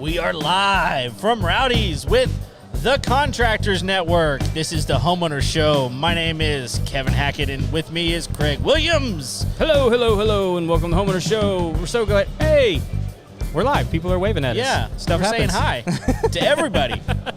We are live from Rowdy's with the Contractors Network. This is the Homeowner Show. My name is Kevin Hackett, and with me is Craig Williams. Hello, and welcome to the Homeowner Show. We're so glad. Hey, we're live. People are waving at us. Yeah, Stuff we're happens. saying hi to everybody. How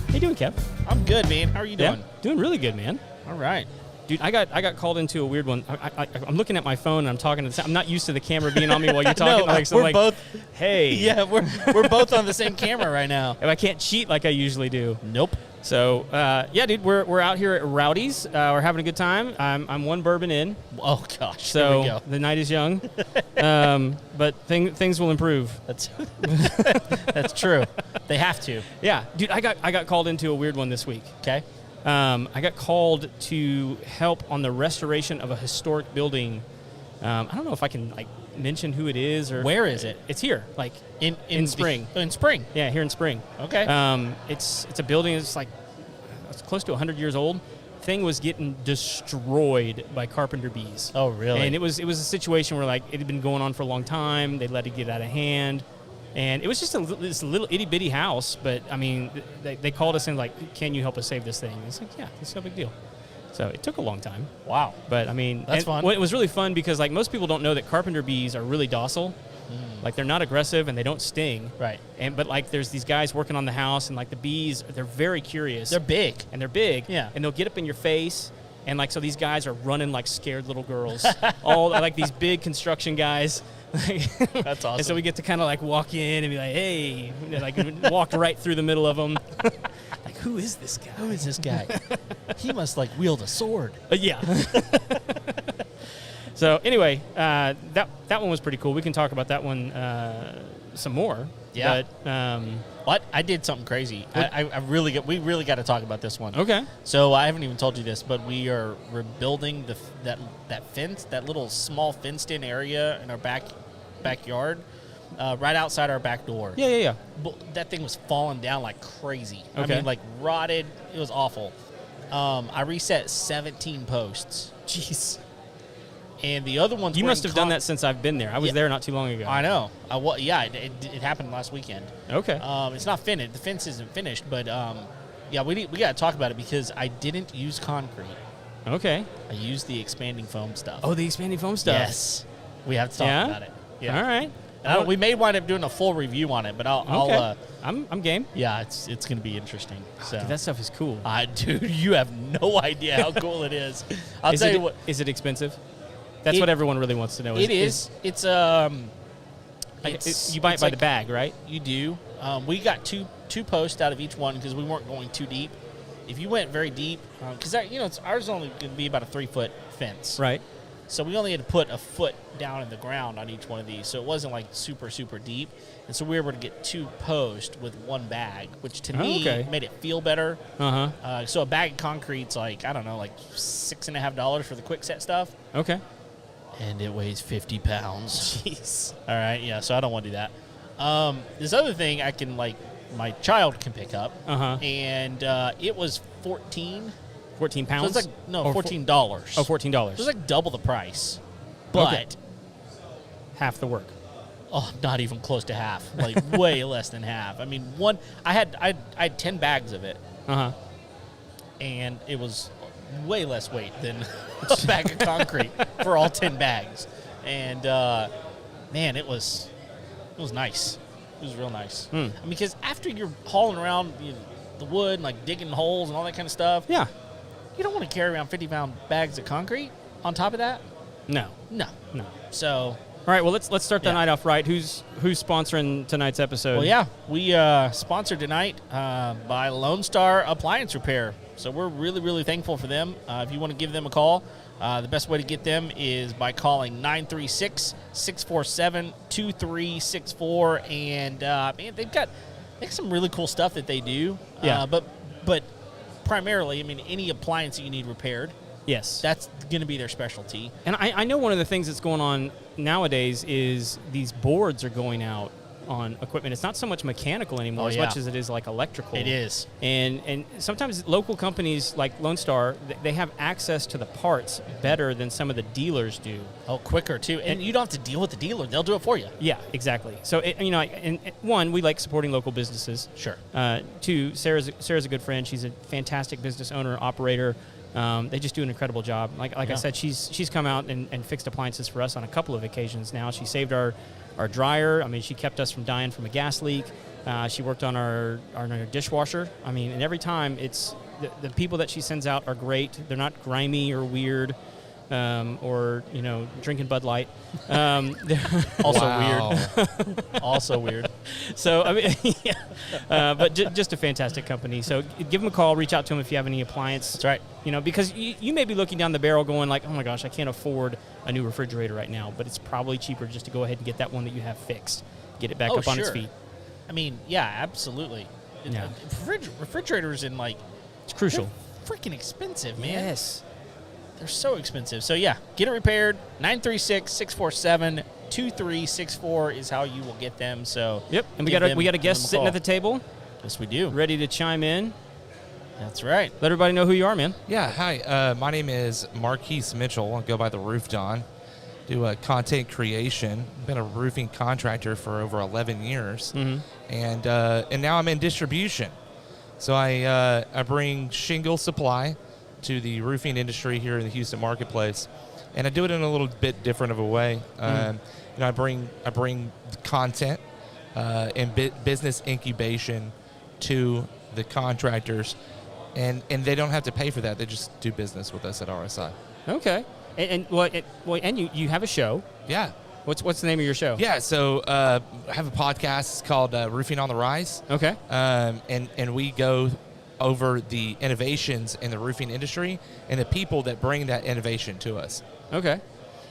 you doing, Kev? I'm good, man. How are you doing? Yeah, doing really good, man. All right. Dude, I got called into a weird one. I'm looking at my phone and I'm talking to I'm not used to the camera being on me while you're talking. No, we're both. Hey. Yeah, we're both on the same camera right now. I can't cheat like I usually do. Nope. So, yeah, dude, we're out here at Rowdy's. We're having a good time. I'm one bourbon in. Oh gosh. So here we go. the night is young. But things will improve. That's true. They have to. Yeah, dude, I got called into a weird one this week. Okay. I got called to help on the restoration of a historic building. I don't know if I can mention who it is or where is it? It's here, in Spring. In Spring. Yeah, here in Spring. Okay. It's a building that's it's close to 100 years old. Thing was getting destroyed by carpenter bees. Oh, really? And it was a situation where it had been going on for a long time. They let it get out of hand. And it was just this little itty-bitty house, but, I mean, they called us and can you help us save this thing? And it's yeah, it's no big deal. So it took a long time. Wow. But, I mean, that's fun. It was really fun because, most people don't know that carpenter bees are really docile. They're not aggressive and they don't sting. Right. But there's these guys working on the house and, the bees, they're very curious. They're big. And they're big. Yeah. And they'll get up in your face. And, so these guys are running like scared little girls. All, these big construction guys. That's awesome. And so we get to kind of walk in and be like, hey, walk right through the middle of them. Who is this guy? Who is this guy? He must wield a sword. Yeah. So anyway, that one was pretty cool. We can talk about that one some more. Yeah. But I did something crazy. We really got to talk about this one. Okay. So I haven't even told you this, but we are rebuilding that fence, that little small fenced-in area in our backyard, right outside our back door. Yeah. But that thing was falling down like crazy. Okay. I mean, rotted. It was awful. I reset 17 posts. Jeez. And the other ones You must have done that since I've been there. I was there not too long ago. I know. It happened last weekend. Okay. It's not finished. The fence isn't finished, but we got to talk about it because I didn't use concrete. Okay. I used the expanding foam stuff. Oh, the expanding foam stuff. Yes. We have to talk about it. Yeah. All right. We may wind up doing a full review on it, but I'll I'm game. Yeah, it's going to be interesting. So Dude, that stuff is cool. Dude, you have no idea how cool it is. I'll tell you what. Is it expensive? That's what everyone really wants to know. It is. It's you buy it by the bag, right? You do. We got two posts out of each one because we weren't going too deep. If you went very deep, because ours only going to be about a 3-foot fence, right? So we only had to put a foot down in the ground on each one of these, so it wasn't super super deep, and so we were able to get 2 posts with 1 bag, which to me made it feel better. So a bag of concrete's $6.50 for the quick set stuff. Okay. And it weighs 50 pounds. Jeez. All right, yeah, so I don't want to do that. This other thing I can, my child can pick up, and it was 14 pounds? So it's $14. Oh, $14. It was double the price, but half the work. Oh, not even close to half. Way less than half. I mean, I had 10 bags of it, and it was way less weight than a bag of concrete for all 10 bags. And man, it was nice. It was real nice. I mean, because after you're hauling around the wood and digging holes and all that kind of stuff, yeah, you don't want to carry around 50-pound bags of concrete on top of that. No. So, all right. Well, let's start the night off right. Who's sponsoring tonight's episode? Well, yeah, we sponsored tonight by Lone Star Appliance Repair. So we're really, really thankful for them. If you want to give them a call, the best way to get them is by calling 936-647-2364. And man, they've got some really cool stuff that they do. Yeah. But primarily, I mean, any appliance that you need repaired. Yes. That's going to be their specialty. And I know one of the things that's going on nowadays is these boards are going out on equipment. It's not so much mechanical anymore as much as it is like electrical. It is. And sometimes local companies like Lone Star, they have access to the parts better than some of the dealers do. Oh, quicker too. And you don't have to deal with the dealer. They'll do it for you. Yeah, exactly. So, and one, we like supporting local businesses. Sure. Two, Sarah's a good friend. She's a fantastic business owner, operator. They just do an incredible job. Like I said, she's come out and fixed appliances for us on a couple of occasions now. She saved our dryer. I mean, she kept us from dying from a gas leak. She worked on our dishwasher. I mean, and every time it's the people that she sends out are great. They're not grimy or weird. Or drinking Bud Light. Also weird. Also weird. So I mean, but just a fantastic company. So give them a call. Reach out to them if you have any appliance. That's right. Because you may be looking down the barrel, going like, oh my gosh, I can't afford a new refrigerator right now. But it's probably cheaper just to go ahead and get that one that you have fixed, get it back up on its feet. I mean, yeah, absolutely. Yeah. Refrigerators and it's crucial. Freaking expensive, man. Yes. They're so expensive. So, yeah, get it repaired. 936-647-2364 is how you will get them. So, yep. And we got a guest sitting at the table. Yes, we do. Ready to chime in. That's right. Let everybody know who you are, man. Yeah, hi. My name is Marquise Mitchell. I go by the Roof Don. Do content creation. Been a roofing contractor for over 11 years. Mm-hmm. And now I'm in distribution. So I bring shingle supply to the roofing industry here in the Houston marketplace, and I do it in a little bit different of a way. I bring content and business incubation to the contractors, and they don't have to pay for that. They just do business with us at RSI. Okay, and you have a show. Yeah. What's the name of your show? Yeah, so I have a podcast. It's called Roofing on the Rise. Okay. And we go over the innovations in the roofing industry and the people that bring that innovation to us. Okay.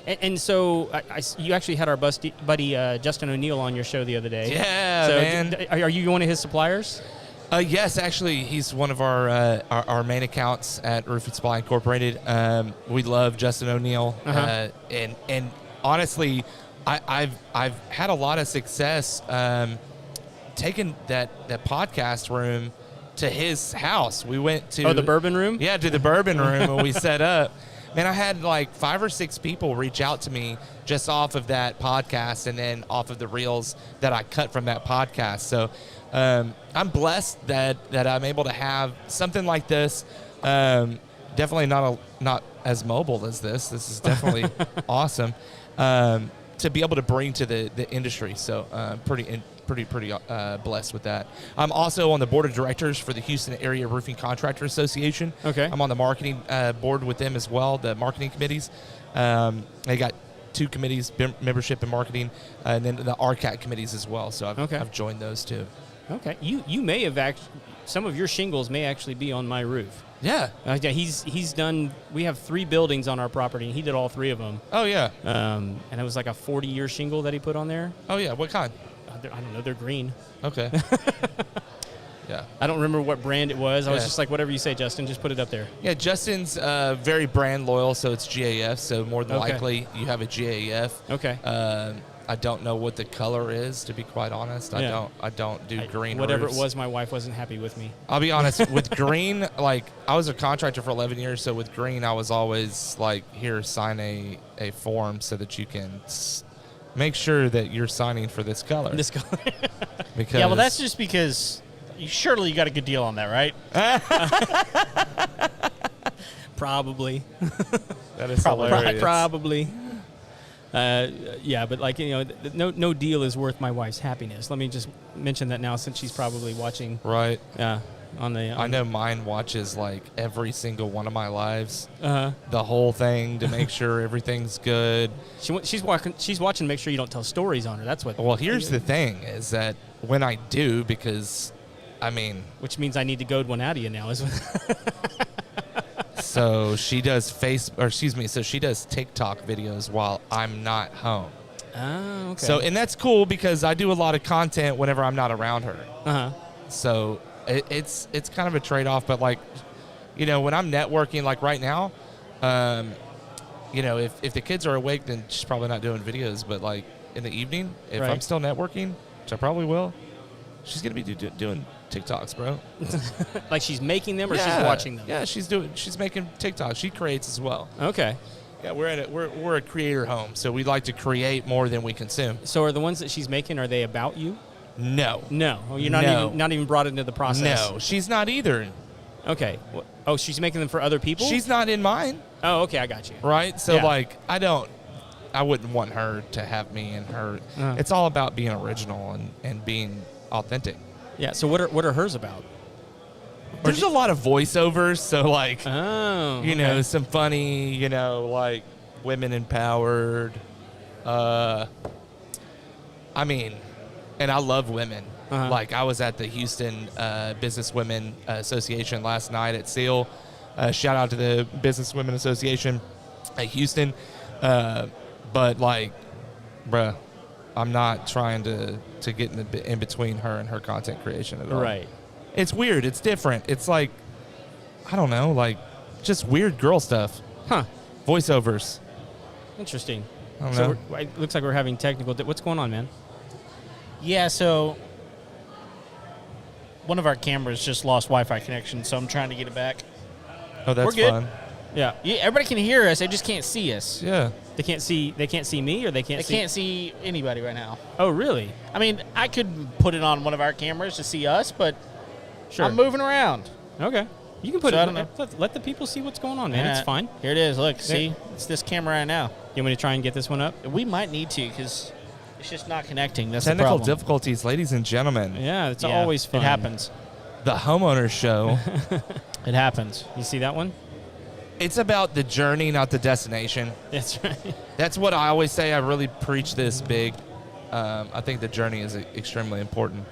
And so you actually had our buddy Justin O'Neill on your show the other day. Yeah, so man. Are you one of his suppliers? Yes, actually, he's one of our main accounts at Roofing Supply Incorporated. We love Justin O'Neill. Uh-huh. And honestly, I've had a lot of success taking that podcast room to his house. We went to the bourbon room? Yeah, to the bourbon room and we set up. Man, I had like 5 or 6 people reach out to me just off of that podcast and then off of the reels that I cut from that podcast. So I'm blessed that I'm able to have something like this. Definitely not as mobile as this. This is definitely awesome to be able to bring to the industry. So pretty blessed with that. I'm also on the board of directors for the Houston Area Roofing Contractor Association. Okay. I'm on the marketing board with them as well, the marketing committees. They got 2 committees, membership and marketing, and then the RCAT committees as well. So I've joined those too. Okay. You may have some of your shingles may actually be on my roof. Yeah. Yeah. He's done. We have 3 buildings on our property, and he did all 3 of them. Oh yeah. And it was like a 40-year shingle that he put on there. Oh yeah. What kind? I don't know. They're green. Okay. Yeah. I don't remember what brand it was. I was just like, whatever you say, Justin, just put it up there. Yeah, Justin's very brand loyal, so it's GAF. So more than likely, you have a GAF. Okay. I don't know what the color is, to be quite honest. Yeah. I don't do green. Whatever roofs. it was, my wife wasn't happy with me. I'll be honest, with green, like I was a contractor for 11 years, so with green, I was always like, here, sign a form so that you can make sure that you're signing for this color. This color. Because yeah, well, that's just because surely you got a good deal on that, right? Probably. That is hilarious. Probably. Yeah, but like, no deal is worth my wife's happiness. Let me just mention that now, since she's probably watching. Right. Yeah. I know mine watches like every single one of my lives, Uh-huh. the whole thing to make sure everything's good. She's watching to make sure you don't tell stories on her. That's what. Well, here's the thing: is that when I do, because, I mean, which means I need to goad one out of you now. So she does so she does TikTok videos while I'm not home. Oh, okay. So, and that's cool because I do a lot of content whenever I'm not around her. Uh-huh. So it's kind of a trade-off, but like, when I'm networking, like right now, if the kids are awake, then she's probably not doing videos, but like in the evening, if Right. I'm still networking, which I probably will. She's gonna be doing TikToks, bro. Like she's making them or Yeah. she's watching them? Yeah, she's making TikToks. She creates as well. Okay. Yeah, we're a creator home, so we like to create more than we consume. So are the ones that she's making, are they about you? No. No. Oh, you're No. not even brought into the process. No, she's not either. Okay. Oh, she's making them for other people? She's not in mine, Oh, okay, I got you. right? So Yeah. like, I wouldn't want her to have me and her. It's all about being original and being authentic. Yeah. So what are hers about? There's a lot of voiceovers, so like, Oh. you know, okay. some funny, you know, like women empowered. I mean, and I love women. Uh-huh. Like I was at the Houston Business Women Association last night at SEAL. Shout out to the Business Women Association at Houston. But like, bruh, I'm not trying to get in between her and her content creation at all. Right. It's weird. It's different. It's like, I don't know, like just weird girl stuff. Huh. Voiceovers. Interesting. I don't So know. it looks like we're having technical. What's going on, man? Yeah, so one of our cameras just lost Wi-Fi connection, so I'm trying to get it back. Oh, that's We're good. fun. Yeah. Yeah, everybody can hear us. They just can't see us. Yeah. They can't see me, or they can't They see. can't see anybody right now. Oh, really? I mean, I could put it on one of our cameras to see us, but Sure. I'm moving around. Okay. You can put So I it. don't know. Let the people see what's going on, man. It's fine. Here it is. Look, see? It's this camera right now. You want me to try and get this one up? We might need to because it's just not connecting. That's Technical the problem. difficulties, ladies and gentlemen. Yeah, it's Yeah, always fun. It happens. The Homeowner Show. It happens. You see that one? It's about the journey, not the destination. That's right. That's what I always say. I really preach this big. I think the journey is extremely important.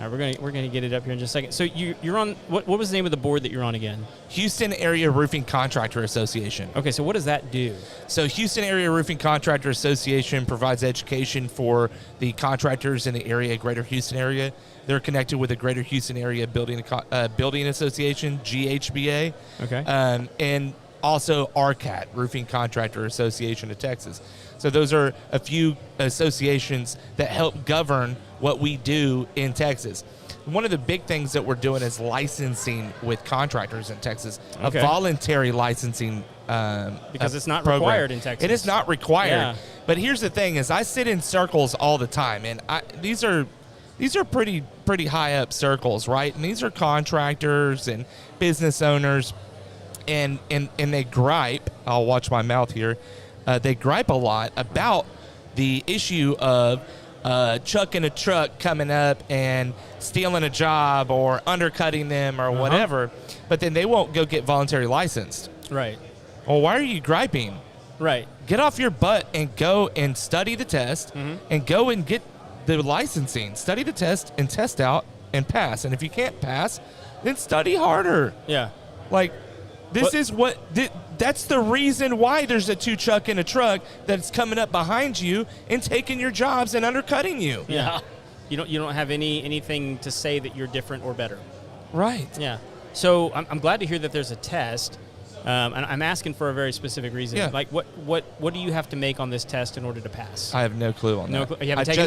All right, we're gonna get it up here in just a second. So you're on what was the name of the board that you're on again? Houston Area Roofing Contractor Association. Okay, so what does that do? So Houston Area Roofing Contractor Association provides education for the contractors in the area, Greater Houston area. They're connected with the Greater Houston Area Building Association, GHBA. Okay. And also RCAT, Roofing Contractor Association of Texas. So those are a few associations that help govern what we do in Texas. One of the big things that we're doing is licensing with contractors in Texas, Okay. a voluntary licensing Because it's not program. required in Texas. It is not required. Yeah. But here's the thing: is I sit in circles all the time, and these are pretty high up circles, right? And these are contractors and business owners, and they gripe. I'll watch my mouth here. They gripe a lot about the issue of chucking a truck coming up and stealing a job or undercutting them or whatever, but then they won't go get voluntary licensed. Right. Well, why are you griping? Right. Get off your butt and go and study the test and go and get the licensing. Study the test and test out and pass. And if you can't pass, then study harder. Yeah. Like, that's the reason why there's a two chuck in a truck that's coming up behind you and taking your jobs and undercutting you. Yeah. You don't have anything to say that you're different or better. Right. Yeah. So I'm glad to hear that there's a test, and I'm asking for a very specific reason. Yeah. Like what do you have to make on this test in order to pass? I have no clue on No that. clue. You haven't taken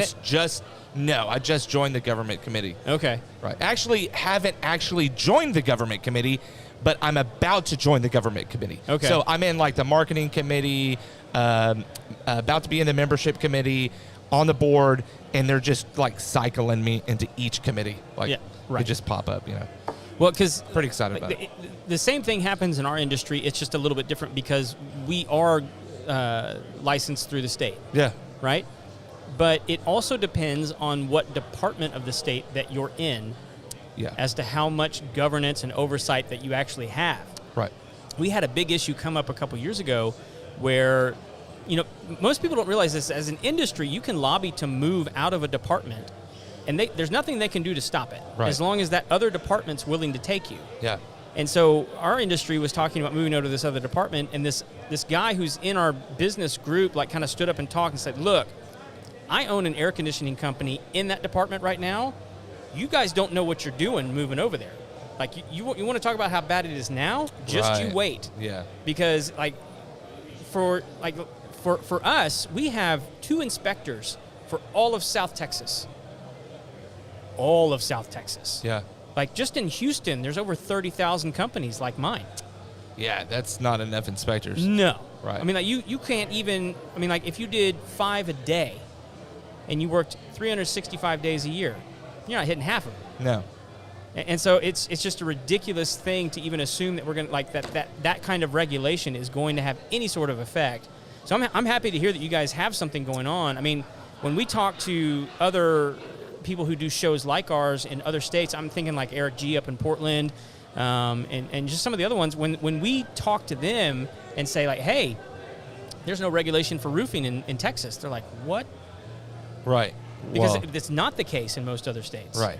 I just joined the government committee. Okay. Right. Actually, haven't actually joined the government committee, but I'm about to join the government committee. Okay. So I'm in like the marketing committee, about to be in the membership committee, on the board, and they're just like cycling me into each committee. Like, Yeah, right. They just pop up, you know. Well, because Pretty excited about it. the same thing happens in our industry. It's just a little bit different because we are licensed through the state, Yeah. right? But it also depends on what department of the state that you're in Yeah. as to how much governance and oversight that you actually have. Right. We had a big issue come up a couple years ago where, most people don't realize this. As an industry, you can lobby to move out of a department, and there's nothing they can do to stop it, Right. as long as that other department's willing to take you. Yeah. And so our industry was talking about moving over to this other department, and this guy who's in our business group like kind of stood up and talked and said, look, I own an air conditioning company in that department right now. You guys don't know what you're doing moving over there. Like, you want to talk about how bad it is now? Just you Right. wait. Yeah. Because, for us, we have 2 inspectors for all of South Texas. all of South Texas. Yeah. Like just in Houston, there's over 30,000 companies like mine. Yeah, that's not enough inspectors. No. Right. I mean, like you can't even, I mean, like if you did 5 a day and you worked 365 days a year, you're not hitting half of them. No. And so it's just a ridiculous thing to even assume that we're going to, like that kind of regulation is going to have any sort of effect. So I'm happy to hear that you guys have something going on. I mean, when we talk to other people who do shows like ours in other states, I'm thinking like Eric G up in Portland, and just some of the other ones, when we talk to them and say like, hey, there's no regulation for roofing in Texas, they're like, what? Right. Because Well, it's not the case in most other states. right.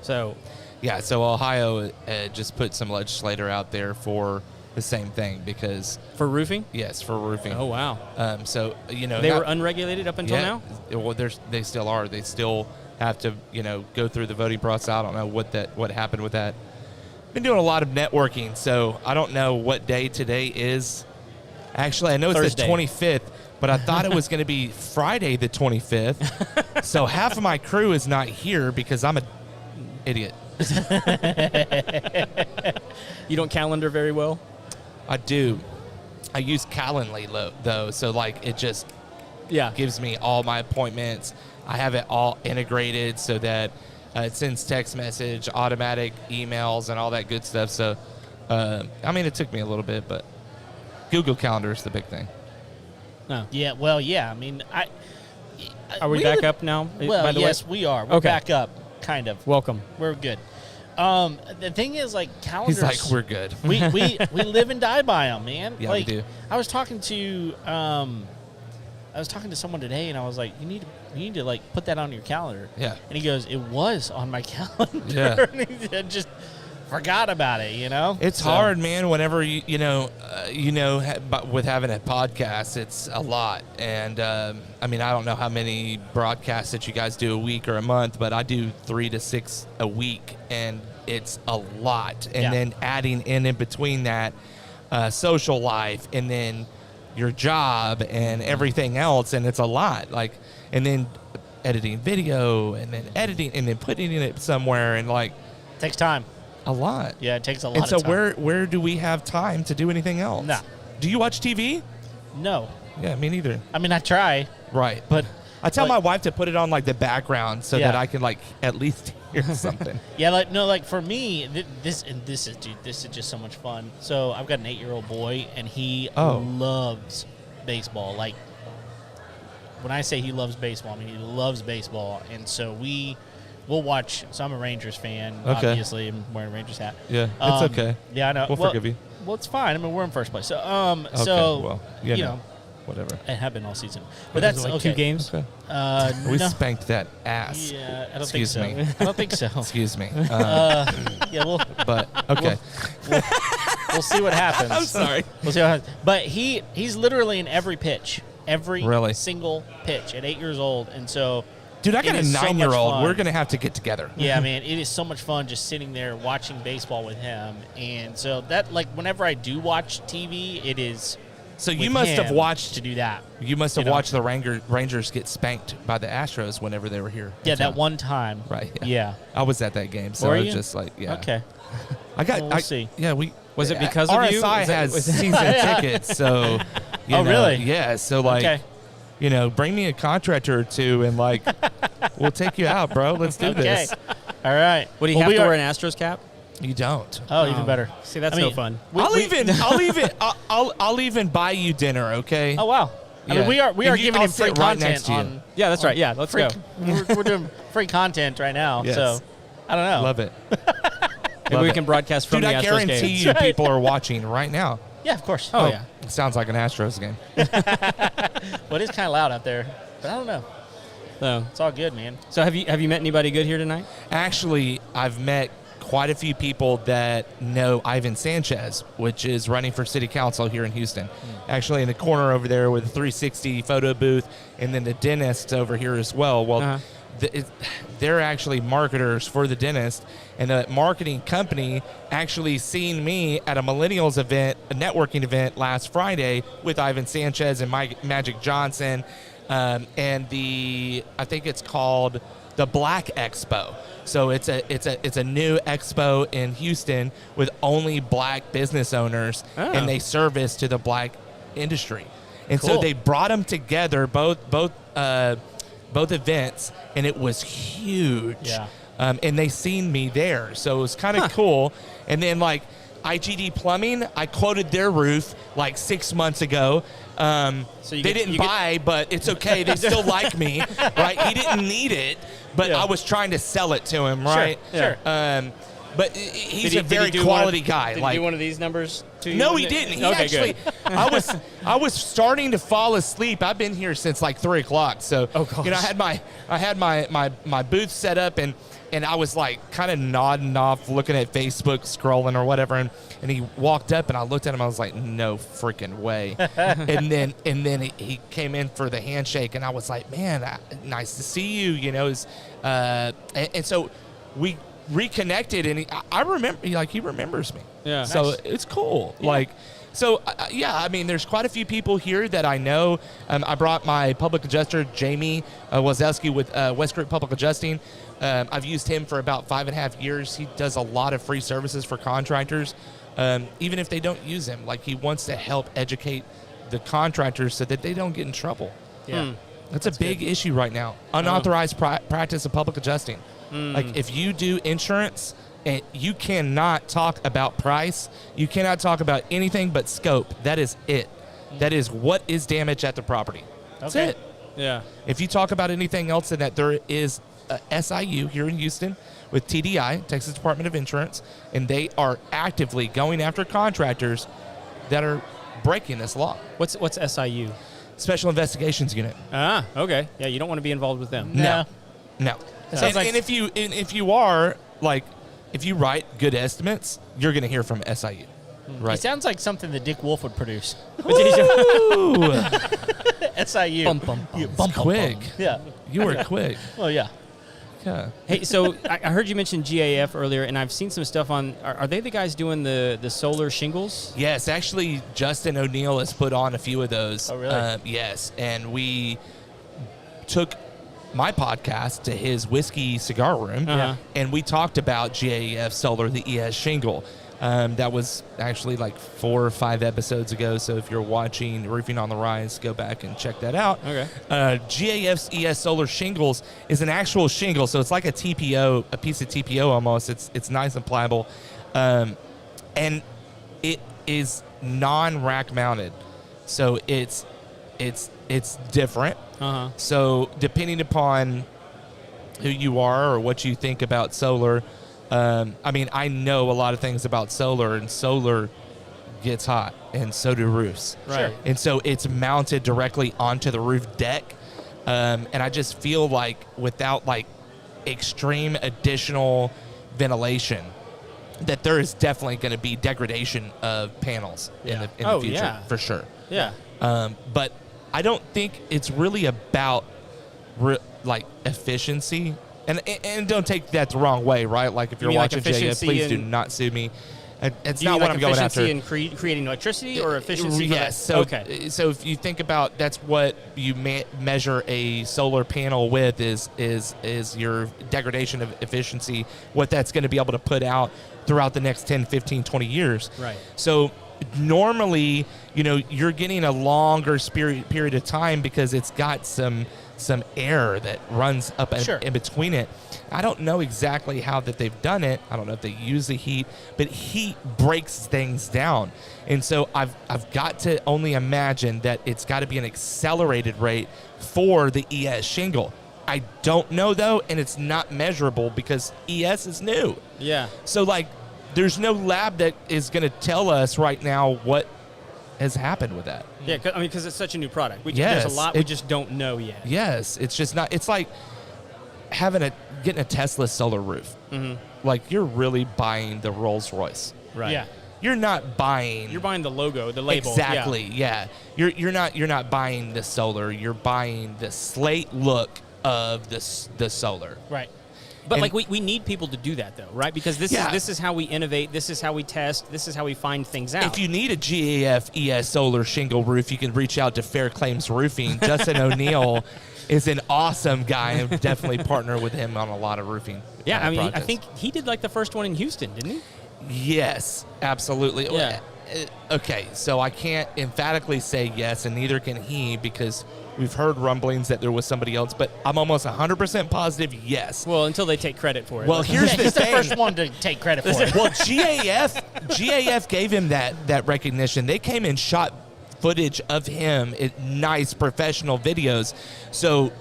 So Yeah, so Ohio just put some legislator out there for the same thing because, for roofing? yes, for roofing. Oh, wow. So, They were unregulated up until now? Well, they still are. They still have to, go through the voting process. I don't know what happened with that. Been doing a lot of networking, so I don't know what day today is. Actually, I know it's Thursday. the 25th, but I thought it was going to be Friday the 25th. So half of my crew is not here because I'm an idiot. You don't calendar very well? I do. I use Calendly though, so like it just Yeah. gives me all my appointments. I have it all integrated so that it sends text message, automatic emails, and all that good stuff. So, I mean, it took me a little bit, but Google Calendar is the big thing. No. Yeah, well, yeah. I mean, Are we back up now? Well, by the yes, way? we are. We're Okay. back up, kind of. Welcome. We're good. The thing is, like, calendars. He's like, we're good. we live and die by them, man. Yeah, we like, do. I was talking to someone today, and I was like, you need to like put that on your calendar. Yeah. And he goes, it was on my calendar. Yeah. And he just forgot about it. It's So- hard, man. Whenever with having a podcast, it's a lot. And I mean, I don't know how many broadcasts that you guys do a week or a month, but I do 3 to 6 a week, and it's a lot. And Yeah. then adding in between that, social life, and then your job and everything else, and it's a lot. Like, and then editing video, and then editing, and then putting it somewhere, and like Takes time. a lot. Yeah, it takes a lot. And so of time. where do we have time to do anything else? Nah. Do you watch TV? No, Yeah, me neither. I mean I try, Right. but I tell like- my wife to put it on like the background so Yeah. that I can like at least hear something. yeah, like no, like for me, this is just so much fun. So I've got an 8-year-old boy, and he Oh. loves baseball. Like when I say he loves baseball, I mean he loves baseball, and so we'll watch. So I'm a Rangers fan. Okay. Obviously, I'm wearing a Rangers hat. Yeah, it's okay. Yeah, I know. We'll forgive you. Well, it's fine. I mean, we're in first place. So, Okay, so well, you know, whatever. I have been all season, but But that's like okay. 2 games? Okay. No. We spanked that ass. Yeah, I don't Excuse think so. me. I don't think so. Excuse me. Yeah, But okay. we'll see what happens. I'm sorry. We'll see what happens. But he's literally in every pitch, every Really? single pitch at 8 years old, and so. Dude, I got it a is so much 9-year-old. fun. We're gonna have to get together. Yeah, man, it is so much fun just sitting there watching baseball with him, and so that like whenever I do watch TV, it is. So you with must have him watched. to do that. You must have you know. watched the Rangers get spanked by the Astros whenever they were here. Yeah, in that town. one time. Right. Yeah. I was at that game, so Were I was you? just like, yeah. Okay. I got. Well, we'll see. Yeah, Was it because of RSI you? Was that- has was that- season tickets, so. You Oh, know, really? Yeah. So like, Okay. bring me a contractor or two, and like, we'll take you out, bro. Let's do Okay. this. All right. Would he Well, have we to are- wear an Astros cap? You don't. Oh, even better. See, that's I mean, no fun. I'll even buy you dinner, okay? Oh wow. I Yeah. mean, we are And giving I'll him free sit right content next to you. on. Yeah, that's right. Yeah, let's free, go. we're doing free content right now, Yes. so I don't know. Love it. Maybe Love we it. can broadcast from Dude, the I Astros guarantee game. you That's right. people are watching right now. Yeah, of course. Oh, yeah. Sounds like an Astros game. Well, it is kind of loud out there, but I don't know. So, It's all good, man. have you met anybody good here tonight? Actually, I've met quite a few people that know Ivan Sanchez, which is running for city council here in Houston. Actually, in the corner over there with a 360 photo booth, and then the dentist over here as well. Well, Uh-huh. they're actually marketers for the dentist, and the marketing company actually seen me at a millennials event, a networking event last Friday with Ivan Sanchez and Magic Johnson, and I think it's called the Black Expo. So it's a new expo in Houston with only black business owners, and they service to the black industry. And so they brought them together, both events, and it was huge. Yeah. And they seen me there, so it was kind of cool. And then like IGD Plumbing, I quoted their roof like 6 months ago. So they didn't buy, but it's okay. They still like me, right? He didn't need it, but I was trying to sell it to him, right? Sure. But he's a very quality guy. Did like, he do one of these numbers to you? no, he didn't. He okay, actually, good. I was starting to fall asleep. I've been here since like 3 o'clock. So, gosh. I had my booth set up, and I was like kind of nodding off, looking at Facebook, scrolling or whatever. And he walked up, and I looked at him. I was like, no freaking way. and then he came in for the handshake, and I was like, man, nice to see you. You know, and so we reconnected, and I remember, like, he remembers me. Yeah. So Nice. it's cool. Yeah. Like, so yeah, I mean, there's quite a few people here that I know. I brought my public adjuster, Jamie Wazowski with West Group Public Adjusting. I've used him for about 5.5 years. He does a lot of free services for contractors, even if they don't use him. Like, he wants to help educate the contractors so that they don't get in trouble. Yeah. That's a big issue right now. Unauthorized practice of public adjusting. Like, if you do insurance, and you cannot talk about price, you cannot talk about anything but scope. That is it. That is what is damage at the property. That's it. Yeah. If you talk about anything else than that, there is a SIU here in Houston with TDI, Texas Department of Insurance, and they are actively going after contractors that are breaking this law. What's SIU? Special Investigations Unit. Ah, okay. Yeah, you don't want to be involved with them. No. sounds like- And if you are, like, if you write good estimates, you're going to hear from SIU. Right. It sounds like something that Dick Wolf would produce. Ooh, SIU. Bum, bum, bum. Yeah, bum, bum, quick. bum. Yeah. You were quick. Oh, yeah. Yeah. Hey, so I heard you mention GAF earlier, and I've seen some stuff on. Are they the guys doing the solar shingles? Yes, actually, Justin O'Neill has put on a few of those. Oh, really? Yes, and we took my podcast to his whiskey cigar room, and we talked about GAF Solar, the ES shingle. That was actually like 4 or 5 episodes ago, so if you're watching Roofing on the Rise, go back and check that out. Okay. GAF's ES Solar shingles is an actual shingle, so it's like a TPO, a piece of TPO almost. It's nice and pliable, and it is non-rack mounted, so it's different. So depending upon who you are or what you think about solar, I mean, I know a lot of things about solar, and solar gets hot, and so do roofs. Right. And so it's mounted directly onto the roof deck, and I just feel like without like extreme additional ventilation, that there is definitely going to be degradation of panels in the future, for sure. Yeah. But I don't think it's really about like efficiency. And don't take that the wrong way, right? Like, if you're mean like watching JF, efficiency please do in- not sue me. It's Do you not mean what like I'm going after. efficiency in creating electricity, or efficiency? Yes. So, Okay. so if you think about, that's what you measure a solar panel with is your degradation of efficiency, what that's going to be able to put out throughout the next 10, 15, 20 years. Right. So normally, you're getting a longer period of time because it's got some air that runs up in between it. I don't know exactly how that they've done it. I don't know if they use the heat, but heat breaks things down. And so I've got to only imagine that it's got to be an accelerated rate for the ES shingle. I don't know, though, and it's not measurable because ES is new. Yeah. So, like, there's no lab that is going to tell us right now what has happened with that. Yeah, because it's such a new product. Yes, there's a lot we just don't know yet. Yes, it's just not. It's like getting a Tesla solar roof. Mm-hmm. Like, you're really buying the Rolls Royce. Right. Yeah. You're not buying. You're buying the logo, the label. Exactly. Yeah. You're not buying the solar. You're buying the slate look of the solar. Right. But And- like we need people to do that though, right? Because this is how we innovate. This is how we test. This is how we find things out. If you need a GAF ES solar shingle roof, you can reach out to Fair Claims Roofing. Justin O'Neill is an awesome guy, and definitely partner with him on a lot of roofing. Yeah, I mean, I projects. think he did like the first one in Houston, didn't he? Yes, absolutely. Yeah. Okay, so I can't emphatically say yes, and neither can he, because we've heard rumblings that there was somebody else, but I'm almost 100% positive yes. Well, until they take credit for it. Well, here's Yeah, the he's the thing. first one to take credit for it. Well, GAF gave him that recognition. They came and shot footage of him in nice professional videos. So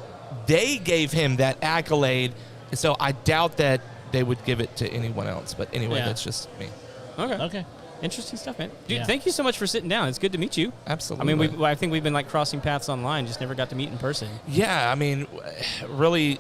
they gave him that accolade. So I doubt that they would give it to anyone else. But anyway, Yeah. that's just me. Okay. Interesting stuff, man. Dude, Yeah. thank you so much for sitting down. It's good to meet you. Absolutely. I mean, I think we've been like crossing paths online, just never got to meet in person. Yeah, I mean, really,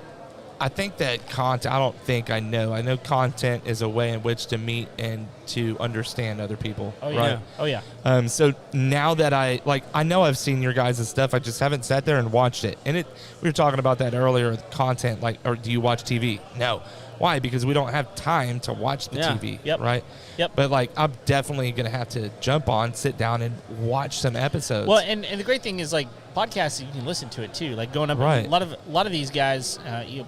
I think that content, I know content is a way in which to meet and to understand other people. Oh yeah. Right? Oh yeah. So now that I know I've seen your guys' stuff, I just haven't sat there and watched it. And we were talking about that earlier with content, like, or do you watch TV? No. Why? Because we don't have time to watch the Yeah. TV, Yep. right? Yep. But like, I'm definitely gonna have to jump on, sit down, and watch some episodes. Well, and the great thing is, like, podcasts, you can listen to it too. Like going up, Right. a lot of these guys,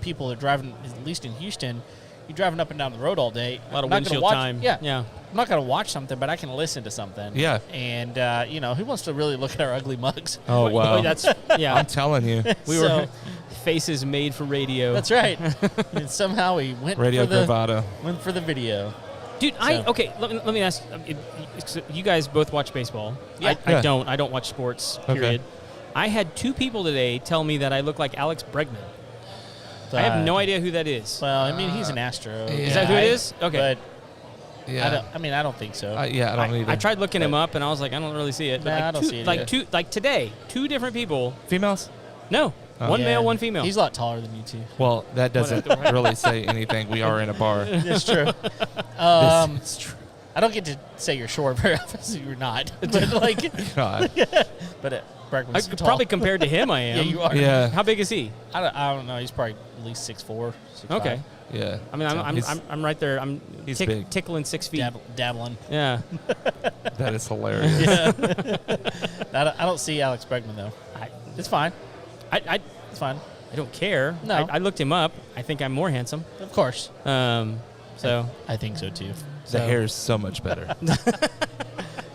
people are driving, at least in Houston, you're driving up and down the road all day. A lot of I'm not gonna windshield watch, time. Yeah. Yeah. I'm not going to watch something, but I can listen to something. Yeah. And, who wants to really look at our ugly mugs? oh wow, That's, yeah. I'm telling you, We So- were faces made for radio. That's right. And somehow we went radio for the bravado. video. Dude, So- let me ask. You guys both watch baseball. Yeah. I Yeah. don't. I don't watch sports. Okay. Period. I had two people today tell me that I look like Alex Bregman. I have no idea who that is. Well, I mean, he's an Astro. Is that who it guy, is? Okay. But Yeah, I don't think so. I don't either. I tried looking him up, and I was like, I don't really see it. But Nah, like I don't two, see it like either. like today, two different people. Females. No, Oh. one Yeah. male, one female. He's a lot taller than you two. Well, that doesn't really say anything. We are in a bar. That's true. This is true. I don't get to say you're short very often, so you're not. But like, God. but Bregman's tall. Probably compared to him, I am. Yeah, you are. Yeah. How big is he? I don't know. He's probably at least 6'4", 6'5". Okay. Yeah. I mean, He's- I'm right there. I'm He's big. tickling 6 feet. Dabbling. Yeah. That is hilarious. I don't see Alex Bregman though. It's fine. I It's fine. don't care. No. I looked him up. I think I'm more handsome. Of course. So I think so too. The hair is so much better.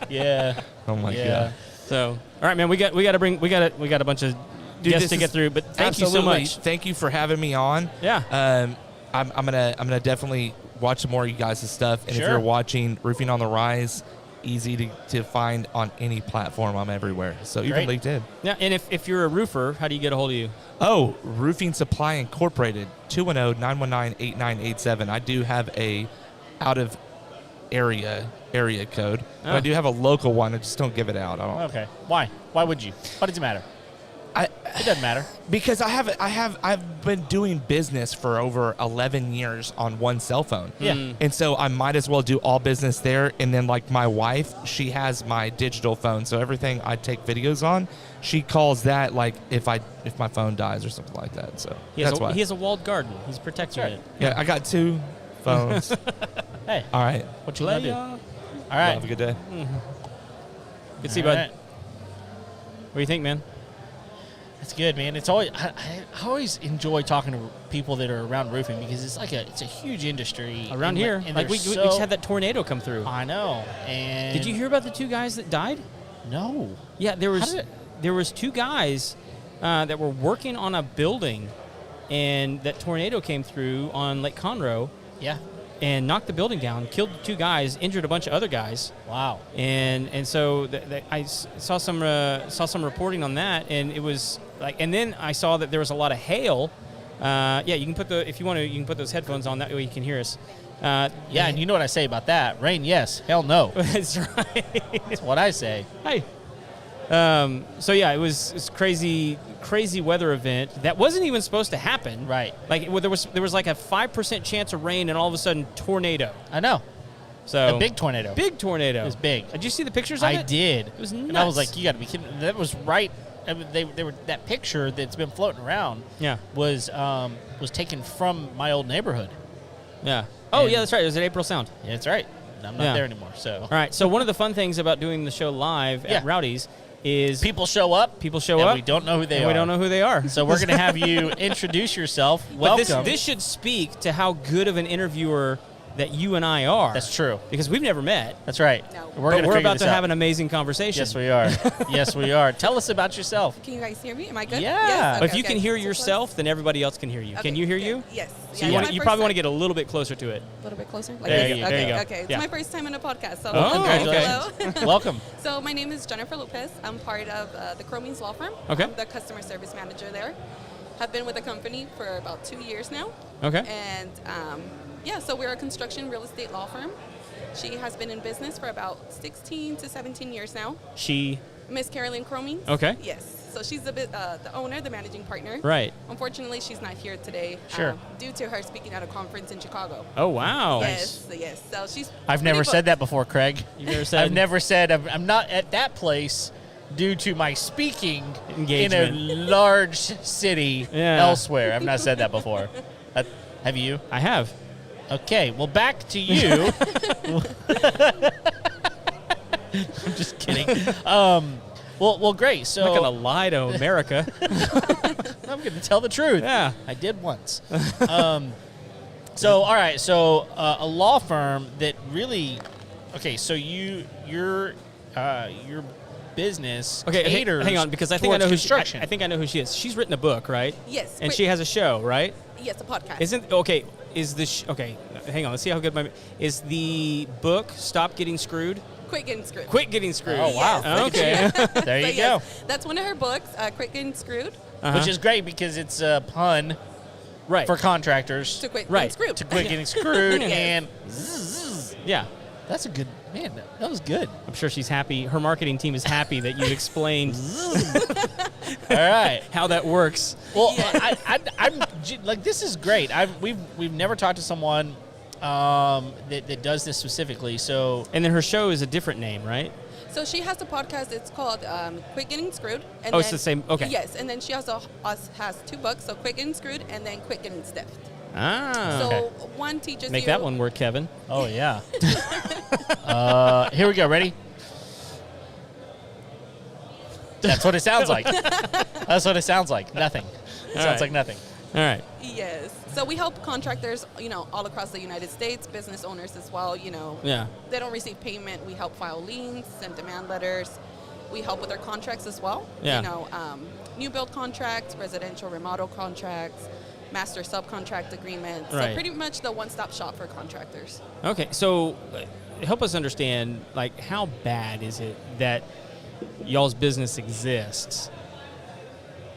Yeah. Oh my Yeah. god. So, all right, man. We got a bunch of Dude, guests this to get is- through, but thank you so Absolutely. much. Thank you for having me on. Yeah. I'm gonna definitely watch some more of you guys' stuff. And if Sure. you're watching Roofing on the Rise, easy to find on any platform. I'm everywhere. So even Great. LinkedIn. Yeah. And if you're a roofer, how do you get a hold of you? Oh, Roofing Supply Incorporated, 210-919-8987. I do have a out of area code. But Oh. I do have a local one. I just don't give it out. I don't. Okay. Why? Why would you? Why does it matter? It doesn't matter. Because I've been doing business for over 11 years on one cell phone. Yeah. And so I might as well do all business there. And then like my wife, she has my digital phone. So everything I take videos on, she calls that like if my phone dies or something like that. So that's why. He has a walled garden. He's protecting That's it. Yeah, I got 2 phones. Hey, All right. what you gonna do? Player. All right. Have a good day. Good to see you, All bud. right. What do you think, man? It's good, man. It's always I always enjoy talking to people that are around roofing because it's a huge industry Around and here, and like we they're just so- had that tornado come through. I know. And Did you hear about the 2 guys that died? No. Yeah, there was did it- there was 2 guys that were working on a building, and that tornado came through on Lake Conroe Yeah. and knocked the building down, killed 2 guys, injured a bunch of other guys, Wow. and so I saw some reporting on that, and it was like, and then I saw that there was a lot of hail. Yeah, you can put if you want to, you can put those headphones on, that way you can hear us. Yeah, and you know what I say about that? Rain, yes. Hell, no. That's right. That's what I say. Hey. So yeah, it was crazy weather event that wasn't even supposed to happen. Right. Like there was like a 5% chance of rain, and all of a sudden tornado. I know. So A big tornado. big tornado. It was big. Did you see the pictures of it? I did. It was And I was nuts. like, you got to be kidding. That was right. I mean, they were that picture that's been floating around. Yeah. Was taken from my old neighborhood. Yeah. Oh And- yeah, that's right. It was at April Sound. Yeah, that's right. I'm not Yeah. there anymore. So All right. So one of the fun things about doing the show live Yeah. at Rowdy's is People show up. people show and up. we don't know who they and are. we don't know who they are. So we're going to have you introduce yourself. But Welcome. this should speak to how good of an interviewer that you and I are. That's true. Because we've never met. That's right. No. We're But going to we're figure about this to out. have an amazing conversation. Yes, we are. Yes, we are. Tell us about yourself. Can you guys hear me? Am I good? Yeah. Yes? But if Okay, you can okay. hear So yourself, then everybody else can hear you. close. Can Okay, you hear good. you? Yes. So you probably want to get a little bit closer to it. a little bit closer. Like There this? you go. okay, There you go. Okay. It's Yeah. my first time in a podcast. So Oh, congratulations. hello. Welcome. So my name is Jennifer Lopez. I'm part of the Cromings Law Firm. Okay. I'm the customer service manager there. Have been with the company for about 2 years now. Okay. And so we're a construction real estate law firm. She has been in business for about 16 to 17 years now. She. Miss Carolyn Cromings. Okay. Yes. So she's the owner, the managing partner. Right. Unfortunately, she's not here today. Sure. Due to her speaking at a conference in Chicago. Oh, wow. Yes. So she's. I've never pretty said that booked. before, Craig. You've never said. I've never said I'm not at that place due to my speaking Engagement. in a large city Yeah. elsewhere. I've not said that before. Have you? I have. Okay, well, back to you. I'm just kidding. Well, great. So I'm not going to lie to America. I'm going to tell the truth. Yeah. I did once. So, all right. So, a law firm that really, okay. So your business Okay, caters. hang on, because I think I towards know construction. I think I know who she is. She's written a book, right? Yes. And she has a show, right? Yes, a podcast. Isn't okay? Is the okay? Hang on. Let's see how good my is the book. Stop Getting Screwed. Quit Getting Screwed. Quit Getting Screwed. Oh, wow. Yes. Okay. There So, you yes, That's one of her books, Quit Getting Screwed. Uh-huh. Which is great because it's a pun right for contractors To quit Right. getting screwed. to quit getting screwed. Yes. And Yeah. that's a good man. That was good. I'm sure she's happy. Her marketing team is happy that you explained All right. how that works. Well, I'm like, this is great. We've never talked to someone that does this specifically. So And then her show is a different name, right? So she has a podcast. It's called Quit Getting Screwed. And Oh, it's the same- okay. Yes, and then she also has 2 books. So Quit Getting Screwed and then Quit Getting Stiffed. Ah. So Okay. one teaches Make you. that one work, Kevin. oh yeah. Here we go. Ready? That's what it sounds like. That's what it sounds like. Nothing. It All sounds right. like nothing. All right. Yes. So we help contractors, all across the United States, business owners as well. Yeah. They don't receive payment. We help file liens, send demand letters. We help with their contracts as well. Yeah. New build contracts, residential remodel contracts, master subcontract agreements. Right. So pretty much the one-stop shop for contractors. Okay. So help us understand, like, how bad is it that y'all's business exists?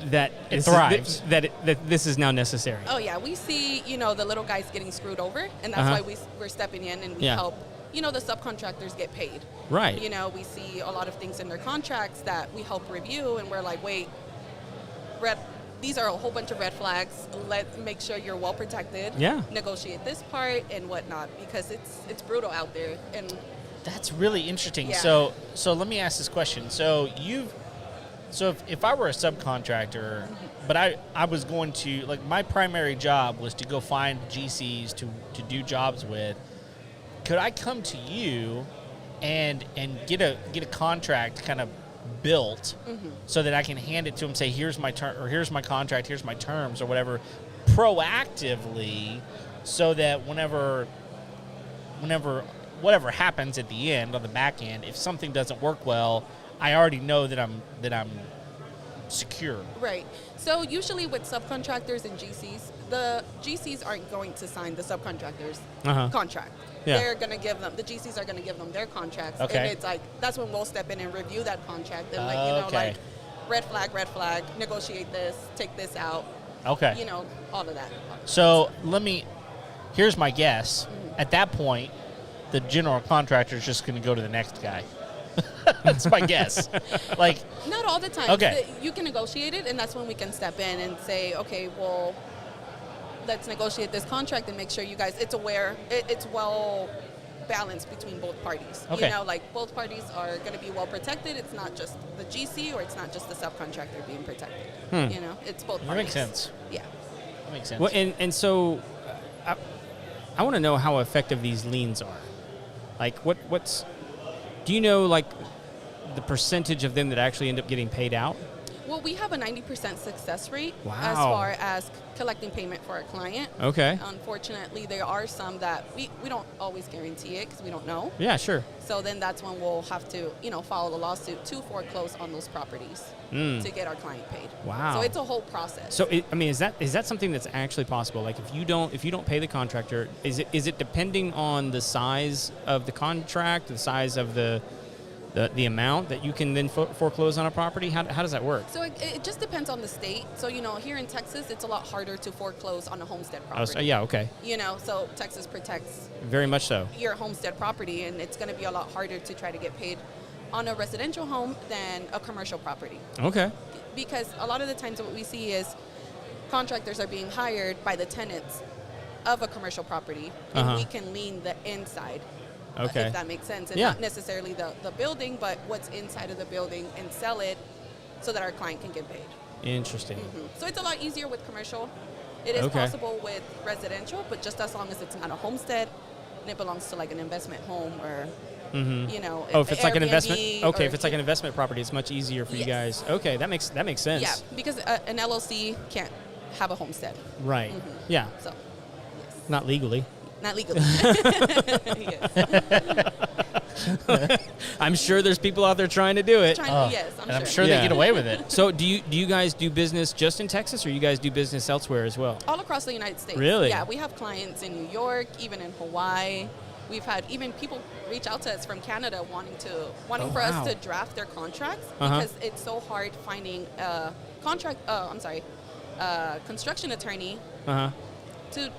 That It this thrives. That this is now necessary. Oh yeah, we see the little guys getting screwed over, and that's Uh-huh. why we're stepping in and we Yeah. help the subcontractors get paid. Right. We see a lot of things in their contracts that we help review, and we're like, wait, these are a whole bunch of red flags. Let's make sure you're well protected. Yeah. Negotiate this part and whatnot, because it's brutal out there. And That's really interesting. Yeah. So let me ask this question. So if I were a subcontractor, but I was going to, like, my primary job was to go find GCs to do jobs with, could I come to you and get a contract kind of built so that I can hand it to them, say, here's my or here's my contract, here's my terms or whatever, proactively, so that whenever whatever happens at the end, on the back end, if something doesn't work well, I already know that I'm secure. right. So usually with subcontractors and GCs, the GCs aren't going to sign the subcontractors' Uh-huh. contract. Yeah. They're going to give them, the GCs are going to give them their contracts. Okay. And it's like, that's when we'll step in and review that contract and Okay. red flag, negotiate this, take this out, Okay. all of that. So here's my guess. At that point, the general contractor is just going to go to the next guy. That's my guess. Like, Not all the time. Okay. You can negotiate it, and that's when we can step in and say, okay, well, let's negotiate this contract and make sure you guys, it's well balanced between both parties. Okay. Both parties are going to be well protected. It's not just the GC or it's not just the subcontractor being protected. It's both parties. that makes sense. Yeah. That makes sense. Well, and so I want to know how effective these liens are. Like, what's do you know, like, the percentage of them that actually end up getting paid out? Well, we have a 90% success rate Wow. as far as collecting payment for a client. Okay. Unfortunately, there are some that we don't always guarantee it because we don't know. Yeah, sure. So then that's when we'll have to, file a lawsuit to foreclose on those properties to get our client paid. Wow. So it's a whole process. So is that something that's actually possible? Like if you don't pay the contractor, is it depending on the size of the contract, the size of the amount that you can then foreclose on a property? How does that work? So it just depends on the state. So, here in Texas, it's a lot harder to foreclose on a homestead property. Yeah, okay. So Texas protects Very much so. your homestead property, and it's going to be a lot harder to try to get paid on a residential home than a commercial property. Okay. Because a lot of the times what we see is contractors are being hired by the tenants of a commercial property, and we can lien the inside. Okay. If that makes sense. And Yeah. not necessarily the building, but what's inside of the building, and sell it so that our client can get paid. Interesting. So it's a lot easier with commercial. It is Okay. possible with residential, but just as long as it's not a homestead and it belongs to like an investment home or, Oh, if it's like an investment. Airbnb Okay, or- if it's like an investment property, it's much easier for you Yes. guys. Okay, that makes sense. Yeah, because an LLC can't have a homestead. Right. Yeah. So, Not legally. not legally. Yes. I'm sure there's people out there trying to do it. Yes, and I'm I'm sure Yeah. they get away with it. So do you guys do business just in Texas, or you guys do business elsewhere as well? All across the United States. Really? Yeah, we have clients in New York, even in Hawaii. We've had even people reach out to us from Canada wanting Oh, for wow. us to draft their contracts Uh-huh. because it's so hard finding a construction attorney Uh-huh. to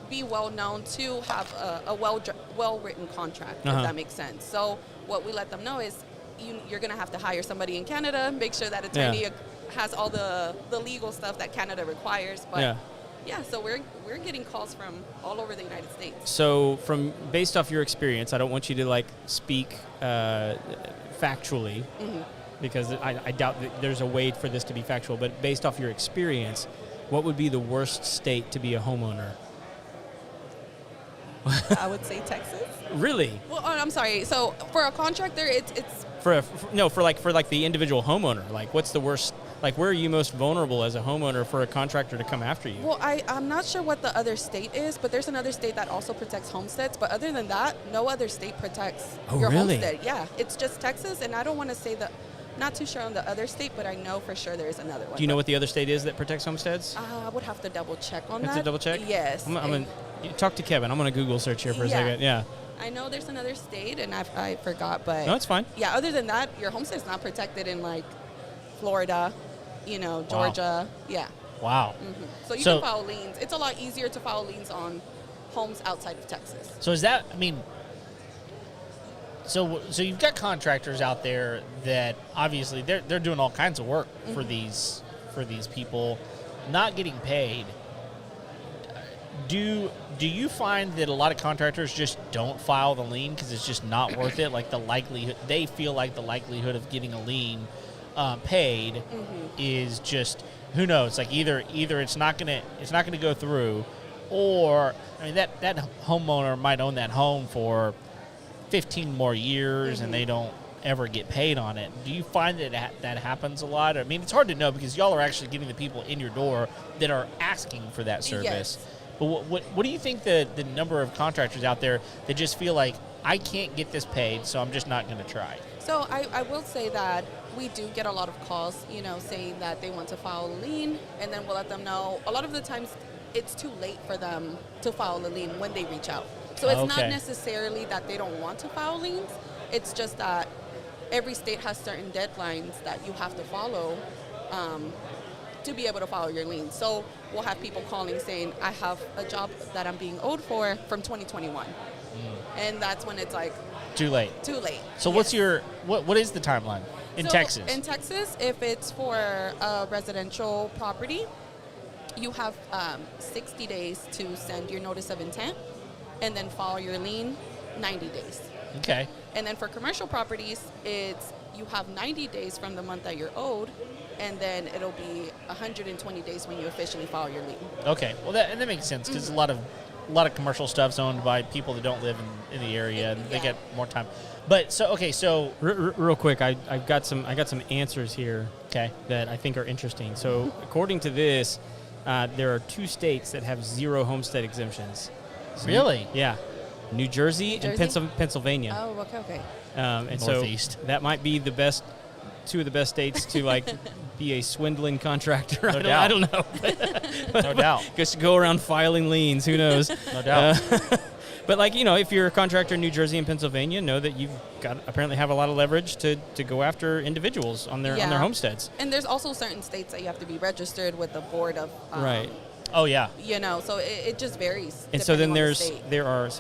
be well known to have a well written contract, Uh-huh. if that makes sense. So what we let them know is you're going to have to hire somebody in Canada, make sure that attorney has all the legal stuff that Canada requires. But yeah, so we're getting calls from all over the United States. So based off your experience, I don't want you to like speak factually, because I doubt that there's a way for this to be factual, but based off your experience, what would be the worst state to be a homeowner? I would say Texas. Really? Well, I'm sorry. So for a contractor, it's For the individual homeowner, like what's the worst? Like where are you most vulnerable as a homeowner for a contractor to come after you? well, I'm not sure what the other state is, but there's another state that also protects homesteads. But other than that, no other state protects Oh, your really? homestead. Yeah, it's just Texas, and I don't want to say that. Not too sure on the other state, but I know for sure there is another one. Do you know what the other state is that protects homesteads? I would have to double check on Have that. to double check? Yes. I'm gonna talk to Kevin. I'm gonna Google search here for a Yeah. second. Yeah. I know there's another state, and I forgot, but No, it's fine. yeah. Other than that, your homestead's not protected in like Florida, Georgia. Yeah. Wow. So you So- can file liens. It's a lot easier to file liens on homes outside of Texas. So is that? I mean, so you've got contractors out there that obviously they're doing all kinds of work for these people, not getting paid. Do you find that a lot of contractors just don't file the lien because it's just not worth it? Like they feel like the likelihood of getting a lien paid is just, who knows? Like either it's not gonna go through, or I mean that homeowner might own that home for 15 more years and they don't ever get paid on it. Do you find that happens a lot? I mean, it's hard to know because y'all are actually getting the people in your door that are asking for that service. Yes. But what do you think the number of contractors out there that just feel like, I can't get this paid, so I'm just not going to try? So I will say that we do get a lot of calls, saying that they want to file a lien, and then we'll let them know. A lot of the times, it's too late for them to file a lien when they reach out. So it's not Okay. necessarily that they don't want to file liens. It's just that every state has certain deadlines that you have to follow to be able to file your lien. So we'll have people calling saying, I have a job that I'm being owed for from 2021. And that's when it's like, Too late. too late. So Yes. what's your what is the timeline in So, Texas? In Texas, if it's for a residential property, you have 60 days to send your notice of intent and then file your lien 90 days. Okay. And then for commercial properties, you have 90 days from the month that you're owed, and then it'll be 120 days when you officially file your lien. Okay. Well, that makes sense because a lot of a lot of commercial stuff's owned by people that don't live in the area, and they Yeah. get more time. But so Real quick, I got some answers here okay. that I think are interesting. So according to this, there are 2 states that have 0 homestead exemptions. Really? Yeah, New Jersey, New and Jersey? Pennsylvania. Oh, okay. And Northeast. so that might be the best, 2 of the best states to like be a swindling contractor. No I doubt. don't know. No doubt. Just go around filing liens. Who knows? No doubt. But like, if you're a contractor in New Jersey and Pennsylvania, know that you've got apparently have a lot of leverage to go after individuals on their Yeah. homesteads. And there's also certain states that you have to be registered with the board of. Right. Oh yeah. So it just varies. And so then depending on the state. there are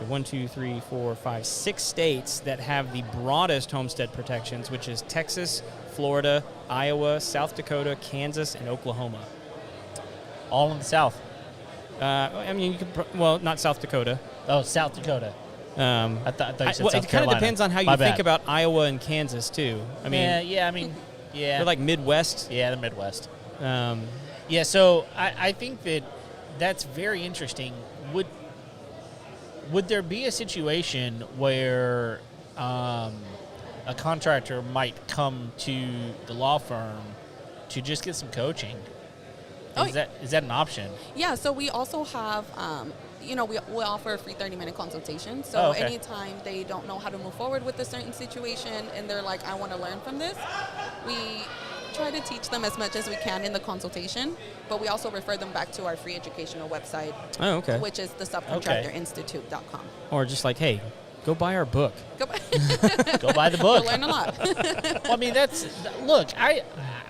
6 states that have the broadest homestead protections, which is Texas, Florida, Iowa, South Dakota, Kansas, and Oklahoma. All in the South. I mean, you could not South Dakota. Oh, South Dakota. I thought you said South it kind of Carolina. depends on how you My think bad. about Iowa and Kansas too. I mean, I mean, yeah. they're like Midwest. Yeah, the Midwest. Um, Yeah, so I think that's very interesting. Would there be a situation where a contractor might come to the law firm to just get some coaching? Is that an option? Yeah, so we also have, we offer a free 30-minute consultation. So Oh, okay. anytime they don't know how to move forward with a certain situation and they're like, I want to learn from this, we try to teach them as much as we can in the consultation, but we also refer them back to our free educational website, oh, okay. which is the subcontractorinstitute.com. Or just like, hey, go buy our book. Go, Go buy the book. You'll learn a lot. Well, I mean,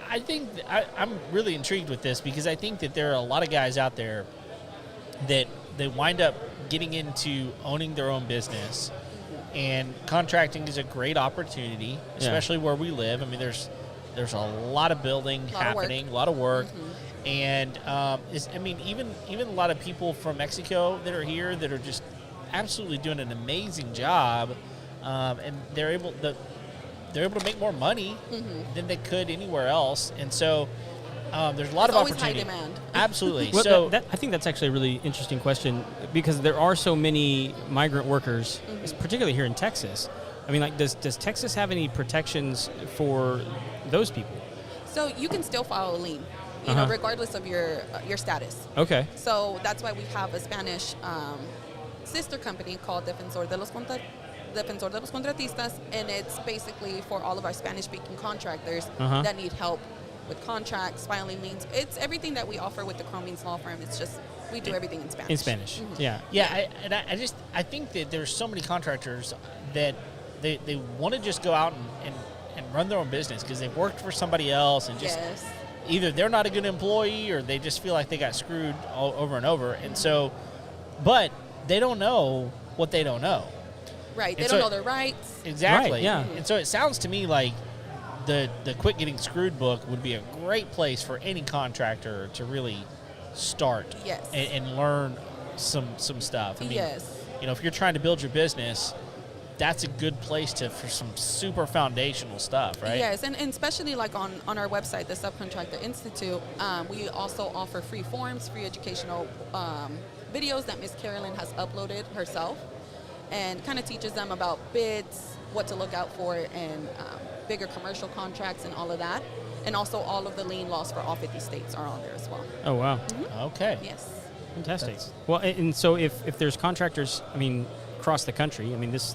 I think I'm really intrigued with this because I think that there are a lot of guys out there that they wind up getting into owning their own business, and contracting is a great opportunity, especially where we live. I mean, there's a lot of building happening, a lot of work, and even a lot of people from Mexico that are here that are just absolutely doing an amazing job, and they're able to make more money than they could anywhere else, and so there's a lot of always opportunity. high demand. Absolutely. Well, so I think that's actually a really interesting question because there are so many migrant workers, particularly here in Texas. I mean, like, does Texas have any protections for those people? So you can still file a lien, regardless of your status. Okay. So that's why we have a Spanish sister company called Defensor de los Contratistas, and it's basically for all of our Spanish-speaking contractors that need help with contracts, filing liens. It's everything that we offer with the Cromeans Law Firm. It's just we do everything in Spanish. In Spanish, yeah. Yeah, I think that there's so many contractors that they want to just go out and run their own business because they've worked for somebody else and just either they're not a good employee or they just feel like they got screwed over and over. And so, but they don't know what they don't know. Right. They And don't so- know their rights. Exactly. Right, yeah. And so it sounds to me like the Quit Getting Screwed book would be a great place for any contractor to really start Yes. and learn some stuff. I mean, Yes. if you're trying to build your business, that's a good place for some super foundational stuff, right? Yes, and especially like on our website, the Subcontractor Institute, we also offer free forms, free educational videos that Miss Carolyn has uploaded herself, and kind of teaches them about bids, what to look out for, and bigger commercial contracts and all of that. And also all of the lien laws for all 50 states are on there as well. Oh, wow. Okay. Yes. Fantastic. Well, and so if there's contractors, I mean, across the country, I mean, this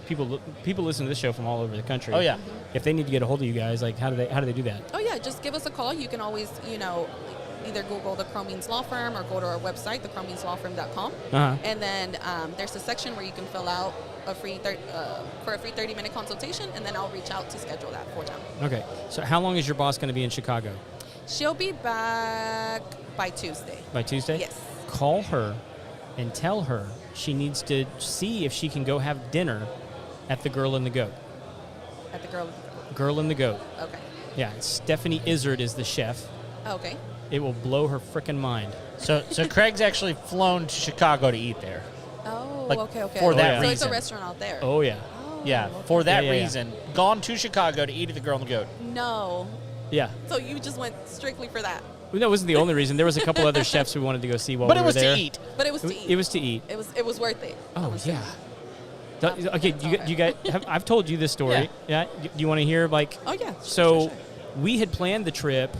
people listen to this show from all over the country. Oh, yeah. If they need to get a hold of you guys, like, how do they do that? Oh yeah, just give us a call. You can always, either Google the Cromeans Law Firm or go to our website, thecromeanslawfirm.com. And then there's a section where you can fill out for a free 30-minute consultation, and then I'll reach out to schedule that for them. Okay. So how long is your boss going to be in Chicago? She'll be back by Tuesday. By Tuesday? Yes. Call her and tell her she needs to see if she can go have dinner at the Girl and the Goat. At the Girl. Girl and the Goat. Okay. Yeah, Stephanie Izzard is the chef. Okay. It will blow her frickin' mind. So Craig's actually flown to Chicago to eat there. Oh, Like, okay. for that So it's a reason. restaurant out there. Oh, yeah. Oh, Yeah, okay. for that Yeah, yeah, yeah. reason. Gone to Chicago to eat at the Girl and the Goat. No. Yeah. So you just went strictly for that. That wasn't the only reason. There was a couple other chefs we wanted to go see while But we it were was there. to eat. But it was to eat. It was to eat. It was worth it. Oh, yeah. Okay, you guys, I've told you this story. Yeah. Do you want to hear, like... Oh, yeah. So we had planned the trip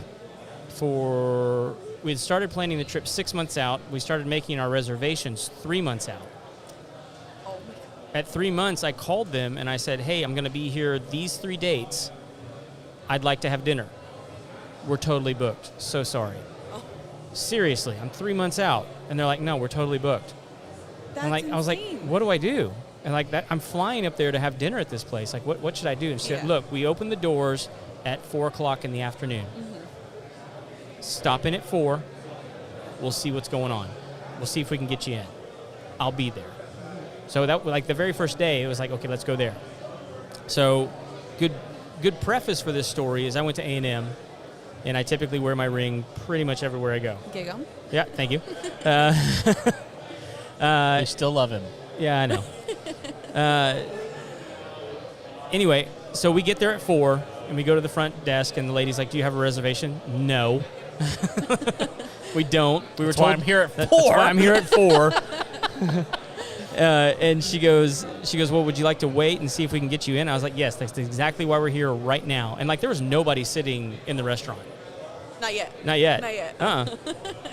we had started planning the trip 6 months out. We started making our reservations 3 months out. Oh, my God. At 3 months, I called them and I said, hey, I'm going to be here these 3 dates. I'd like to have dinner. We're totally booked. So sorry. Oh. Seriously, I'm 3 months out. And they're like, no, we're totally booked. That's And like, I was like, insane. what do I do? And like that, I'm flying up there to have dinner at this place. Like, what should I do? And she said, Yeah. look, we open the doors at 4 o'clock in the afternoon. Stop in at 4. We'll see what's going on. We'll see if we can get you in. I'll be there. So that, like, the very first day, it was like, okay, let's go there. So good preface for this story is I went to A&M, and I typically wear my ring pretty much everywhere I go. Gig 'em. Yeah, thank you. I still love him. Yeah, I know. Anyway, so we get there at 4, and we go to the front desk, and the lady's like, do you have a reservation? No. We don't. We were That's why told I'm here at 4. That's why I'm here at 4. And she goes, well, would you like to wait and see if we can get you in? I was like, yes, that's exactly why we're here right now. And like, there was nobody sitting in the restaurant. Not yet. Not yet. Not yet.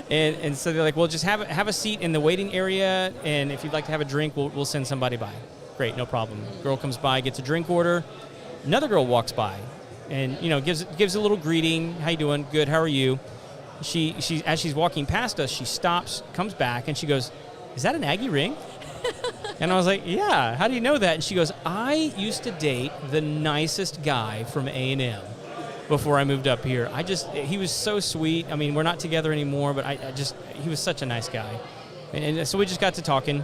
And so they're like, well, just have a seat in the waiting area, and if you'd like to have a drink, we'll send somebody by. Great, no problem. Girl comes by, gets a drink order. Another girl walks by, and gives a little greeting. How you doing? Good. How are you? She as she's walking past us, she stops, comes back, and she goes, is that an Aggie ring? And I was like, yeah. How do you know that? And she goes, I used to date the nicest guy from A&M. Before I moved up here. He was so sweet. I mean, we're not together anymore, but he was such a nice guy. And so we just got to talking,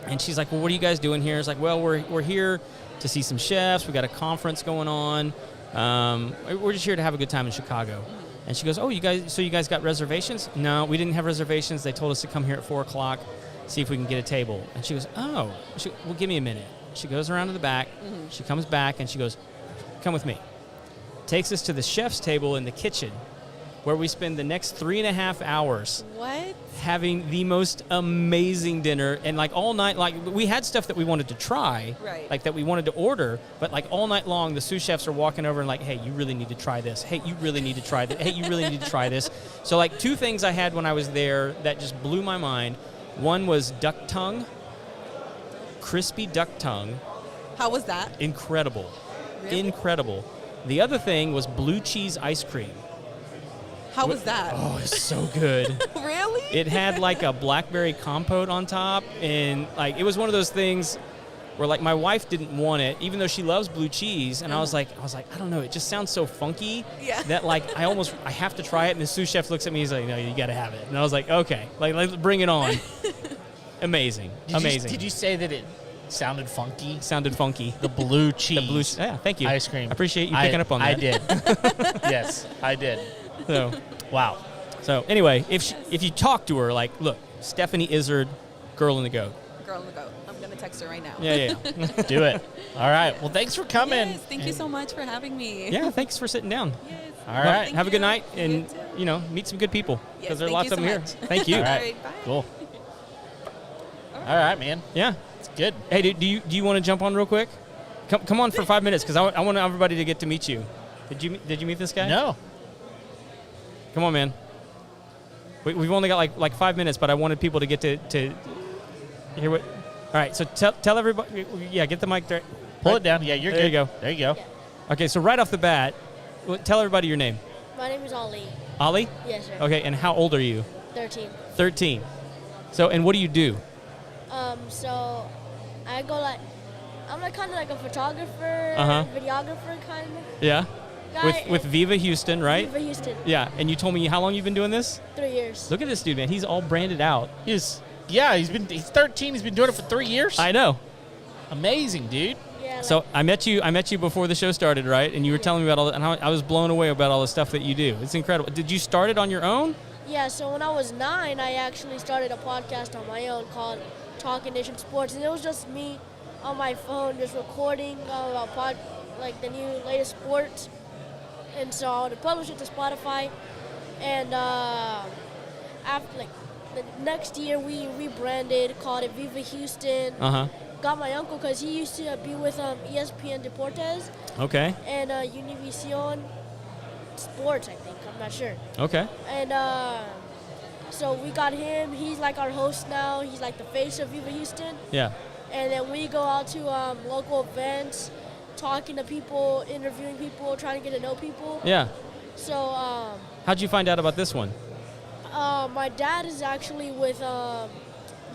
and she's like, well, what are you guys doing here? It's like, well, we're here to see some chefs. We got a conference going on. We're just here to have a good time in Chicago. And she goes, oh, you guys got reservations? No, we didn't have reservations. They told us to come here at 4 o'clock, see if we can get a table. And she goes, oh, well, give me a minute. She goes around to the back. She comes back, and she goes, come with me. Takes us to the chef's table in the kitchen, where we spend the next 3.5 hours What? having the most amazing dinner. And like all night, like we had stuff that we wanted to try, Right. like that we wanted to order, but like all night long, the sous chefs are walking over and like, hey, you really need to try this. Hey, you really need to try that. Hey, you really need to try this. So like 2 things I had when I was there that just blew my mind. One was duck tongue, crispy duck tongue. How was that? Incredible. Really? Incredible. The other thing was blue cheese ice cream. How was that? Oh, it's so good. Really? It had like a blackberry compote on top, and like it was one of those things where like my wife didn't want it, even though she loves blue cheese, and I was like, I don't know, it just sounds so funky Yeah. that like I have to try it, and the sous chef looks at me, he's like, no, you got to have it, and I was like, okay, like bring it on. Amazing. Did you say that it sounded funky? Sounded funky. The blue cheese. Yeah, thank you. Ice cream. I appreciate you picking up on that. I did. Yes, I did. So, Wow. so anyway, if you talk to her, like, look, Stephanie Izzard, girl in the goat. Girl in the goat. I'm going to text her right now. Yeah. Do it. All right. Well, thanks for coming. Yes, thank you so much for having me. Yeah, thanks for sitting down. Yes. All Well, right. have a good you. night, and You too. meet some good people Yes, because there are thank lots you of them so here. much. Thank you. All right. right, bye. Cool. All right, man. Yeah. It's good. Hey, do you want to jump on real quick? Come on for 5 minutes because I want everybody to get to meet you. Did you meet this guy? No. Come on, man. We've only got like 5 minutes, but I wanted people to get to hear what. All right, so tell everybody. Yeah, get the mic there. Pull it down. Yeah, you're There good. you go. There you go. Okay, so right off the bat, tell everybody your name. My name is Ali. Ali? Yes, sir. Okay, and how old are you? 13. 13. So, and what do you do? So I go I'm like kind of like a photographer, Uh-huh. videographer kind of Yeah. guy. With Viva Houston, right? Viva Houston. Yeah, and you told me how long you've been doing this? 3 years. Look at this dude, man. He's all branded out. He's 13. He's been doing it for 3 years. I know. Amazing, dude. Yeah. Like, So I met you before the show started, right? And you were telling me about all that, and I was blown away about all the stuff that you do. It's incredible. Did you start it on your own? yeah. So when I was 9, I actually started a podcast on my own called Talking Nation Sports, and it was just me on my phone just recording about the new latest sports. And so I would publish it to Spotify, And after like the next year, we rebranded, called it Viva Houston. Got my uncle because he used to be with ESPN Deportes. Okay. And Univision Sports, I think. I'm not sure. Okay. And so we got him. He's like our host now. He's like the face of Viva Houston. Yeah. And then we go out to local events, talking to people, interviewing people, trying to get to know people. Yeah. So how'd you find out about this one? my dad is actually with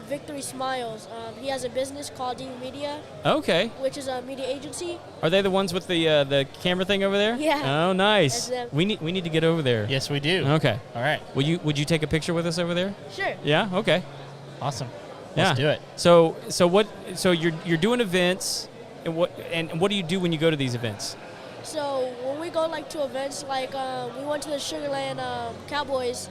Victory Smiles. He has a business called D Media, Okay. which is a media agency. Are they the ones with the camera thing over there? Yeah. Oh, nice. That's them. We need to get over there. Yes, we do. Okay. All right. Would you take a picture with us over there? Sure. Yeah. Okay. Awesome. Yeah. Let's do it. So you're doing events, and what do you do when you go to these events? So when we go like to events, like we went to the Sugarland Cowboys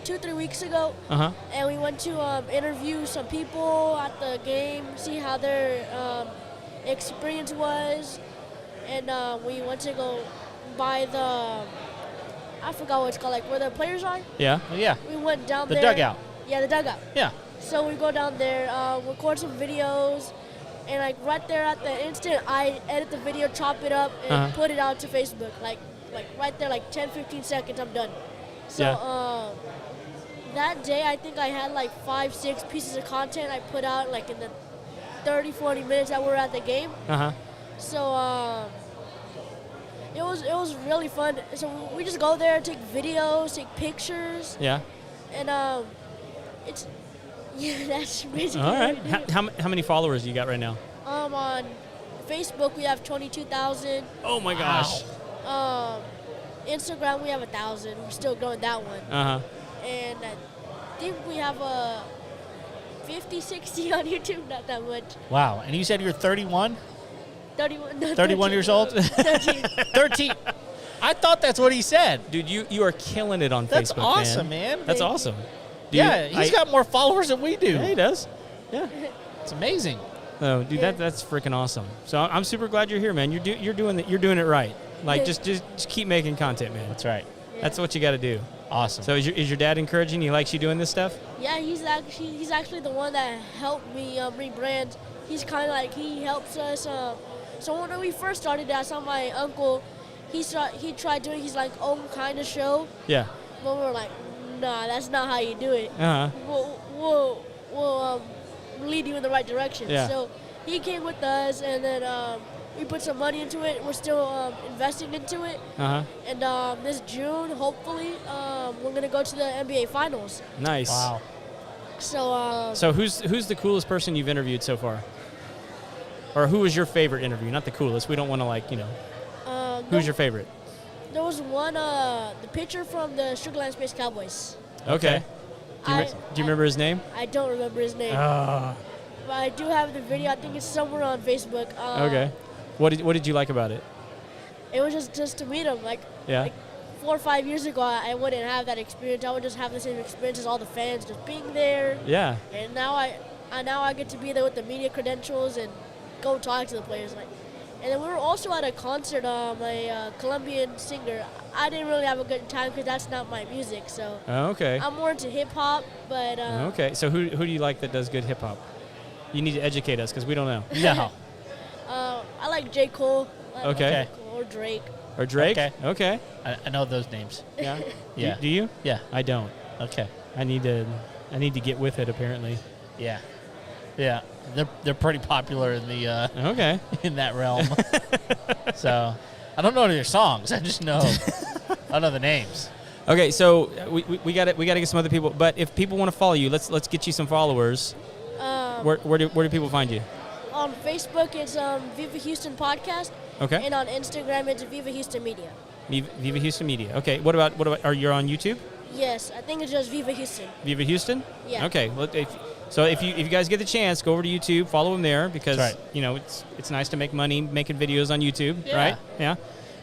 2-3 weeks ago, and we went to interview some people at the game, see how their experience was, and we went to go by the, I forgot what it's called, like where the players are. Yeah. Well, yeah. We went down The there. dugout. Yeah, the dugout. Yeah. So we go down there, record some videos, and like right there at the instant, I edit the video, chop it up, and put it out to Facebook. Like right there, like 10-15 seconds, I'm done. So that day, I think I had like 5-6 pieces of content I put out like in the 30-40 minutes that we were at the game. So it was really fun. So we just go there, take videos, take pictures. Yeah. And it's that's basically All right. what we do. How many followers do you got right now? On Facebook we have 22,000. Oh my gosh. Instagram we have 1,000. We're still growing that one. And I think we have 50, 60 on YouTube. Not that much. Wow. And you said you're 31? 31. No, 31 years old? 13. 13. I thought that's what he said. Dude, you are killing it on That's Facebook, awesome, man. That's Thank you. awesome. Dude, Yeah, he's got more followers than we do. Yeah, he does. Yeah. It's amazing. No, dude, Yeah. that's freaking awesome. So I'm super glad you're here, man. You're doing it right. Like just keep making content, man. That's right. That's what you got to do. Awesome. So is your dad encouraging? He likes you doing this stuff? Yeah, he's actually the one that helped me rebrand. He's kind of like, he helps us. So when we first started, I saw my uncle. He tried doing his like own kind of show. Yeah. But we were like, nah, that's not how you do it. We'll lead you in the right direction. Yeah. So he came with us, and then we put some money into it. We're still investing into it. And this June, hopefully, we're gonna go to the NBA Finals. Nice. Wow. So So who's the coolest person you've interviewed so far? Or who was your favorite interview? Not the coolest. We don't want to who's your favorite? There was one, the pitcher from the Sugarland Space Cowboys. Okay. Do you remember his name? I don't remember his name. But I do have the video. I think it's somewhere on Facebook. Okay. What did you like about it? It was just to meet him. Like 4 or 5 years ago, I wouldn't have that experience. I would just have the same experience as all the fans, just being there. Yeah. And now I get to be there with the media credentials and go talk to the players. And then we were also at a concert. A Colombian singer. I didn't really have a good time because that's not my music. So Okay. I'm more into hip hop. But Okay. So who do you like that does good hip hop? You need to educate us because we don't know. Yeah. I like J. Cole. Okay. Or Drake. Or Drake? Okay. I know those names. Yeah. Yeah. Do you? Yeah. I don't. Okay. I need to get with it apparently. Yeah. Yeah. They're pretty popular in the Okay. in that realm. So I don't know their songs. I just know the names. Okay, so we got to get some other people. But if people want to follow you, let's get you some followers. Where do people find you? On Facebook, it's Viva Houston Podcast. Okay. And on Instagram, it's Viva Houston Media. Viva Houston Media. Okay. What about? Are you on YouTube? Yes, I think it's just Viva Houston. Viva Houston. Yeah. Okay. Well, if you guys get the chance, go over to YouTube, follow him there because That's right. it's nice to make money making videos on YouTube, Yeah. right?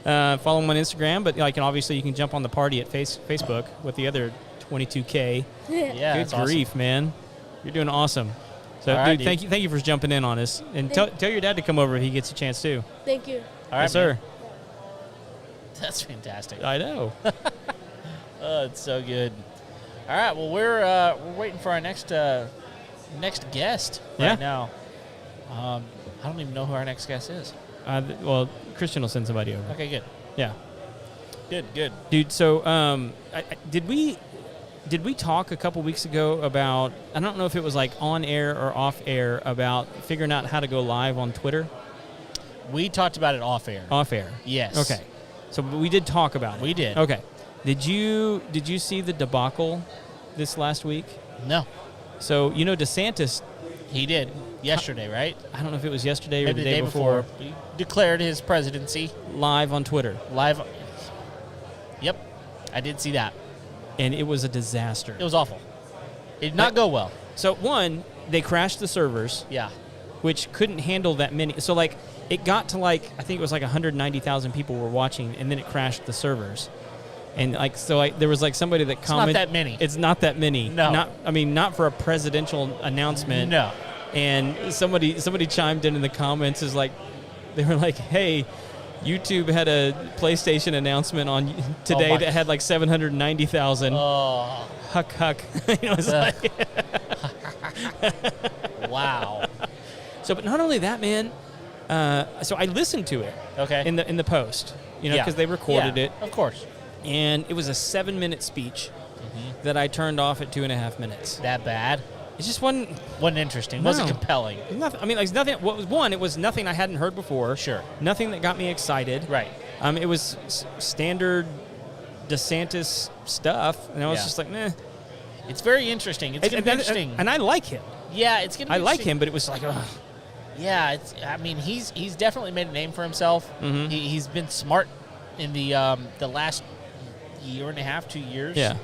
Yeah. Follow him on Instagram, but obviously you can jump on the party at Facebook with the other 22K. Yeah. Good that's grief, man! You're doing awesome. So, All right, dude, thank you for jumping in on us, and tell your dad to come over if he gets a chance too. Thank you. All right, Yes, sir. That's fantastic. I know. Oh, it's so good. All right, well, we're waiting for our next guest right now. I don't even know who our next guest is. Well, Christian will send somebody over. Okay, good. Yeah. Good. Dude, so did we talk a couple weeks ago about, I don't know if it was like on air or off air, about figuring out how to go live on Twitter? We talked about it off air. Off air. Yes. Okay. So we did talk about it. We did. Okay. Did you see the debacle this last week? No. So, DeSantis, He did yesterday, right? I don't know if it was yesterday or Maybe the day before, He declared his presidency live on Twitter. live. Yep, I did see that. And it was a disaster. It was awful. It did not go well. So, one, they crashed the servers, Yeah. which couldn't handle that many. So, it got to, I think it was 190,000 people were watching, and then it crashed the servers. And, there was, somebody that commented. It's not that many. It's not that many. No. Not for a presidential announcement. No. And somebody chimed in the comments, they were like, hey, YouTube had a PlayStation announcement on today that had 790,000. Oh. Huck. It's like Wow. So, but not only that, man. So I listened to it. Okay. In the post, because they recorded it, Of course. and it was a 7-minute speech that I turned off at 2.5 minutes. That bad? It just wasn't Interesting. No. Wasn't compelling. nothing. I mean, nothing. What was one? It was nothing I hadn't heard before. Sure. Nothing that got me excited. Right. It was standard DeSantis stuff, and I was Yeah. just like, meh. It's very interesting. It's going to be interesting. And I like him. Yeah, it's going to be I like interesting. him, but it was like, ugh. Yeah, he's definitely made a name for himself. Mhm. He's been smart in the last year and a half, 2 years. Yeah.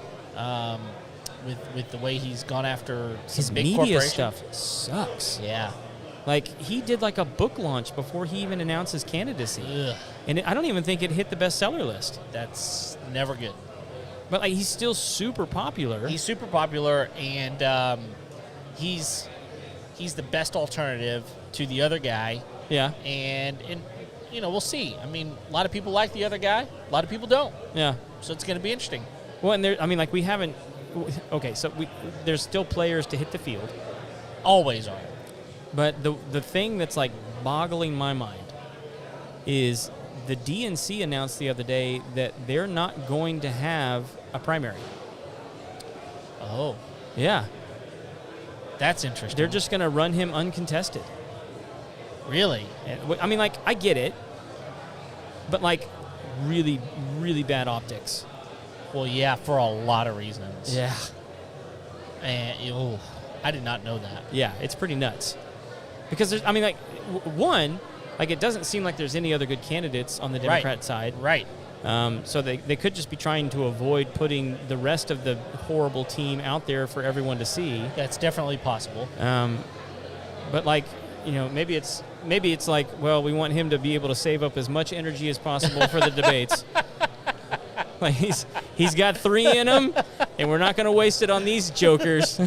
With the way he's gone after His some big media corporations. stuff sucks. Yeah. He did a book launch before he even announced his candidacy. Ugh, And I don't even think it hit the bestseller list. that's never good. But he's still super popular. He's super popular, and he's the best alternative to the other guy. yeah, And we'll see. I mean, a lot of people like the other guy. A lot of people don't. yeah. So it's going to be interesting. Well, and we haven't. Okay, so there's still players to hit the field, Always are. but the thing that's boggling my mind is the DNC announced the other day that they're not going to have a primary. Oh, Yeah, that's interesting. they're just going to run him uncontested. really. And, I mean, I get it, but really, really bad optics. Well, yeah, for a lot of reasons. Yeah. And I did not know that. Yeah, it's pretty nuts. Because there's, one, it doesn't seem like there's any other good candidates on the Democrat side. Right. So they could just be trying to avoid putting the rest of the horrible team out there for everyone to see. That's definitely possible. But maybe it's well, we want him to be able to save up as much energy as possible for the debates. He's got 3 in him, and we're not going to waste it on these jokers.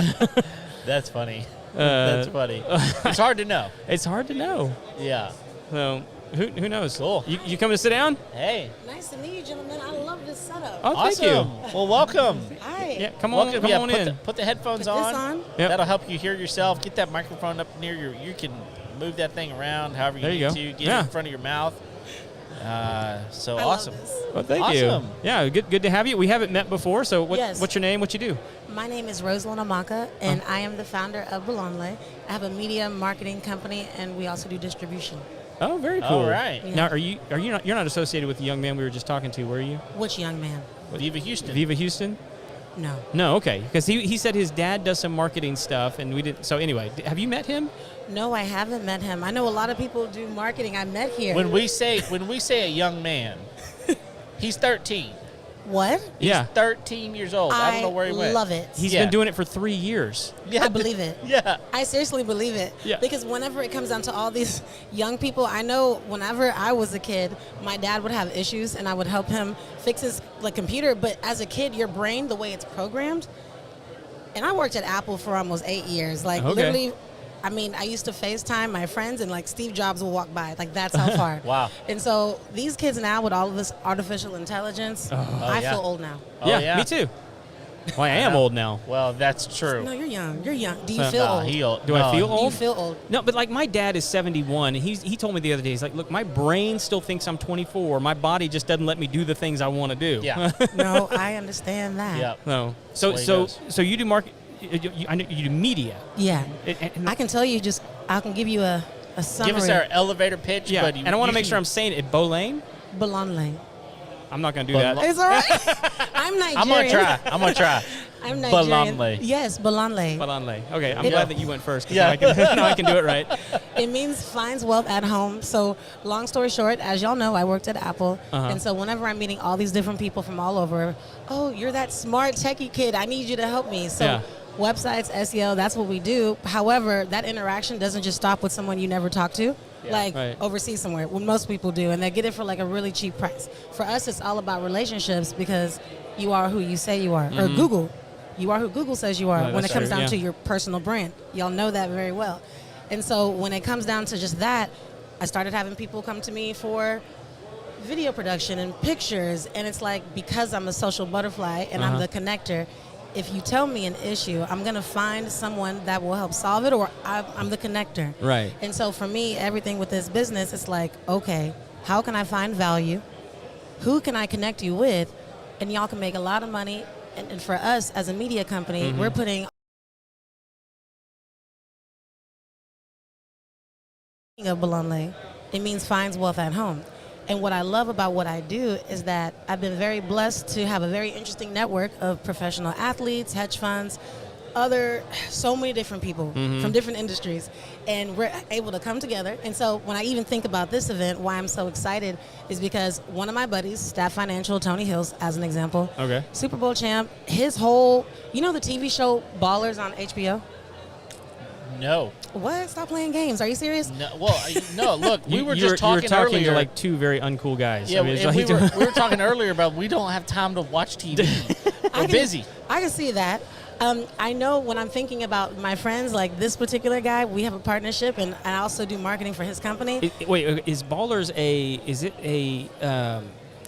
That's funny. That's funny. It's hard to know. It's hard to know. Yeah. So who knows? Cool. You coming to sit down? Hey. Nice to meet you, gentlemen. I love this setup. Oh, Awesome. thank you. Well, welcome. Hi. Yeah, come on, Welcome. come on in. Put the headphones Put this on. Yep. That'll help you hear yourself. Get that microphone up near you can move that thing around however you There need you go. to. Get Yeah. it in front of your mouth. So I awesome. love this. Well, thank Awesome. you. Yeah, good to have you. We haven't met before, so Yes. what's your name? What you do? My name is Rosalind Amaka, and I am the founder of Belonle. I have a media marketing company, and we also do distribution. Oh, very cool. All right. Yeah. Now, you're not associated with the young man we were just talking to, were you? Which young man? Viva Houston. Viva Houston? No. No, okay. Because he said his dad does some marketing stuff, and we didn't. So anyway, have you met him? No, I haven't met him. I know a lot of people do marketing. I met here. When we say a young man, he's 13. What? He's Yeah. 13 years old. I don't know where he went. love it. He's Yeah. been doing it for 3 years. Yeah. I believe it. Yeah. I seriously believe it. Yeah. Because whenever it comes down to all these young people, I know whenever I was a kid, my dad would have issues and I would help him fix his computer. But as a kid, your brain, the way it's programmed, and I worked at Apple for almost 8 years. Okay. Literally I mean, I used to FaceTime my friends, and like Steve Jobs will walk by. Like that's how far. Wow. And so these kids now, with all of this artificial intelligence, I feel old now. Oh, yeah. me too. Well, I am old now. Well, that's true. No, you're young. You're young. Do you feel old? Do I feel Do old? you feel old? No, but like my dad is 71, and he told me the other day, he's like, look, my brain still thinks I'm 24. My body just doesn't let me do the things I want to do. Yeah. No, I understand that. Yeah. No. That's the way it goes. So you do market. I know you do media. Yeah. And I can tell you I can give you a summary. Give us our elevator pitch. yeah, But and I want to make sure I'm saying it. Bolane? Bolonle. I'm not going to do that. It's all right. I'm Nigerian. I'm gonna try. I'm Nigerian. Bolonle. Yes, Bolonle. Bolane. Okay, I'm It- glad that you went first. 'Cause Yeah. now I can do it right. It means finds wealth at home. So, long story short, as y'all know, I worked at Apple. Uh-huh. And so, whenever I'm meeting all these different people from all over, oh, you're that smart techie kid. I need you to help me. So, Yeah. websites, SEO, that's what we do. However, that interaction doesn't just stop with someone you never talk to. Like Right. overseas somewhere, what most people do, and they get it for like a really cheap price. For us, it's all about relationships because you are who you say you are. Or Google, you are who Google says you are. Right, when it that's comes true, down yeah. to your personal brand, y'all know that very well. And so when it comes down to just that, I started having people come to me for video production and pictures, and it's like because I'm a social butterfly and I'm the connector. If you tell me an issue, I'm going to find someone that will help solve it, or I'm the connector. Right. And so for me, everything with this business, it's like, okay, how can I find value? Who can I connect you with? And y'all can make a lot of money. And for us as a media company, we're putting of Bolonle. It means finds wealth at home. And what I love about what I do is that I've been very blessed to have a very interesting network of professional athletes, hedge funds, so many different people from different industries. And we're able to come together. And so when I even think about this event, why I'm so excited is because one of my buddies, Staff Financial, Tony Hills, as an example, Okay. Super Bowl champ, his whole, the TV show Ballers on HBO? No. What? Stop playing games. Are you serious? No. Well, no. Look, we were You just talking you were talking earlier. to like two very uncool guys. Yeah, I mean, it's and like- we were talking earlier about we don't have time to watch TV. We're busy. I can see that. I know when I'm thinking about my friends, like this particular guy, we have a partnership, and I also do marketing for his company. Wait, is Ballers is it a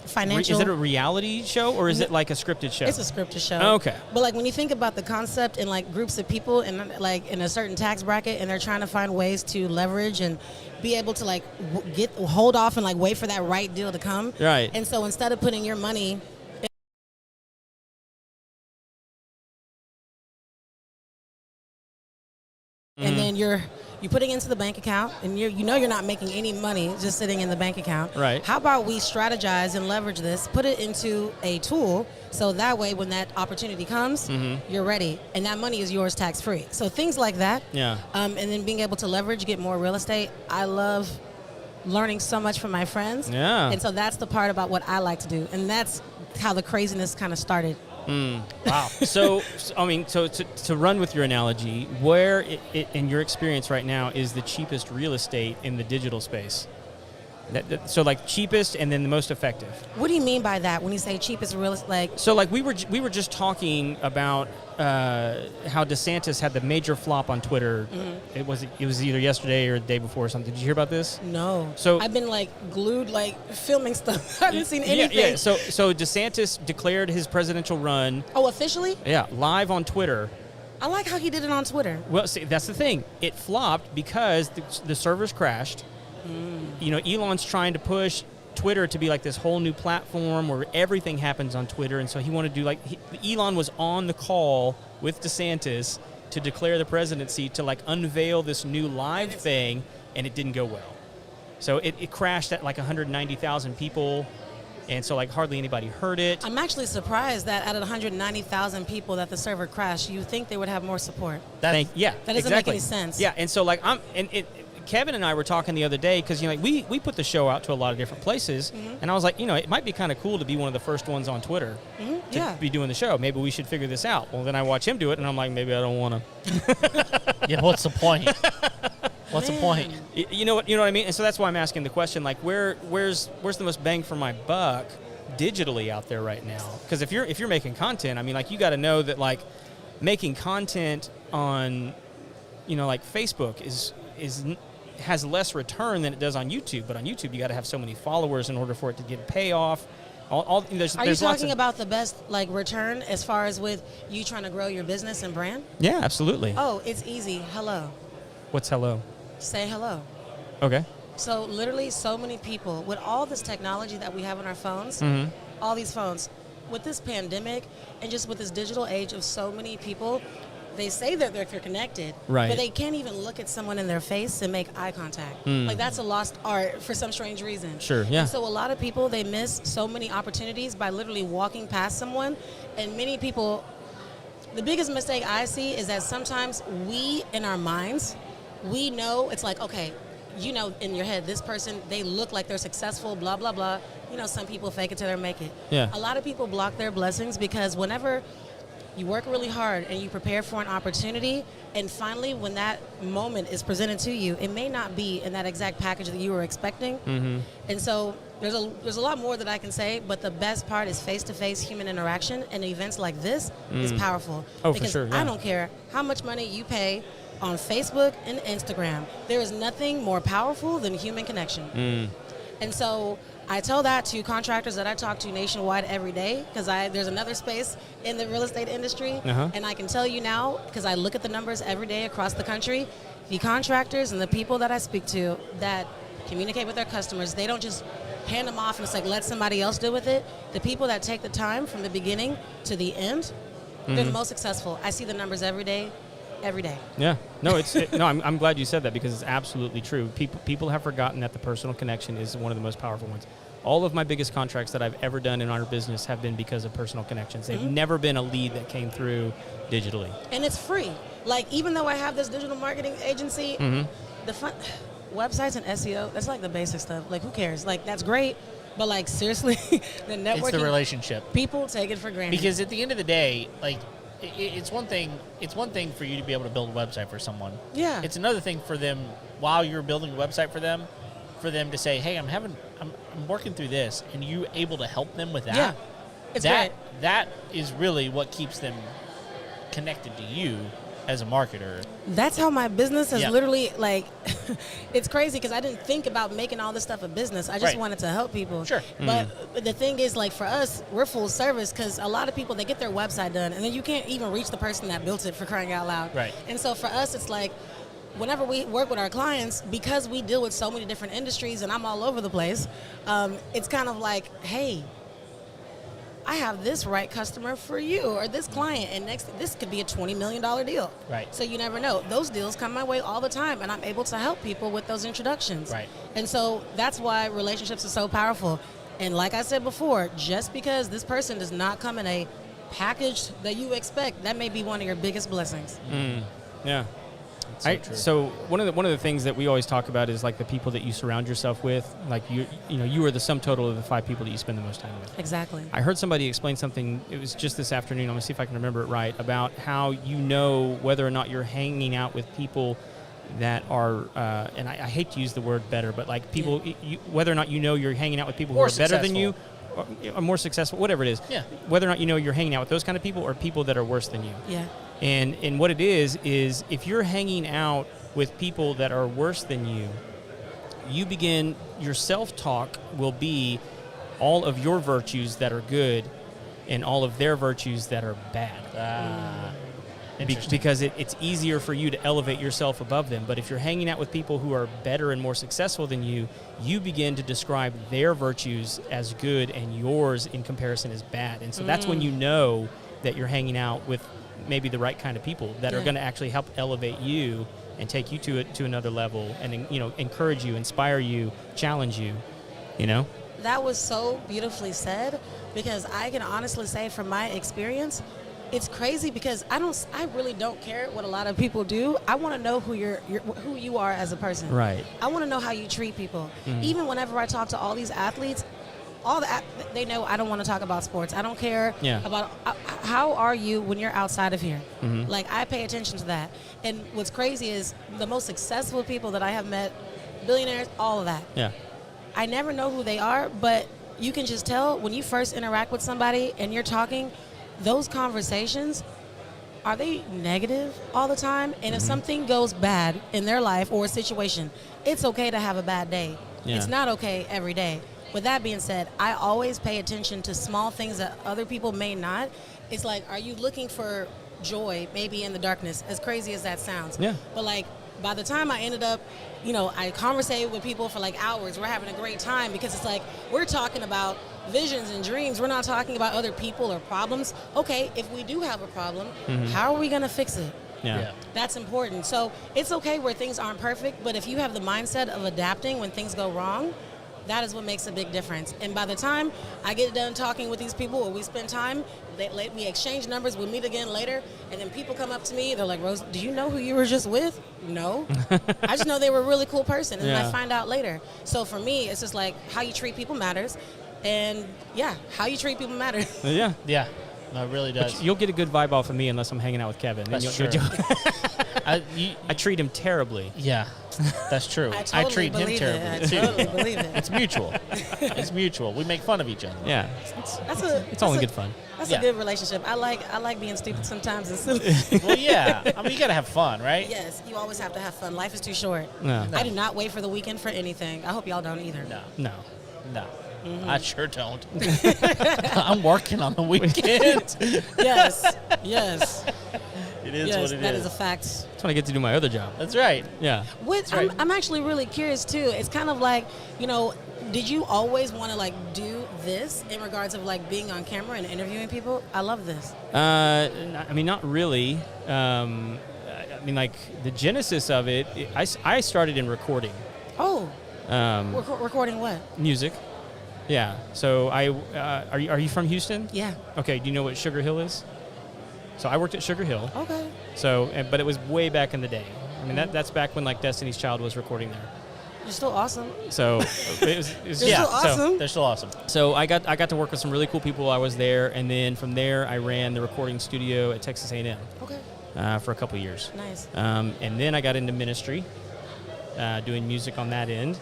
Financial. is it a reality show or is it like a scripted show? It's a scripted show. Oh, okay. But like when you think about the concept and like groups of people and like in a certain tax bracket, and they're trying to find ways to leverage and be able to like hold off and like wait for that right deal to come. Right. And so instead of putting your money and then you're putting into the bank account, and you're not making any money just sitting in the bank account. Right. How about we strategize and leverage this, put it into a tool, so that way when that opportunity comes, you're ready, and that money is yours tax free. So things like that. Yeah. And then being able to leverage, get more real estate. I love learning so much from my friends. Yeah. And so that's the part about what I like to do, and that's how the craziness kind of started. Wow. So I mean, to run with your analogy, where in your experience right now is the cheapest real estate in the digital space? So like cheapest and then the most effective. What do you mean by that when you say cheapest real estate? Like, So like we were just talking about how DeSantis had the major flop on Twitter. It was either yesterday or the day before or something. Did you hear about this? no. So- I've been like glued, like filming stuff. I haven't seen anything. Yeah. So DeSantis declared his presidential run. Oh, officially? Yeah, live on Twitter. I like how he did it on Twitter. Well, see, that's the thing. It flopped because the servers crashed. Elon's trying to push Twitter to be like this whole new platform where everything happens on Twitter, and so he wanted to do Elon was on the call with DeSantis to declare the presidency to like unveil this new live thing, and it didn't go well. So it crashed at like 190,000 people, and so like hardly anybody heard it. I'm actually surprised that out of 190,000 people that the server crashed, you think they would have more support. That That doesn't exactly. make any sense. Yeah, and so like Kevin and I were talking the other day because we put the show out to a lot of different places, and I was like, it might be kind of cool to be one of the first ones on Twitter to Yeah. be doing the show. Maybe we should figure this out. Well, then I watch him do it, and I'm like, maybe I don't want to. Yeah. What's the point? What's the point? You know what I mean? And so that's why I'm asking the question, like, where's the most bang for my buck digitally out there right now? Because if you're making content, I mean, like, you got to know that like making content on like Facebook has less return than it does on YouTube, but on YouTube you got to have so many followers in order for it to get payoff. Are you talking about the best return as far as with you trying to grow your business and brand? Yeah, absolutely. Oh, it's easy. Hello. What's hello? Say hello. Okay. So literally so many people, with all this technology that we have on our phones, all these phones, with this pandemic and just with this digital age of so many people, they say that they're connected, right, but they can't even look at someone in their face and make eye contact. Like, that's a lost art for some strange reason. Sure, yeah. And so a lot of people, they miss so many opportunities by literally walking past someone. And many people, the biggest mistake I see is that sometimes we, in our minds, we know, it's like, okay, you know, in your head, this person, they look like they're successful, blah, blah, blah. You know, some people fake it till they make it. Yeah. A lot of people block their blessings because whenever you work really hard and you prepare for an opportunity, and finally when that moment is presented to you, it may not be in that exact package that you were expecting. And so there's a lot more that I can say, but the best part is face-to-face human interaction, and events like this is powerful. Oh, because for sure, yeah. I don't care how much money you pay on Facebook and Instagram. There is nothing more powerful than human connection. And so I tell that to contractors that I talk to nationwide every day, because there's another space in the real estate industry, and I can tell you now, because I look at the numbers every day across the country, the contractors and the people that I speak to that communicate with their customers, they don't just hand them off and it's like, let somebody else deal with it. The people that take the time from the beginning to the end, they're the most successful. I see the numbers every day. Yeah. No, I'm glad you said that, because it's absolutely true. People have forgotten that the personal connection is one of the most powerful ones. All of my biggest contracts that I've ever done in our business have been because of personal connections. They've never been a lead that came through digitally. And it's free. Like, even though I have this digital marketing agency, the websites and SEO, that's like the basic stuff. Like, who cares? Like, that's great. But like, seriously, the networking, It's the relationship. People take it for granted. Because at the end of the day, like, it's one thing for you to be able to build a website for someone. Yeah. It's another thing for them, while you're building a website for them to say, hey, I'm working through this, and you able to help them with that. Yeah. It's great. That is really what keeps them connected to you as a marketer. That's how my business has Yeah. literally, like, it's crazy because I didn't think about making all this stuff a business. I just Right. wanted to help people. Sure. But the thing is, like, for us, we're full service because a lot of people, they get their website done and then you can't even reach the person that built it, for crying out loud. Right. And so for us, it's like, whenever we work with our clients, because we deal with so many different industries and I'm all over the place, it's kind of like, hey, I have this right customer for you, or this client, and this could be a $20 million deal. Right. So you never know. Those deals come my way all the time, and I'm able to help people with those introductions. Right. And so that's why relationships are so powerful. And like I said before, just because this person does not come in a package that you expect, that may be one of your biggest blessings. Yeah. So true. So one of the things that we always talk about is like the people that you surround yourself with. Like you are the sum total of the 5 people that you spend the most time with. Exactly. I heard somebody explain something, it was just this afternoon, I'm going to see if I can remember it right, about how you know whether or not you're hanging out with people that are, and I hate to use the word better, but like people, whether or not you know you're hanging out with people who are better than you, or more successful, whatever it is. Yeah. Whether or not you know you're hanging out with those kind of people or people that are worse than you. Yeah. And what it is if you're hanging out with people that are worse than you begin, your self-talk will be all of your virtues that are good and all of their virtues that are bad. Because it's easier for you to elevate yourself above them. But if you're hanging out with people who are better and more successful than you, you begin to describe their virtues as good and yours in comparison as bad. And so that's when you know that you're hanging out with maybe the right kind of people that are going to actually help elevate you and take you to another level and encourage you, inspire you, challenge you, That was so beautifully said, because I can honestly say from my experience, it's crazy because I really don't care what a lot of people do. I want to know who you are as a person. Right. I want to know how you treat people. Even whenever I talk to all these athletes, they know I don't want to talk about sports. I don't care about how are you when you're outside of here. Like, I pay attention to that. And what's crazy is the most successful people that I have met, billionaires, all of that. Yeah. I never know who they are, but you can just tell when you first interact with somebody and you're talking, those conversations, are they negative all the time? And if something goes bad in their life or a situation, it's okay to have a bad day. Yeah. It's not okay every day. With that being said, I always pay attention to small things that other people may not. It's like, are you looking for joy maybe in the darkness, as crazy as that sounds? Yeah. But like, by the time I ended up, I conversated with people for like hours. We're having a great time because it's like, we're talking about visions and dreams. We're not talking about other people or problems. Okay, if we do have a problem, how are we going to fix it? Yeah. That's important. So it's okay where things aren't perfect, but if you have the mindset of adapting when things go wrong, that is what makes a big difference. And by the time I get done talking with these people or we spend time, we exchange numbers, we meet again later, and then people come up to me, they're like, Rose, do you know who you were just with? No. I just know they were a really cool person, and then I find out later. So for me, it's just like how you treat people matters. And yeah, how you treat people matters. Yeah. Yeah. No, it really does. But you'll get a good vibe off of me unless I'm hanging out with Kevin. That's true. I treat him terribly. Yeah, that's true. I totally treat him believe terribly it. I too. totally believe it. It's mutual. It's mutual. We make fun of each other. Yeah. It's all in good fun. That's Yeah. a good relationship. I like being stupid sometimes and silly. Well, yeah. I mean, you gotta have fun, right? Yes, you always have to have fun. Life is too short. No. I do not wait for the weekend for anything. I hope y'all don't either. No. No. I sure don't. I'm working on the weekend. Yes. It is Yes, what it that is. is a fact. That's when I get to do my other job. That's right. Yeah. right. I'm actually really curious too. It's kind of like, did you always want to like do this in regards of like being on camera and interviewing people? I love this. I mean, not really. I mean, like the genesis of it, I started in recording Oh, recording what? music. Yeah. So are you from Houston? Yeah. Okay. Do you know what Sugar Hill is? So I worked at Sugar Hill. Okay. So, but it was way back in the day. I mean, that's back when like Destiny's Child was recording there. You're still awesome. So it was You're yeah. still awesome. They're still awesome. So I got to work with some really cool people while I was there, and then from there I ran the recording studio at Texas A&M Okay. for a couple of years. Nice. And then I got into ministry, doing music on that end,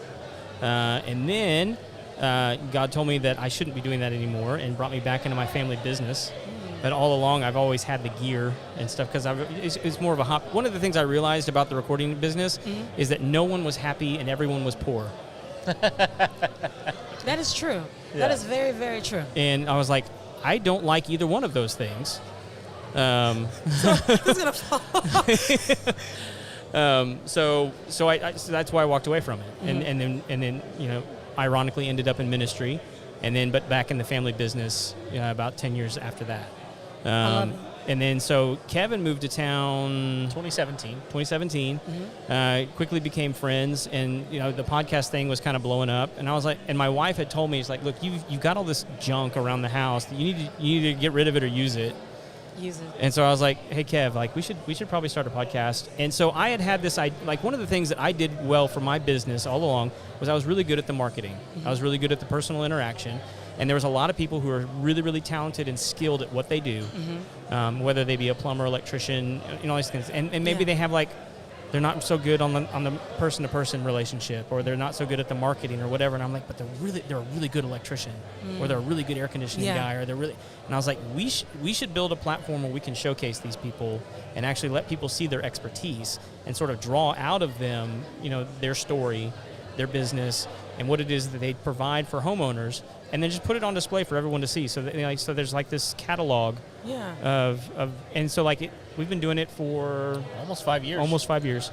and then God told me that I shouldn't be doing that anymore, and brought me back into my family business. But all along, I've always had the gear and stuff because it's more of a hop. One of the things I realized about the recording business is that no one was happy and everyone was poor. That is true. Yeah. That is very, very true. And I was like, I don't like either one of those things. Who's gonna fall? So that's why I walked away from it, and then ironically ended up in ministry, but back in the family business about 10 years after that. love it. And then so Kevin moved to town 2017. quickly became friends, and the podcast thing was kind of blowing up, and I was like, and my wife had told me, it's like, look, you've got all this junk around the house, you need to get rid of it or use it. Use it. And so I was like, hey Kev, like we should probably start a podcast. And so I had this, like one of the things that I did well for my business all along was I was really good at the marketing. I was really good at the personal interaction. And there was a lot of people who are really, really talented and skilled at what they do, whether they be a plumber, electrician, all these things. And maybe they have they're not so good on the person-to-person relationship, or they're not so good at the marketing or whatever. And I'm like, but they're a really good electrician, or they're a really good air conditioning guy, or they're really. And I was like, we should build a platform where we can showcase these people and actually let people see their expertise and sort of draw out of them, their story, their business, and what it is that they provide for homeowners, and then just put it on display for everyone to see. So that, so there's like this catalog of and so we've been doing it for Almost 5 years. Almost 5 years.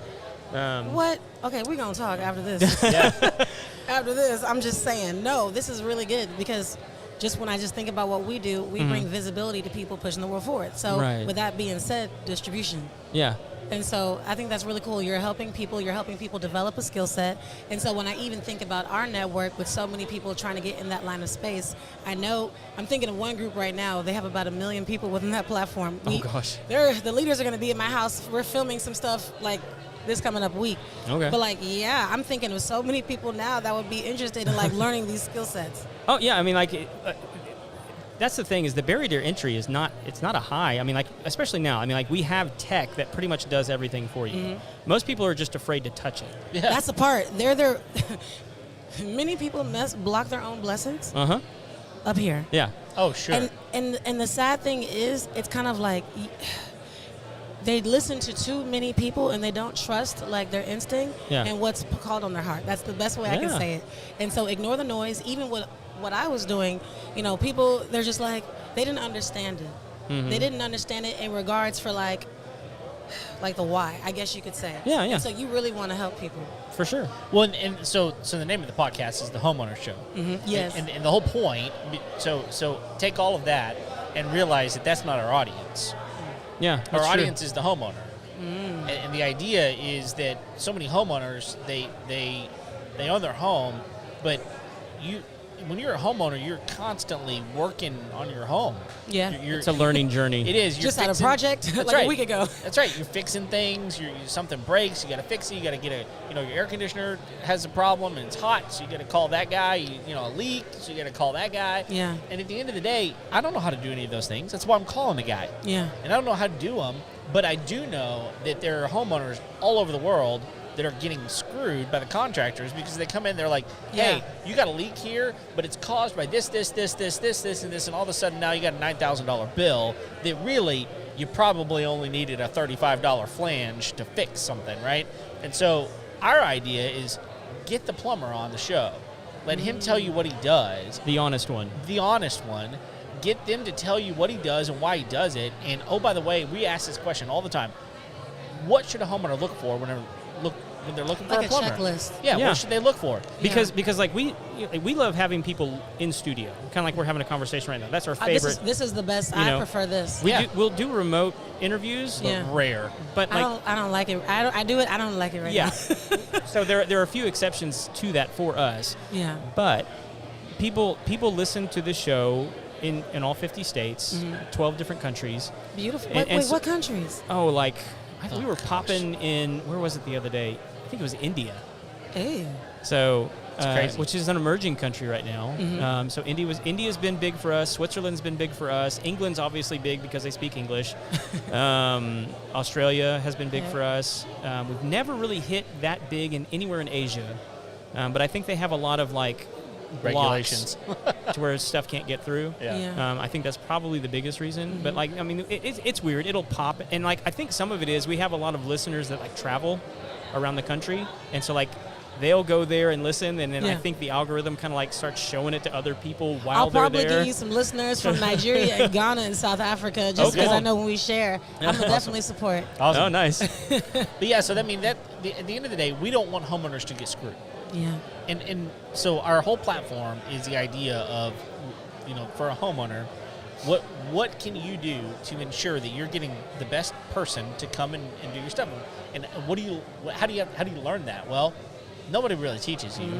What? Okay, we're gonna talk after this. Yeah. After this, I'm just saying, no, this is really good because just when I just think about what we do, we bring visibility to people pushing the world forward. So with that being said, distribution. Yeah. And so I think that's really cool. You're helping people develop a skill set. And so when I even think about our network with so many people trying to get in that line of space, I'm thinking of one group right now. They have about 1 million people within that platform. Oh, gosh. The leaders are going to be at my house. We're filming some stuff like this coming up week. Okay. But I'm thinking of so many people now that would be interested in learning these skill sets. Oh, yeah. I mean, that's the thing, is the barrier to entry it's not a high. I mean, especially now. I mean, we have tech that pretty much does everything for you. Most people are just afraid to touch it. Yeah. That's the part. Many people block their own blessings up here. Yeah. Oh, sure. And the sad thing is, it's kind of like, they listen to too many people and they don't trust like their instinct and what's called on their heart. That's the best way I can say it. And so ignore the noise. Even with what I was doing, you know, people, they're just like, they didn't understand it. Mm-hmm. They didn't understand it in regards for like the why, I guess you could say. Yeah. And so you really want to help people. For sure. Well, and so the name of the podcast is The Homeowner Show. Mm-hmm. Yes. And the whole point, so take all of that and realize that that's not our audience. Yeah, Our that's audience true. is the homeowner. And the idea is that so many homeowners, they own their home, but when you're a homeowner, you're constantly working on your home. Yeah. It's a learning journey. It is. Just had a project That's like right. a week ago. That's right. You're fixing things. Something breaks. You got to fix it. You got to get your air conditioner has a problem and it's hot, so you got to call that guy. A leak, so you got to call that guy. Yeah. And at the end of the day, I don't know how to do any of those things. That's why I'm calling the guy. Yeah. And I don't know how to do them, but I do know that there are homeowners all over the world that are getting screwed by the contractors because they come in, they're like, hey, you got a leak here, but it's caused by this, and this, and all of a sudden now you got a $9,000 bill that really you probably only needed a $35 flange to fix something, right? And so our idea is get the plumber on the show. Let him tell you what he does. The honest one. The honest one. Get them to tell you what he does and why he does it. And, oh, by the way, we ask this question all the time. What should a homeowner look for when they're looking for Like a plumber? checklist. Yeah, Yeah. what should they look for? Because like we love having people in studio, kind of like we're having a conversation right now. That's our favorite. This is the best. I prefer this. We'll do remote interviews, Yeah. Rare. but like I don't like it. I do it. I don't like it right now. So there are a few exceptions to that for us. Yeah. But people listen to the show in all 50 states, 12 different countries. Beautiful. And- and Wait, so- what countries? Oh, like we were popping in. Where was it the other day? I think it was India. Ew. So, crazy. which is an emerging country right now. So India's been big for us. Switzerland's been big for us. England's obviously big because they speak English. Australia has been big for us. We've never really hit that big anywhere in Asia, but I think they have a lot of like Regulations. blocks to where stuff can't get through. Yeah. I think that's probably the biggest reason. But like, I mean, it's weird. It'll pop, and like I think some of it is we have a lot of listeners that like travel around the country, and so like they'll go there and listen, and then I think the algorithm kind of like starts showing it to other people while I'll they're probably there. give you some listeners from Nigeria and Ghana and South Africa just because I know when we share, I'm gonna definitely support. Awesome. Oh, nice. But yeah, so that means at the end of the day, we don't want homeowners to get screwed. Yeah. And so our whole platform is the idea of, for a homeowner, what can you do to ensure that you're getting the best person to come and do your stuff? And how do you learn that? Well, nobody really teaches you.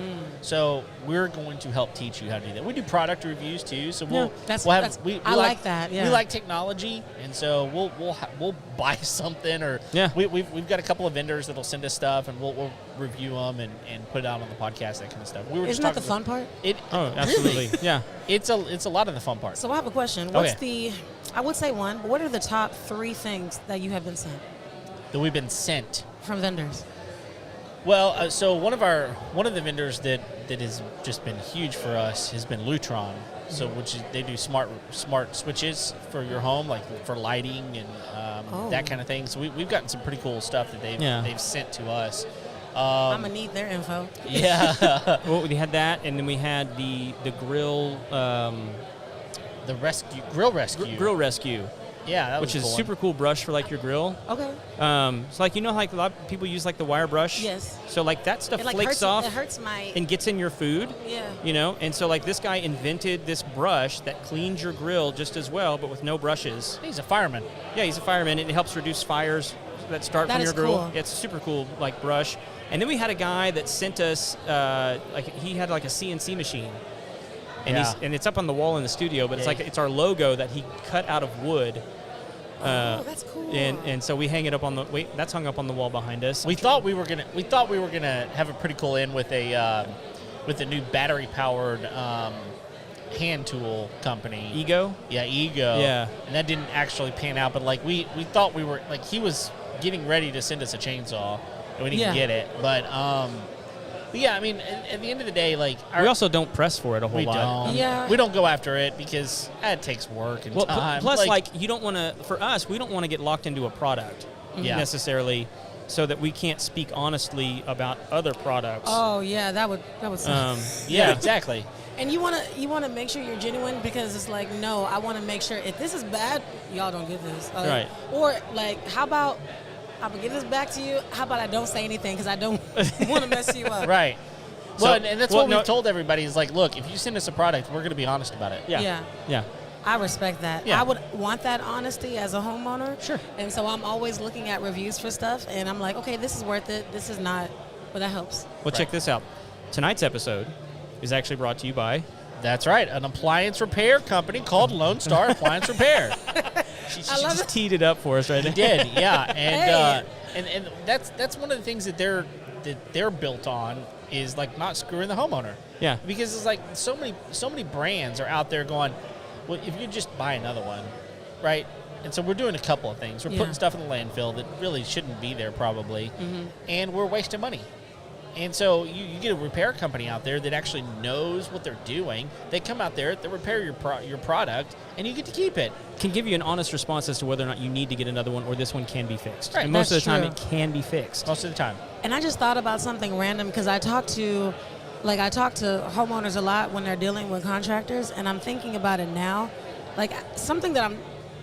So we're going to help teach you how to do that. We do product reviews too. So I like that. Yeah. We like technology, and so we'll buy something, or we've got a couple of vendors that'll send us stuff, and we'll review them and put it out on the podcast, that kind of stuff. Isn't that the fun part? Oh, absolutely. Yeah. It's a lot of the fun part. So I have a question. I would say one, but what are the top 3 things that you have been sent That we've been sent from vendors? Well, so one of the vendors that has just been huge for us has been Lutron. So they do smart switches for your home, like for lighting and that kind of thing. So we've gotten some pretty cool stuff that they've sent to us. I'm gonna need their info. Yeah. Well, we had that, and then we had the grill. The grill rescue. Grill rescue. Yeah, that was which is a cool super cool brush for like your grill. Okay. So like like a lot of people use like the wire brush. Yes. So like that stuff It like flakes off. It hurts my. And gets in your food. Yeah. And so like this guy invented this brush that cleans your grill just as well, but with no brushes. He's a fireman. Yeah, he's a fireman. It helps reduce fires that start from your grill. Cool. Yeah, it's a super cool like brush. And then we had a guy that sent us he had like a CNC machine. And it's up on the wall in the studio, but it's our logo that he cut out of wood. That's cool. And so we hang it up on that's hung up on the wall behind us. We thought we were gonna have a pretty cool end with a new battery powered hand tool company. Ego? Yeah, Ego. Yeah. And that didn't actually pan out, but like we thought we were like he was getting ready to send us a chainsaw and we didn't get it. But yeah, I mean, at the end of the day, like we also don't press for it a whole we lot. don't. Yeah. We don't go after it because it takes work and time. Plus, like you don't want to. For us, we don't want to get locked into a product. Yeah. necessarily, so that we can't speak honestly about other products. Oh yeah, that would suck. Yeah, exactly. And you wanna make sure you're genuine, because it's like, no, I want to make sure if this is bad, y'all don't get this. Right. Or like, how about I'm gonna give this back to you? How about I don't say anything because I don't want to mess you up? Right. So- Well, and that's well, what no- we've told everybody is like, look, if you send us a product, we're going to be honest about it. Yeah. Yeah. I respect that. Yeah. I would want that honesty as a homeowner. Sure. And so I'm always looking at reviews for stuff, and I'm like, okay, this is worth it. This is not, but that helps. Well, check this out. Tonight's episode is actually brought to you by. That's right. An appliance repair company called Lone Star Appliance Repair. She love just it. teed it up for us right there. Did, yeah. And, Hey. and that's one of the things that they're built on is like not screwing the homeowner. Yeah. Because it's like so many brands are out there going, well, if you just buy another one, right? And so we're doing a couple of things. We're Yeah. putting stuff in the landfill that really shouldn't be there probably, and we're wasting money. And so you get a repair company out there that actually knows what they're doing. They come out there, they repair your product, and you get to keep it. Can give you an honest response as to whether or not you need to get another one or this one can be fixed. Right, And most of that's the time, true. it can be fixed. Most of the time. And I just thought about something random, because I talk to homeowners a lot when they're dealing with contractors, and I'm thinking about it now. Like, something that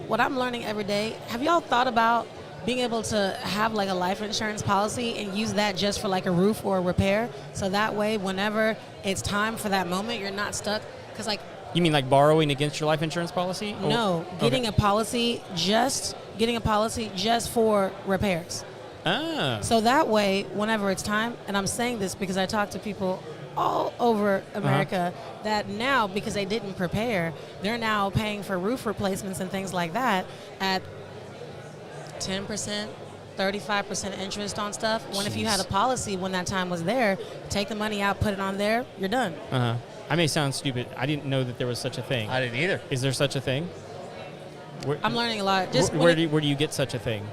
what I'm learning every day. Have y'all thought about being able to have like a life insurance policy and use that just for like a roof or a repair? So that way, whenever it's time for that moment, you're not stuck. Because like, You mean like borrowing against your life insurance policy? Or- no, getting Okay. a policy just for repairs. Ah. So that way, whenever it's time, and I'm saying this because I talk to people all over America that now, because they didn't prepare, they're now paying for roof replacements and things like that at 10%, 35% interest on stuff. When if you had a policy when that time was there, take the money out, put it on there, you're done. Uh-huh. I may sound stupid. I didn't know that there was such a thing. I didn't either. Is there such a thing? Where, I'm learning a lot. Just where do you get such a thing?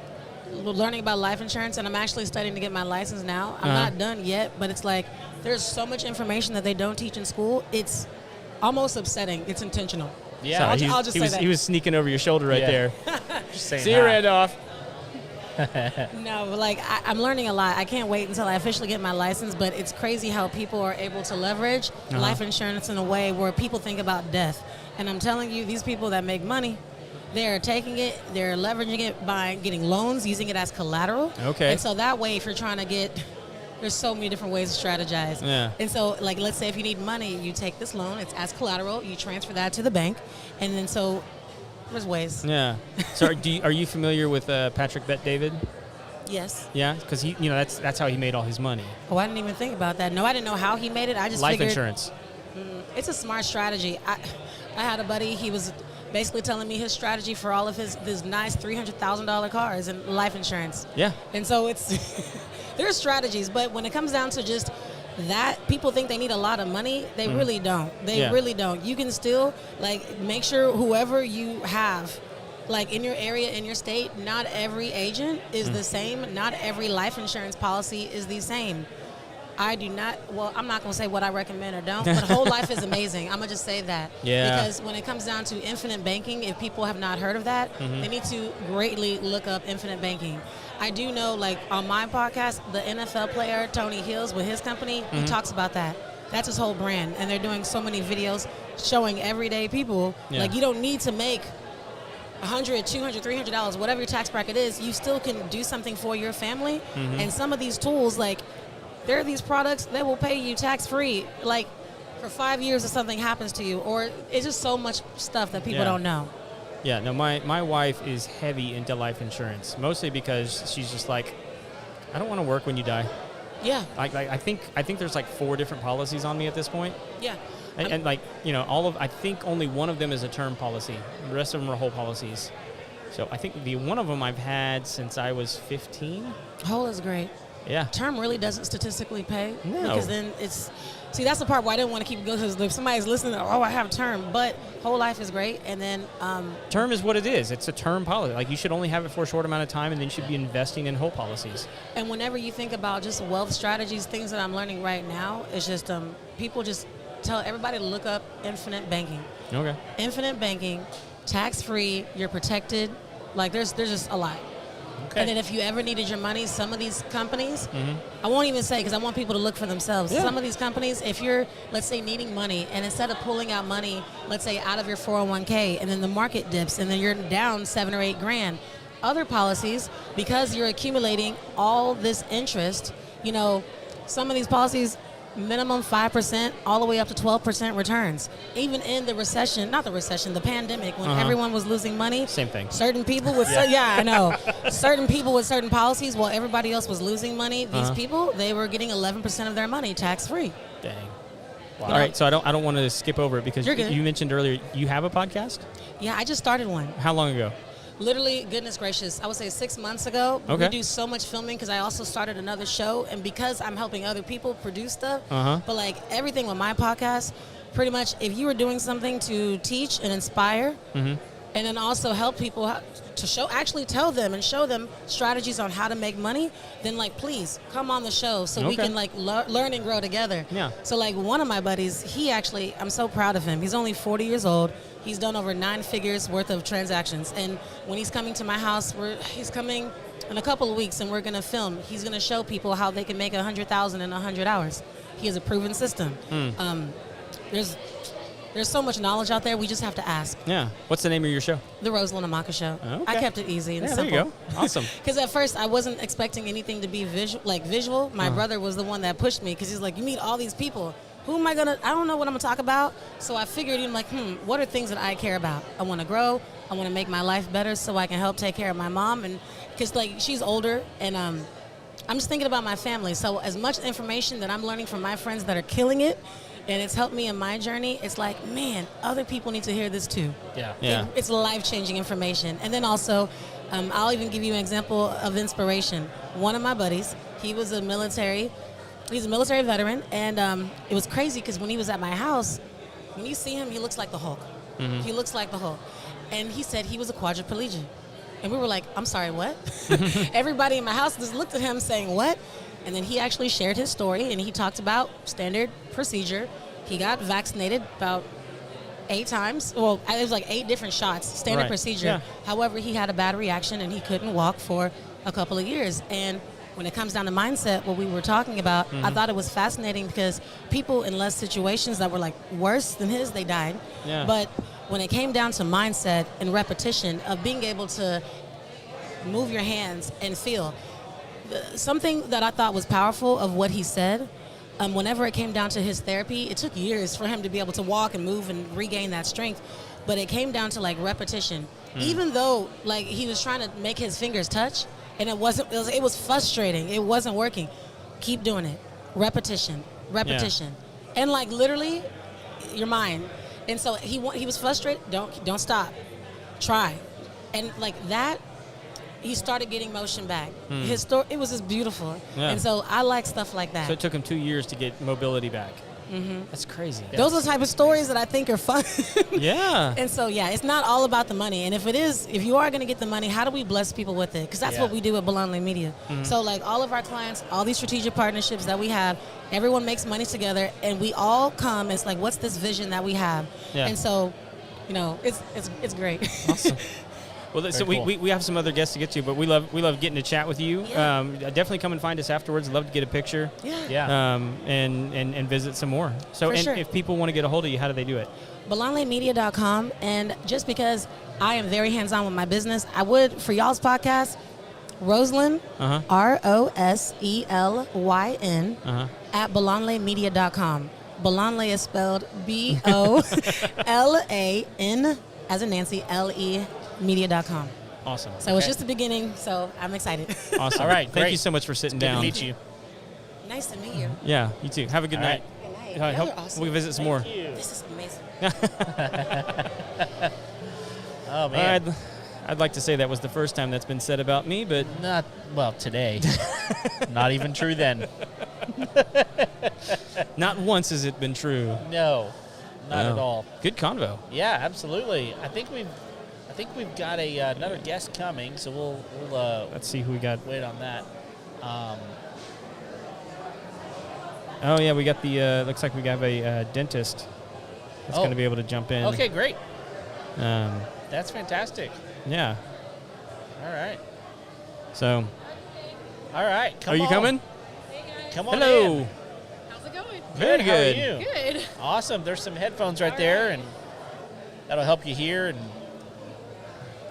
learning about life insurance, and I'm actually studying to get my license now. I'm not done yet, but it's like there's so much information that they don't teach in school. It's almost upsetting. It's intentional. Yeah. Sorry, I'll just say that. He was sneaking over your shoulder right Yeah. there. Just saying See you, hi. Randolph. No, but like I'm learning a lot. I can't wait until I officially get my license, but it's crazy how people are able to leverage life insurance in a way where people think about death. And I'm telling you, these people that make money, they're taking it, they're leveraging it by getting loans, using it as collateral. Okay. And so that way, if you're trying to get, there's so many different ways to strategize. Yeah. And so, like, let's say if you need money, you take this loan, it's as collateral, you transfer that to the bank, and then so there's ways. Yeah. So are you familiar with Patrick Bet-David? Yes. Yeah, because he, that's how he made all his money. Oh, I didn't even think about that. No, I didn't know how he made it. I just Life figured insurance. it's a smart strategy. I had a buddy, he was basically telling me his strategy for all of his nice $300,000 cars and life insurance. Yeah. And so it's there's strategies, but when it comes down to just that, people think they need a lot of money. They really don't. They really don't. You can still like make sure whoever you have like in your area, in your state, not every agent is the same. Not every life insurance policy is the same. I do not, well, I'm not going to say what I recommend or don't, but whole life is amazing. I'm going to just say that. Yeah. Because when it comes down to infinite banking, if people have not heard of that, they need to greatly look up infinite banking. I do know, like, on my podcast, the NFL player, Tony Hills, with his company, he talks about that. That's his whole brand. And they're doing so many videos showing everyday people, like, you don't need to make $100, $200, $300, whatever your tax bracket is, you still can do something for your family. And some of these tools, like, there are these products that will pay you tax-free, like, for 5 years if something happens to you. Or it's just so much stuff that people don't know. Yeah, no, my wife is heavy into life insurance, mostly because she's just like, I don't want to work when you die. Yeah, Like I think there's like 4 different policies on me at this point. yeah. And like, I think only one of them is a term policy. The rest of them are whole policies. So I think the one of them I've had since I was 15. Whole is great. Yeah. Term really doesn't statistically pay. No. Because then it's, see, that's the part where I didn't want to keep going, because if somebody's listening, oh, I have term, but whole life is great. And then, Term is what it is. It's a term policy. Like, you should only have it for a short amount of time, and then you should be investing in whole policies. and whenever you think about just wealth strategies, things that I'm learning right now, it's just people just tell everybody to look up infinite banking. Okay. Infinite banking, tax-free, you're protected. Like, there's just a lot. Okay. And then if you ever needed your money, some of these companies, I won't even say because I want people to look for themselves. Yeah. Some of these companies, if you're, let's say, needing money, and instead of pulling out money, let's say out of your 401k, and then the market dips, and then you're down $7 or $8 grand, other policies, because you're accumulating all this interest, you know, some of these policies, minimum 5% all the way up to 12% returns. Even in the recession, not the recession, the pandemic, when everyone was losing money. Same thing. Certain people with, I know. Certain people with certain policies, while everybody else was losing money, these people, they were getting 11% of their money tax-free. Dang. Wow. All right, so I don't want to skip over it because You're good. you mentioned earlier you have a podcast. Yeah, I just started one. How long ago? Literally, goodness gracious, I would say 6 months ago. Okay. We do so much filming because I also started another show, and because I'm helping other people produce stuff, but like everything with my podcast, pretty much if you were doing something to teach and inspire, and then also help people to actually tell them and show them strategies on how to make money, then like please come on the show so we can like learn and grow together. Yeah. So like one of my buddies, he actually, I'm so proud of him. He's only 40 years old. He's done over 9 figures worth of transactions. And when he's coming to my house, he's coming in a couple of weeks and we're going to film. He's going to show people how they can make $100,000 in 100 hours. He has a proven system. There's so much knowledge out there. We just have to ask. Yeah. What's the name of your show? The Rosalind Amaka Show. Okay. I kept it easy and Yeah, simple. there you go. Awesome. Because at first I wasn't expecting anything to be visual. My brother was the one that pushed me because he's like, you meet all these people. Who am I I don't know what I'm going to talk about. So I figured, I'm like, what are things that I care about? I want to grow. I want to make my life better so I can help take care of my mom. And because like she's older and I'm just thinking about my family. So as much information that I'm learning from my friends that are killing it, and it's helped me in my journey, it's like, man, other people need to hear this too. Yeah. Yeah. It's life-changing information. And then also, I'll even give you an example of inspiration. One of my buddies, he's a military veteran, and it was crazy because when he was at my house, when you see him, he looks like the Hulk. He looks like the Hulk. And he said he was a quadriplegic. And we were like, I'm sorry, what? Everybody in my house just looked at him saying, what? And then he actually shared his story, and he talked about standard procedure. He got vaccinated about 8 times. Well, it was like 8 different shots, standard procedure. Yeah. However, he had a bad reaction, and he couldn't walk for a couple of years. And when it comes down to mindset, what we were talking about, I thought it was fascinating because people in less situations that were like worse than his, they died. Yeah. But when it came down to mindset and repetition of being able to move your hands and feel, something that I thought was powerful of what he said, whenever it came down to his therapy, it took years for him to be able to walk and move and regain that strength. But it came down to like repetition. Even though like he was trying to make his fingers touch and it was frustrating. It wasn't working. Keep doing it. Repetition. And like literally your mind. And so he was frustrated. Don't stop. Try. And like that, he started getting motion back. His story, it was just beautiful. Yeah. And so I like stuff like that. So it took him 2 years to get mobility back. That's crazy. Those are the type of stories that I think are fun. Yeah. And so, yeah, it's not all about the money. And if you are going to get the money, how do we bless people with it? Because that's what we do at Belonley Media. So, like, all of our clients, all these strategic partnerships that we have, everyone makes money together, and we all come. It's like, what's this vision that we have? Yeah. And so, it's great. Awesome. Well, so cool. we have some other guests to get to, but we love getting to chat with you. Yeah. Definitely come and find us afterwards. Love to get a picture. Yeah. And visit some more. So, For sure. if people want to get a hold of you, how do they do it? BelonleyMedia.com. And just because I am very hands-on with my business, I would, for y'all's podcast, Rosalind, ROSELYN, at BelonleyMedia.com. Belonley is spelled BOLAN, as in Nancy, LE, media.com. Awesome. So it's just the beginning, so I'm excited. Awesome. All right, Thank great. you so much for sitting Good down. to meet you. Nice to meet you. Yeah, you too. Have a good All night. right. Good night. I Y'all hope are awesome. we visit some more. This is amazing. Oh, man. I'd like to say that was the first time that's been said about me, but Not, well, today. Not even true then. not once has it been true. No, not No. at all. Good convo. Yeah, absolutely. I think we've got another guest coming, so we'll Let's see who we got. wait on that. Oh yeah, we got the. Looks like we got a dentist that's Oh. going to be able to jump in. Okay, great. Um, That's fantastic. yeah. All right. So, All right. Come are you on. coming? Come on Hello. in. How's it going? Very How are good. you? Good. Awesome. There's some headphones right there, and that'll help you hear. And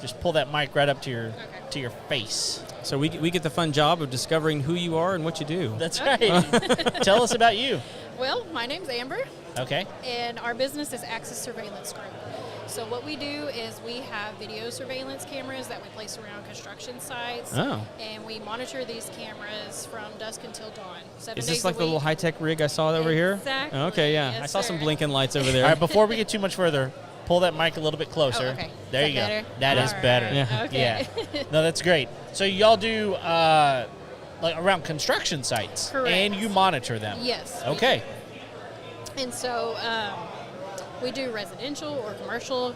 just pull that mic right up to your face. So we get the fun job of discovering who you are and what you do. That's right. Tell us about you. Well, my name's Amber, Okay. and our business is Access Surveillance Group. So what we do is we have video surveillance cameras that we place around construction sites, Oh. and we monitor these cameras from dusk until dawn. 7 Is days this like a the little week. high-tech rig I saw over here? Exactly. Okay, yeah. Yes, I saw some sir. blinking lights over there. All right. Before we get too much further, pull that mic a little bit closer. Oh, okay. There Is you that go. better? That is All better. right. Yeah. Okay. Yeah. No, that's great. So y'all do like around construction sites, Correct. and you monitor them. Yes. Okay. And so we do residential or commercial,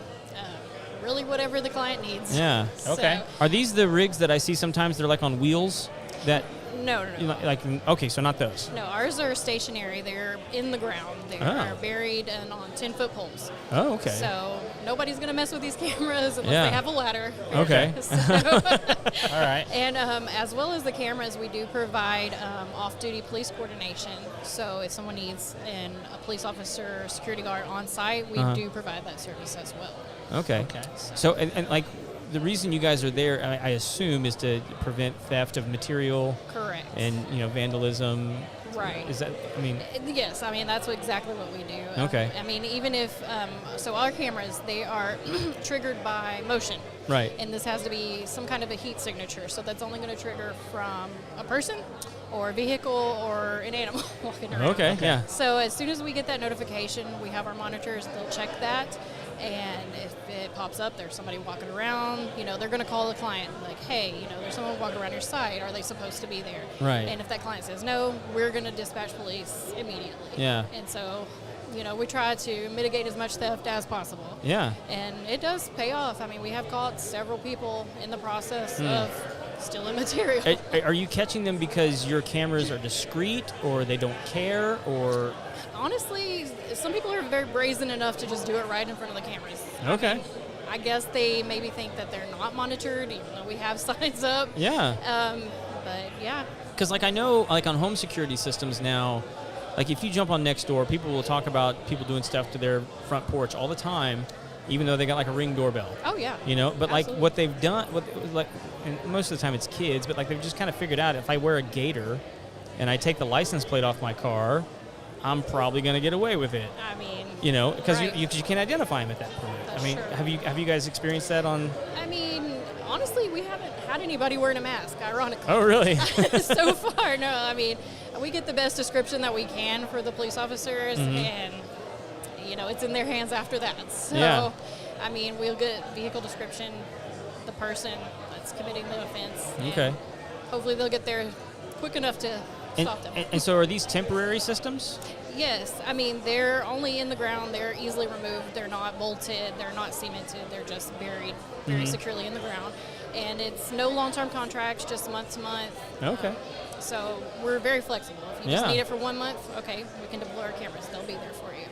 really whatever the client needs. Yeah. Okay. Are these the rigs that I see sometimes? They're like on wheels. That No. okay, so not those. No, ours are stationary. They're in the ground. They Oh. are buried and on 10-foot poles. Oh, okay. So nobody's going to mess with these cameras unless Yeah. they have a ladder. Okay. So, All right. and as well as the cameras, we do provide off-duty police coordination. So if someone needs a police officer or security guard on site, we do provide that service as well. Okay. Okay. So and like the reason you guys are there, I assume, is to prevent theft of material Correct. and vandalism. Right. Is that? I mean. Yes, I mean, that's exactly what we do. Okay. I mean, even if, so our cameras, they are triggered by motion. Right. And this has to be some kind of a heat signature. So that's only going to trigger from a person or a vehicle or an animal walking around. Okay. Yeah. So as soon as we get that notification, we have our monitors, they'll check that. And if it pops up, there's somebody walking around, they're going to call the client like, hey, there's someone walking around your site. Are they supposed to be there? Right. And if that client says no, we're going to dispatch police immediately. Yeah. And so, we try to mitigate as much theft as possible. Yeah. And it does pay off. I mean, we have caught several people in the process of stealing material. Are you catching them because your cameras are discreet, or they don't care, or? Honestly, some people are very brazen enough to just do it right in front of the cameras. Okay. I guess they maybe think that they're not monitored, even though we have signs up. Yeah. But yeah. Because I know on home security systems now, if you jump on Nextdoor, people will talk about people doing stuff to their front porch all the time, even though they got a Ring doorbell. Oh yeah. But Absolutely. what they've done, and most of the time it's kids, but they've just kind of figured out if I wear a gator and I take the license plate off my car, I'm probably going to get away with it. I mean. Because right. you can't identify him at that point. That's I mean, true. have you guys experienced that on? I mean, honestly, we haven't had anybody wearing a mask, ironically. Oh, really? So far, no. I mean, we get the best description that we can for the police officers, and, it's in their hands after that. So, Yeah. I mean, we'll get vehicle description, the person that's committing the offense. and Okay. Hopefully they'll get there quick enough to stop them. And so are these temporary systems? Yes, I mean, they're only in the ground. They're easily removed. They're not bolted. They're not cemented. They're just buried very securely in the ground. And it's no long-term contracts, just month to month. Okay. So we're very flexible. If you just Yeah. need it for 1 month, okay, we can deploy our cameras. They'll be there for you.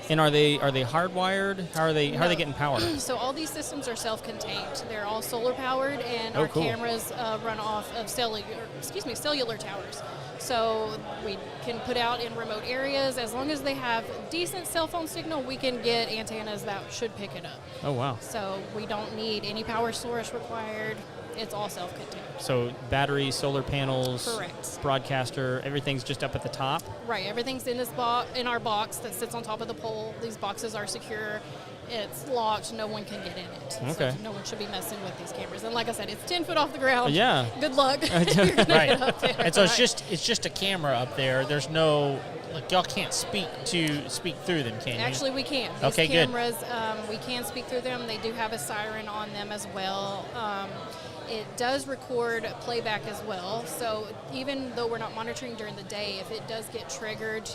And are they hardwired? How are they getting power? So all these systems are self-contained. They're all solar powered, and Oh, our cool. cameras run off of cellular towers. So we can put out in remote areas. As long as they have decent cell phone signal, we can get antennas that should pick it up. Oh, wow. So we don't need any power source required. It's all self-contained. So battery, solar panels, Correct. broadcaster, everything's just up at the top? Right, everything's in in our box that sits on top of the pole. These boxes are secure. It's locked. No one can get in it. Okay. So no one should be messing with these cameras. And like I said, it's 10 foot off the ground. Yeah. Good luck. You're gonna Right. get up there. And so Right. it's just a camera up there. There's no y'all can't speak through them, can you? Actually, we can. These Okay, good. cameras, we can speak through them. They do have a siren on them as well. It does record playback as well. So even though we're not monitoring during the day, if it does get triggered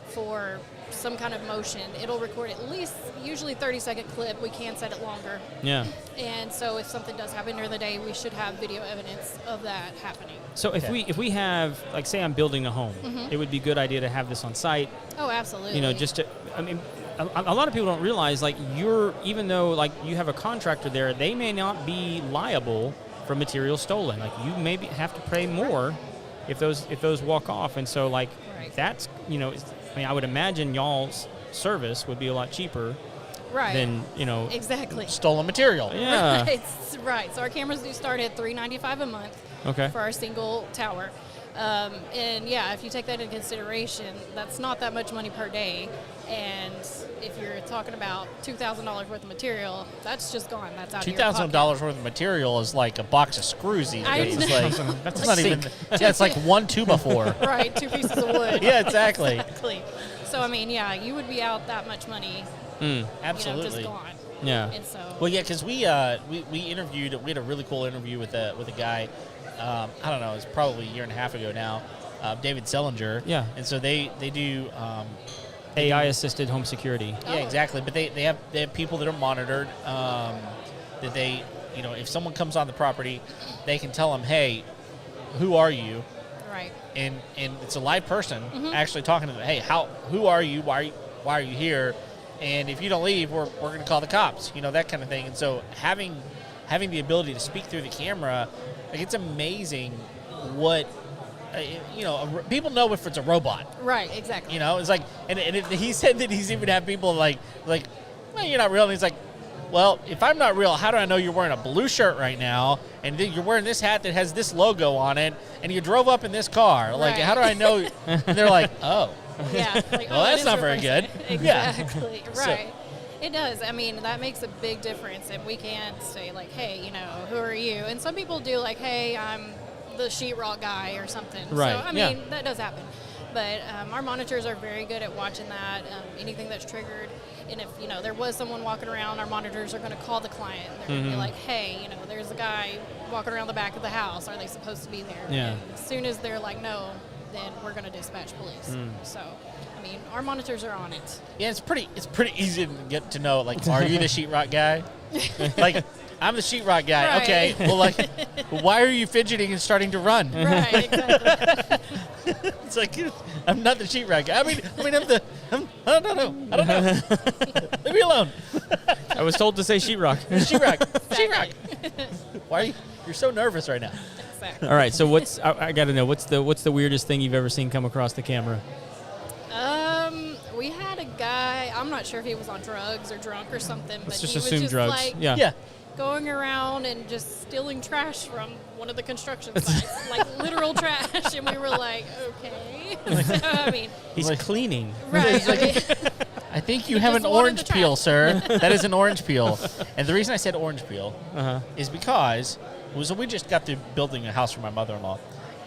for some kind of motion, it'll record at least usually 30-second clip. We can set it longer. Yeah. And so if something does happen during the day, we should have video evidence of that happening. So if we have, say I'm building a home, it would be a good idea to have this on site. Oh, absolutely. Just to, a lot of people don't realize, even though you have a contractor there, they may not be liable for materials stolen. Like you maybe have to pay more if those walk off, and so like Right. that's I would imagine y'all's service would be a lot cheaper Right. than Exactly. Stolen material. yeah. Right. So our cameras do start at $395 a month Okay. for our single tower. And yeah, if you take that into consideration, that's not that much money per day. And if you're talking about $2,000 worth of material, that's just gone. That's out of your pocket. $2,000 worth of material is like a box of screws these I days. know. Like, That's it's a not even. sink. Yeah, it's like 1 2x4. Right, 2 pieces of wood. Yeah, exactly. Exactly. So I mean, yeah, you would be out that much money, Absolutely. just gone. Yeah. And so Well, yeah, because we interviewed. We had a really cool interview with a guy. I don't know. It was probably a year and a half ago now. David Sellinger. Yeah. And so they do. AI assisted home security. Yeah, exactly. But they have people that are monitored. That they, if someone comes on the property, they can tell them, hey, who are you? right. And it's a live person actually talking to them. Hey, who are you? Why are you here? And if you don't leave, we're going to call the cops. That kind of thing. And so having the ability to speak through the camera, like it's amazing what people know if it's a robot. Right, exactly. It's like, and he said that he's even had people like, well, you're not real. And he's like, well, if I'm not real, how do I know you're wearing a blue shirt right now, and then you're wearing this hat that has this logo on it, and you drove up in this car? Like, Right. how do I know? And they're like, oh. Yeah. Like, Well, that that's is not very good. replacement. Yeah. Exactly. So- Right. It does. I mean, that makes a big difference, and we can't say like, hey, who are you? And some people do like, hey, I'm the sheetrock guy or something. Right, So I yeah. mean, that does happen. But our monitors are very good at watching that. Anything that's triggered, and if there was someone walking around, our monitors are going to call the client. They're going to be like, hey, there's a guy walking around the back of the house. Are they supposed to be there? Yeah. And as soon as they're like, no, then we're going to dispatch police. So, I mean, our monitors are on it. Yeah, it's pretty easy to get to know. Like, are you the sheetrock guy? Like, I'm the sheetrock guy. Right. Okay. Well, like, why are you fidgeting and starting to run? Right, exactly. It's like, I'm not the sheetrock guy. I mean, I don't know. Leave me alone. I was told to say sheetrock. Sheetrock. Sheetrock. Why are you're so nervous right now? Exactly. All right, so I got to know what's the weirdest thing you've ever seen come across the camera? We had a guy. I'm not sure if he was on drugs or drunk or something, but Let's just he was assume just drugs. like Yeah. going around and just stealing trash from one of the construction sites, like literal trash, and we were like, okay. So, I mean, He's Like- cleaning. right? I mean, I think you have just an wanted orange the peel, trash. sir. That is an orange peel. And the reason I said orange peel Uh-huh. is because we just got through building a house for my mother-in-law,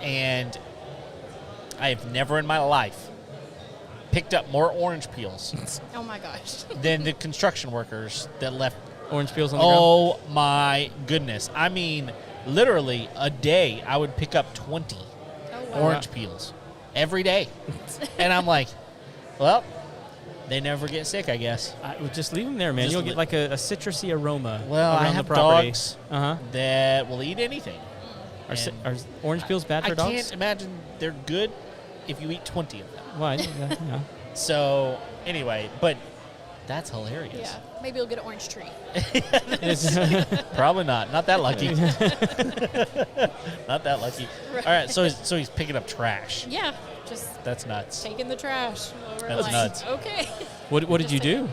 and I have never in my life picked up more orange peels oh my gosh. than the construction workers that left. Orange peels on the ground. Oh my goodness! I mean, literally a day I would pick up 20 Oh, wow. orange peels every day, and I'm like, well, they never get sick, I guess. I would just leave them there, man. Just You'll li- get like a citrusy aroma Well, around I have the property. dogs Uh-huh. that will eat anything. Are orange peels bad for I dogs? can't imagine they're good if you eat 20 of them. Why? Yeah. So anyway, but that's hilarious. Yeah, maybe you'll get an orange tree. Probably not. Not that lucky. Not that lucky. Right. All right, so he's picking up trash. Yeah, just That's nuts. taking the trash. We're That's like, nuts. Okay. What did you do?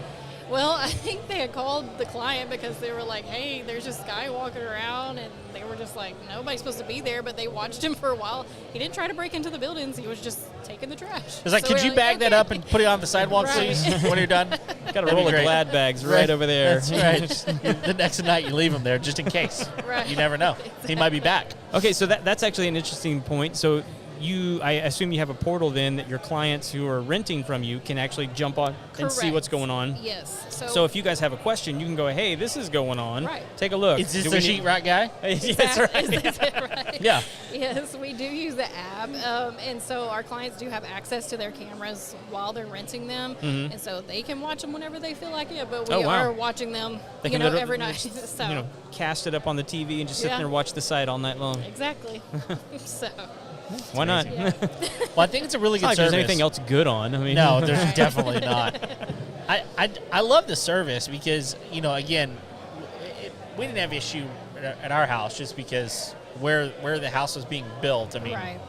Well, I think they had called the client because they were like, hey, there's this guy walking around, and they were just like, nobody's supposed to be there, but they watched him for a while. He didn't try to break into the buildings. He was just taking the trash. It's like, So could we're you bag that okay. up and put it on the sidewalk, Right. please, when you're done? Got a That'd roll be of great. Glad bags right over there. That's right. The next night you leave him there just in case. Right. You never know. He might be back. Okay, so that's actually an interesting point. So I assume you have a portal then that your clients who are renting from you can actually jump on and see Correct. what's going on. Yes. So if you guys have a question, you can go, hey, this is going on. Right. Take a look. Is this Do the we need- sheetrock guy? Yes, that's right. Is that right? Yeah. Yes, we do use the app, and so our clients do have access to their cameras while they're renting them, and so they can watch them whenever they feel like it. But we Oh, wow. are watching them, They can literally every night. just, So cast it up on the TV and just sit Yeah. there and watch the site all night long. exactly. So Why not? yeah. Well, I think it's a really It's good not like service. there's anything else good on. I mean, No, there's Right. definitely not. I love the service because, again, we didn't have issue at our house just because where the house was being built. I mean, Right.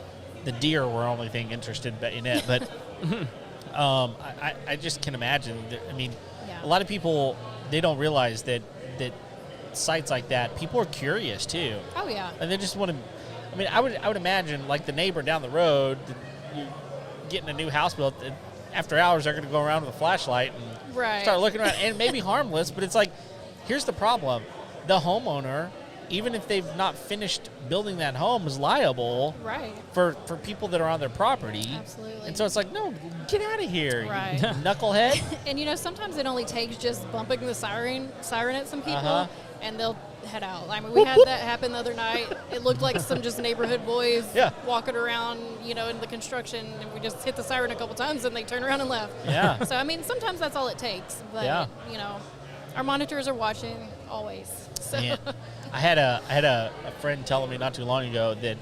the deer were only thing interested in it, but I just can imagine. I mean, Yeah. a lot of people, they don't realize that sites like that, people are curious too, Oh yeah. and they just want to. I mean, I would imagine like the neighbor down the road, you getting a new house built. And after hours, they're going to go around with a flashlight and Right. start looking around, and maybe harmless, but it's like, here's the problem: the homeowner, even if they've not finished building that home, is liable Right. for people that are on their property. Absolutely. And so it's like, no, get out of here, Right. you knucklehead. And sometimes it only takes just bumping the siren at some people, Uh-huh. and they'll head out. I mean, we had that happen the other night. It looked like some just neighborhood boys Yeah. walking around, in the construction, and we just hit the siren a couple times, and they turned around and left. Yeah. So I mean, sometimes that's all it takes. But Yeah. our monitors are watching always. So Man, I had a friend telling me not too long ago that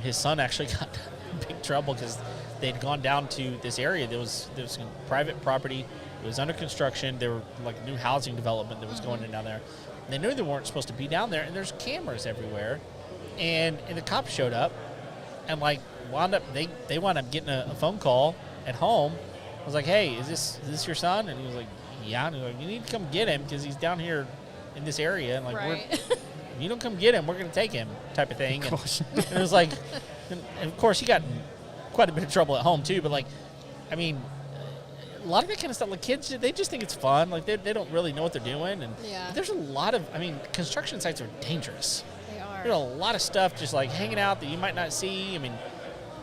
his son actually got in big trouble because they'd gone down to this area. There was private property. It was under construction. There were like new housing development that was going in down there. And they knew they weren't supposed to be down there, and there's cameras everywhere. And the cops showed up, and like wound up getting a phone call at home. I was like, "Hey, is this your son?" And he was like, "Yeah." And he was like, "You need to come get him because he's down here in this area." And like, right. if you don't come get him, we're going to take him, type of thing. And it was like, and of course, he got in quite a bit of trouble at home too. But like, I mean, a lot of that kind of stuff, like kids, they just think it's fun. Like they don't really know what they're doing. And Yeah. there's a lot of, construction sites are dangerous. They are. There's a lot of stuff just like hanging out that you might not see. I mean,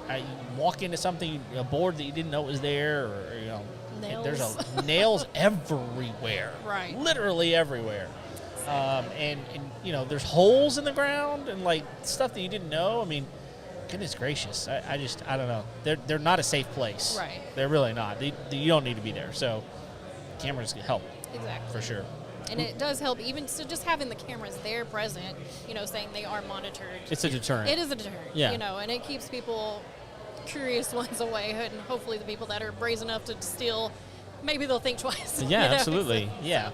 you walk into something, a board that you didn't know was there, or Nails. there's nails everywhere. Right. Literally everywhere. And there's holes in the ground and like stuff that you didn't know. I mean, goodness gracious, I don't know. They're not a safe place. Right. They're really not. You don't need to be there. So cameras help Exactly. for sure. And it does help, even so, just having the cameras there present, saying they are monitored. It's a deterrent. It is a deterrent, Yeah. and it keeps people curious ones away, and hopefully the people that are brazen enough to steal, maybe they'll think twice. Yeah, absolutely. Yeah.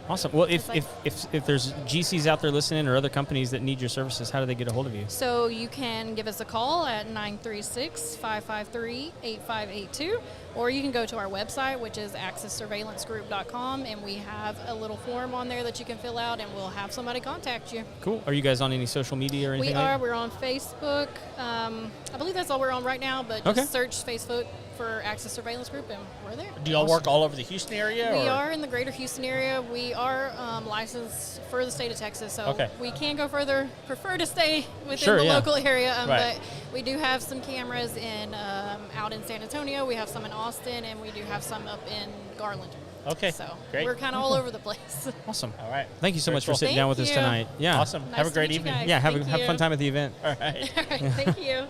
Awesome. Well, if It's there's GCs out there listening or other companies that need your services, how do they get a hold of you? So you can give us a call at 936-553-8582, or you can go to our website, which is accesssurveillancegroup.com, and we have a little form on there that you can fill out, and we'll have somebody contact you. Cool. Are you guys on any social media or anything? We like are. that? We're on Facebook. I believe that's all we're on right now, but Okay. just search Facebook for Access Surveillance Group, and we're there. Do y'all work all over the Houston area? We or? are in the greater Houston area. We are licensed for the state of Texas, so Okay. we can go further. Prefer to stay within Sure, the yeah. local area, Right. but we do have some cameras in out in San Antonio. We have some in Austin, and we do have some up in Garland. Okay. So Great. we're kind of all over the place. Awesome. All right. Thank you so Very much for cool. sitting Thank down with us you. tonight. Yeah. Awesome. Nice Have a to great meet you evening. guys. Yeah. Have Thank have you. fun time at the event. All right. All right, thank you.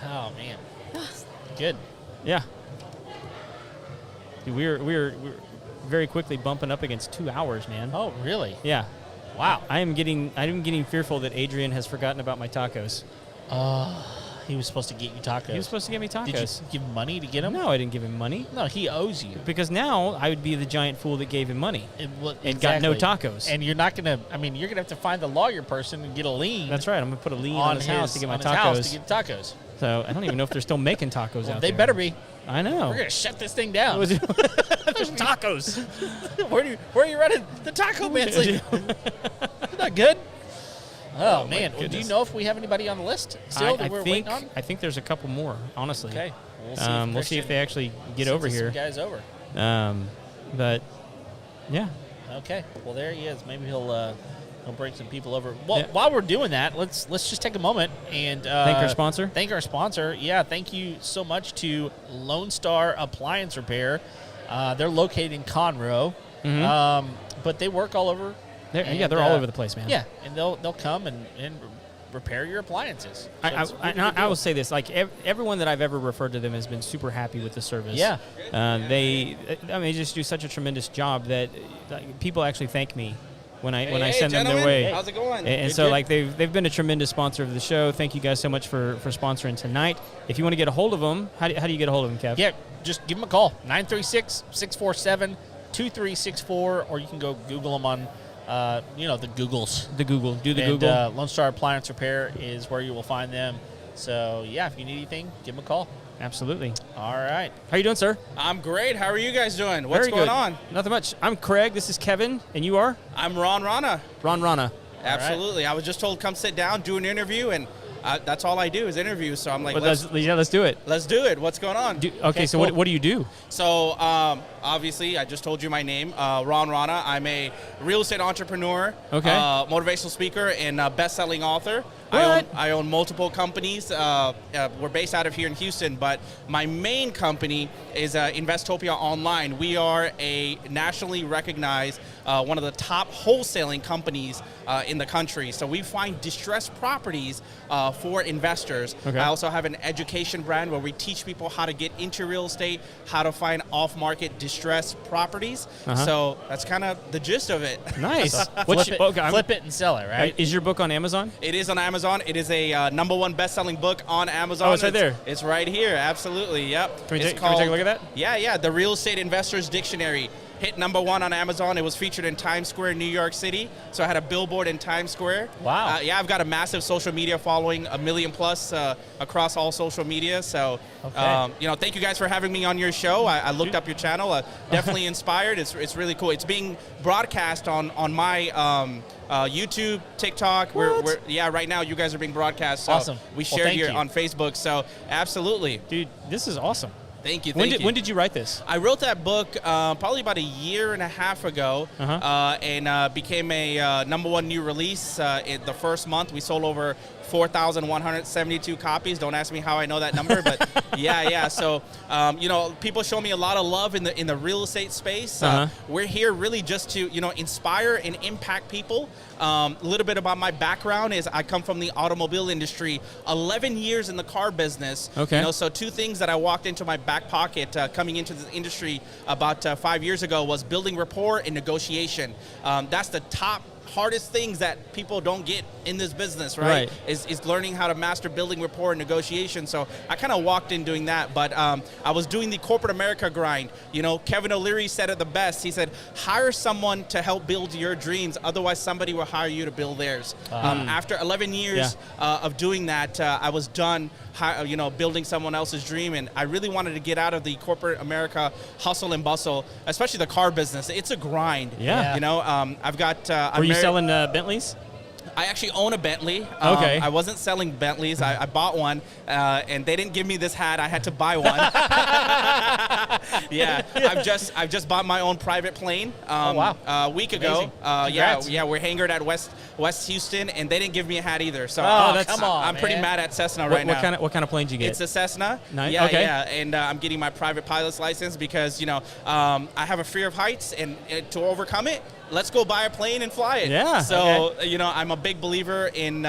Oh man. Good. Yeah. Dude, we're very quickly bumping up against 2 hours, man. Oh really? Yeah. Wow. I'm getting fearful that Adrian has forgotten about my tacos. He was supposed to get you tacos. He was supposed to get me Did you tacos. give him money to get them? No, I didn't give him money No, he owes you. because now I would be the giant fool that gave him money. Well, And got no exactly. tacos. And you're not gonna. You're gonna have to find the lawyer person and get a lien. That's right. I'm gonna put a lien on his house to get my on his house to tacos. get tacos. So I don't even know if they're still making tacos Well, out they there. better be. I know. We're gonna shut this thing down. There's tacos. where are you running the taco man? Isn't that good? Oh, man. Well, do you goodness. know if we have anybody on the list still that we're think waiting on? I think there's a couple more. Honestly. Okay. We'll see. We'll see if they actually get over sends us here. some guys over. But yeah. Okay. Well, there he is. Maybe he'll bring some people over. Well, Yeah. while we're doing that, let's just take a moment and Thank our sponsor. Thank our sponsor. Yeah, thank you so much to Lone Star Appliance Repair. They're located in Conroe, but they work all over. They're and, all over the place, man. Yeah, and they'll come and repair your appliends. So it's a really good I deal. will say this: like everyone that I've ever referred to them has been super happy with the service. Yeah. They just do such a tremendous job that people actually thank me when I send them their way. How's it going? And so like they've been a tremendous sponsor of the show. Thank you guys so much for sponsoring tonight. If you want to get a hold of them, how do you get a hold of them, Kev? Yeah, just give them a call, 936-647-2364, or you can go Google them on the Googles. The Google. Do the And Google. Lone Star Appliance Repair is where you will find them. So, yeah, if you need anything, give them a call. Absolutely. All right. How you doing, sir? I'm great. How are you guys doing? What's Very going good. on? Nothing much. I'm Craig. This is Kevin. And you are? I'm Ron Rana. Ron Rana. Absolutely. I was just told come sit down, do an interview, and that's all I do is interviews. So I'm like, Well, let's let's do it. do it. What's going on? Okay, so cool. what do you do? So obviously, I just told you my name, Ron Rana. I'm a real estate entrepreneur, Okay. motivational speaker, and best-selling author. What? I own multiple companies. We're based out of here in Houston, but my main company is Investopia Online. We are a nationally recognized, one of the top wholesaling companies in the country. So we find distressed properties for investors. Okay. I also have an education brand where we teach people how to get into real estate, how to find off-market distressed properties. So that's kind of the gist of it. Nice. Flip it and sell it, right? Is your book on Amazon? It is on Amazon. It is a #1 best-selling book on Amazon. Oh, it's right there. It's right here. Absolutely. Yep. Can we It's take a look at that? Yeah. The Real Estate Investors Dictionary. Hit #1 on Amazon. It was featured in Times Square, New York City. So I had a billboard in Times Square. Wow. Yeah, I've got a massive social media following, 1 million plus across all social media. So, Okay. thank you guys for having me on your show. I looked up your channel. Definitely inspired. It's really cool. It's being broadcast on my YouTube, TikTok. Right now you guys are being broadcast. So Awesome. We Well, shared thank here you. on Facebook. So absolutely. Dude, this is awesome. Thank you. When did you write this? I wrote that book probably about a year and a half ago, and became a #1 new release. In the first month, we sold over 4,172 copies. Don't ask me how I know that number, but yeah. So, people show me a lot of love in the real estate space. We're here really just to inspire and impact people. A little bit about my background is I come from the automobile industry, 11 years in the car business. Okay. So two things that I walked into my back pocket coming into this industry about 5 years ago was building rapport and negotiation. That's the top hardest things that people don't get in this business, right? Is learning how to master building rapport and negotiation. So I kind of walked in doing that, but I was doing the corporate America grind. Kevin O'Leary said it the best. He said, hire someone to help build your dreams, otherwise somebody will hire you to build theirs. After 11 years of doing that, I was done building someone else's dream, and I really wanted to get out of the corporate America hustle and bustle, especially the car business. It's a grind. Yeah. I've got Were you selling Bentleys? I actually own a Bentley. Okay. I wasn't selling Bentleys. I bought one, and they didn't give me this hat. I had to buy one. Yeah. I've just bought my own private plane. Wow. A week ago. Congrats. We're hangared at West Houston, and they didn't give me a hat either. So come on, I'm pretty man. mad at Cessna right now. What kind of plane did you get? It's a Cessna. Nice. Yeah, Okay. yeah. And I'm getting my private pilot's license because I have a fear of heights, and to overcome it, let's go buy a plane and fly it. Yeah. So I'm a big believer in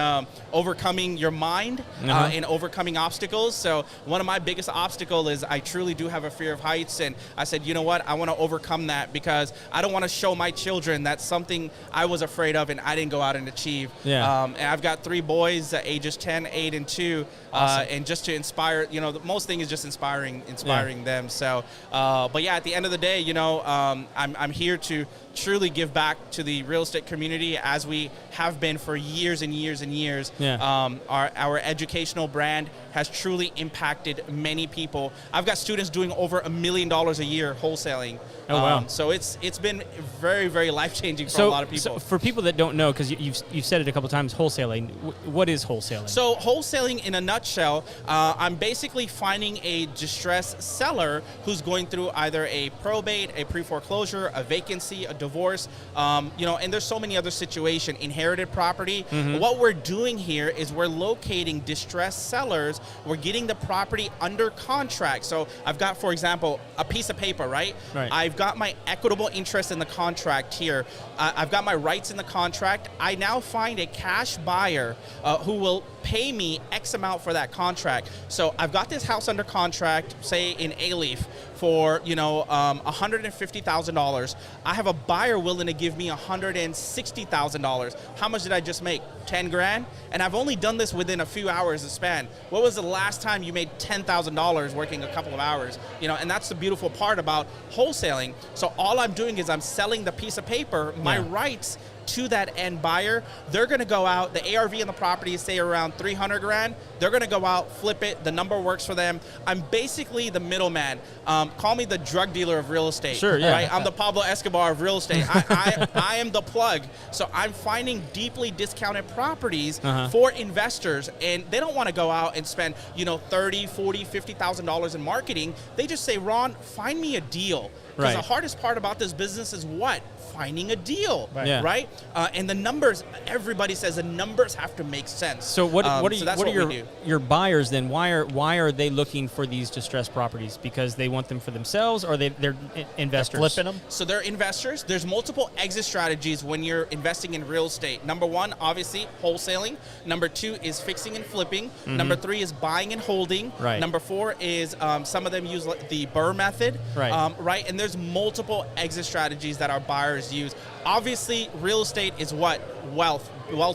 overcoming your mind and overcoming obstacles. So one of my biggest obstacles is I truly do have a fear of heights, and I said, you know what, I want to overcome that because I don't want to show my children that's something I was afraid of and I didn't go out and achieve. Yeah. And I've got 3 boys, ages 10, 8, and 2, and just to inspire, the most thing is just inspiring them. So, but yeah, at the end of the day, I'm here to truly give back to the real estate community as we have been for years and years and years. Yeah. Our educational brand has truly impacted many people. I've got students doing over $1 million a year wholesaling. Oh, wow. So it's been very, very life-changing for a lot of people. So for people that don't know, because you've said it a couple times, wholesaling. What is wholesaling? So wholesaling, in a nutshell, I'm basically finding a distressed seller who's going through either a probate, a pre-foreclosure, a vacancy, a divorce, and there's so many other situations, inherited property. What we're doing here is we're locating distressed sellers. We're getting the property under contract. So I've got, for example, a piece of paper, right? I've got my equitable interest in the contract here. I've got my rights in the contract. I now find a cash buyer who will pay me X amount for that contract. So I've got this house under contract, say in A-Leaf, for $150,000. I have a buyer willing to give me $160,000. How much did I just make? 10 grand? And I've only done this within a few hours of span. What was the last time you made $10,000 working a couple of hours? And that's the beautiful part about wholesaling. So all I'm doing is I'm selling the piece of paper, my rights to that end buyer, they're going to go out, the ARV on the property is say around 300 grand, they're going to go out, flip it, the number works for them. I'm basically the middleman. Call me the drug dealer of real estate. Sure, yeah. Right? I'm the Pablo Escobar of real estate. I am the plug. So I'm finding deeply discounted properties for investors, and they don't want to go out and spend, $30, $40, $50,000 in marketing. They just say, Ron, find me a deal. Because the hardest part about this business is what? Finding a deal, right? And the numbers, everybody says the numbers have to make sense. So what are do. your buyers then? Why are they looking for these distressed properties? Because they want them for themselves, or they're investors? They're flipping them? So they're investors. There's multiple exit strategies when you're investing in real estate. Number one, obviously, wholesaling. Number two is fixing and flipping. Number three is buying and holding. Right. Number four is some of them use the BRRRR method. Right. And there's multiple exit strategies that our buyers use. Obviously, real estate is what? Wealth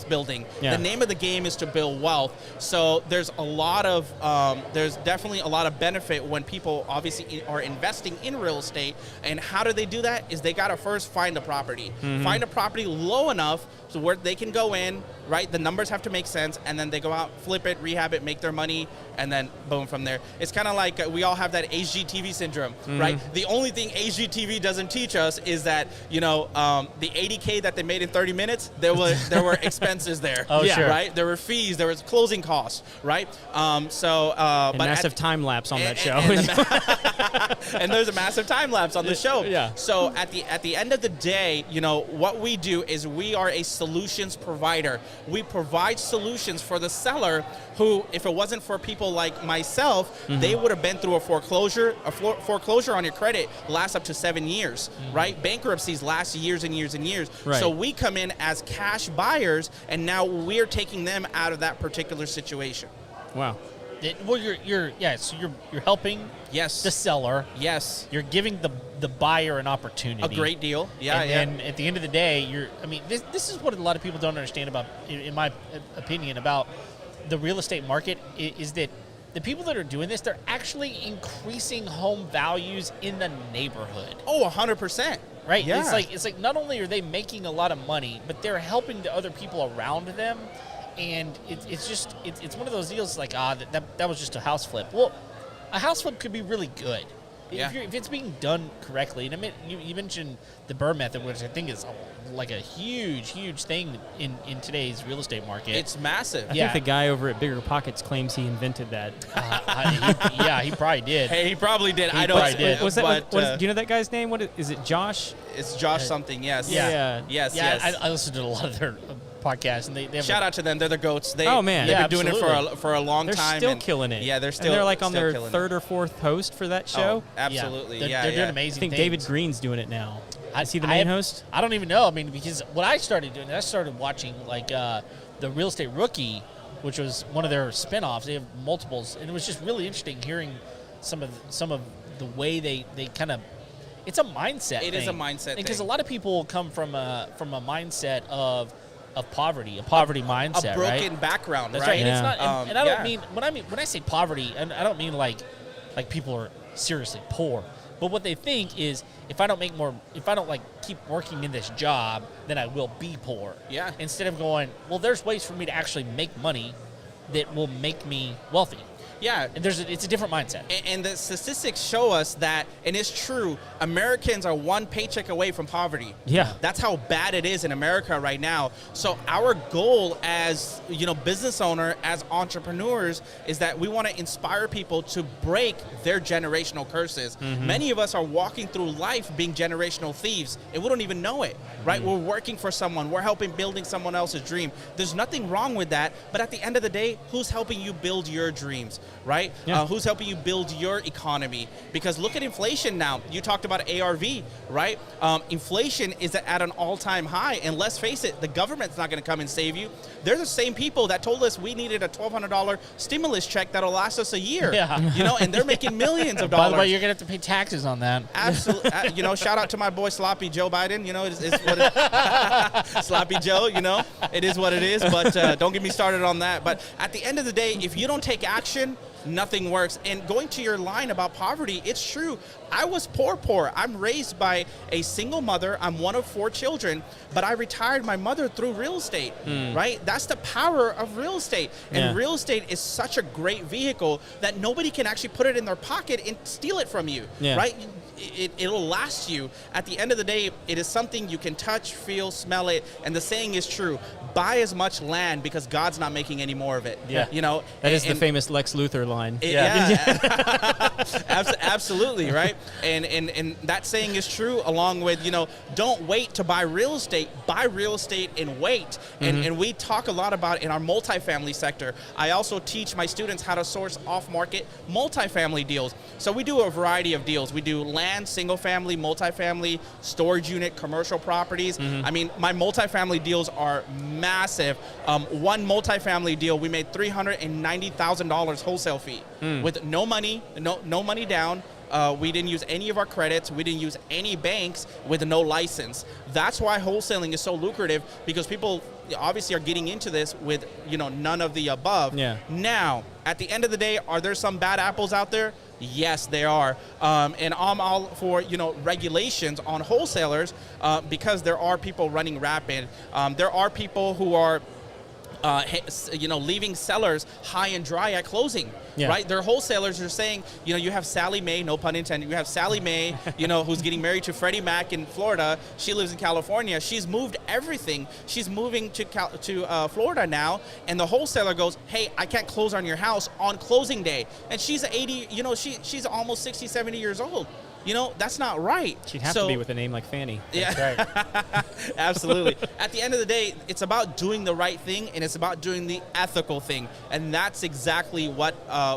building. Yeah. The name of the game is to build wealth. So there's definitely a lot of benefit when people obviously are investing in real estate. And how do they do that? Is they got to first find a property. Find a property low enough so where they can go in, right? The numbers have to make sense, and then they go out, flip it, rehab it, make their money, and then boom from there. It's kind of like we all have that HGTV syndrome, right? The only thing HGTV doesn't teach us is that, the $80K that they made in 30 minutes, there were expenses there. Oh, sure. Right? There were fees, there was closing costs, right? And massive time lapse on that show. And there's a massive time lapse on the show. Yeah. So at the end of the day, what we do is we are a solutions provider. We provide solutions for the seller who, if it wasn't for people like myself, they would have been through a foreclosure. A foreclosure on your credit lasts up to 7 years, right? Bankruptcies last years and years and years. Right. So we come in as cash buyers, and now we're taking them out of that particular situation. Wow. So you're helping the seller. Yes. You're giving the buyer an opportunity. A great deal. Yeah. And at the end of the day, this is what a lot of people don't understand about, in my opinion, about the real estate market is that the people that are doing this, they're actually increasing home values in the neighborhood. Oh, 100%. Right? Yeah. It's like not only are they making a lot of money, but they're helping the other people around them. And it's one of those deals like, that was just a house flip. Well, a house flip could be really good. Yeah. If it's being done correctly. And you mentioned the BRRRR method, which I think is like a huge thing in today's real estate market. It's massive. I think the guy over at Bigger Pockets claims he invented that. He probably did. Hey, he probably did. He probably did. Do you know that guy's name? Is it Josh? It's Josh something, yes. Yeah. Yes. I listened to a lot of their podcasts, and they have shout out to them. They're the goats. They've been doing it for a long they're time. They're still and killing it. Yeah, they're still. And they're like on their killing third or fourth host for that show. Oh, absolutely. They're doing amazing I think things. David Green's doing it now. Is he the main host? I don't even know. I mean, because what I started doing, I started watching like the Real Estate Rookie, which was one of their spinoffs. They have multiples, and it was just really interesting hearing some of the way they kind of. It's a mindset. It is a mindset because a thing. lot of people come from a mindset of poverty, a poverty mindset, a broken right? background. That's right. right. And it's not. And I don't mean when I say poverty, and I don't mean like people are seriously poor. But what they think is, if I don't keep working in this job, then I will be poor. Yeah. Instead of going, well, there's ways for me to actually make money that will make me wealthy. Yeah. And it's a different mindset. And the statistics show us that, and it's true, Americans are one paycheck away from poverty. Yeah. That's how bad it is in America right now. So our goal as, business owner, as entrepreneurs, is that we want to inspire people to break their generational curses. Many of us are walking through life being generational thieves, and we don't even know it, right? We're working for someone. We're helping building someone else's dream. There's nothing wrong with that, but at the end of the day, who's helping you build your dreams? Right? Yeah. Who's helping you build your economy? Because look at inflation now. You talked about ARV, right? Inflation is at an all-time high. And let's face it, the government's not going to come and save you. They're the same people that told us we needed a $1,200 stimulus check that'll last us a year. Yeah. And they're making millions of dollars. By the way, you're going to have to pay taxes on that. Absolutely. Shout out to my boy Sloppy Joe Biden. It's what Sloppy Joe, it is what it is. But don't get me started on that. But at the end of the day, if you don't take action, nothing works. And going to your line about poverty, it's true. I was poor. I'm raised by a single mother. I'm one of 4 children, but I retired my mother through real estate, right? That's the power of real estate. And real estate is such a great vehicle that nobody can actually put it in their pocket and steal it from you, right? It'll last you. At the end of the day, it is something you can touch, feel, smell it. And the saying is true: buy as much land because God's not making any more of it. Yeah. You know, that is the famous Lex Luthor line. Absolutely, right? And that saying is true, along with, you know, don't wait to buy real estate, buy real estate and wait. And we talk a lot about in our multifamily sector. I also teach my students how to source off-market multifamily deals. So we do a variety of deals. We do land, single family, multifamily, storage unit, commercial properties. I mean, my multifamily deals are massive. One multifamily deal, we made $390,000 wholesale fee with no money, no money down. We didn't use any of our credits. We didn't use any banks with no license. That's why wholesaling is so lucrative, because people obviously are getting into this with, you know, none of the above. Now, at the end of the day, are there some bad apples out there? Yes, there are. And I'm all for, you know, regulations on wholesalers because there are people running rapid. There are people who are you know, leaving sellers high and dry at closing, right? Their wholesalers are saying, you know, you have Sally Mae, no pun intended, you have Sally Mae, you know, who's getting married to Freddie Mac in Florida. She lives in California. She's moved everything. She's moving to Florida now, and the wholesaler goes, hey, I can't close on your house on closing day. And she's 80, you know, she's almost 60, 70 years old. You know, that's not right. She'd have to be with a name like Fanny. Yeah, right. Absolutely. At the end of the day, it's about doing the right thing, and it's about doing the ethical thing, and that's exactly what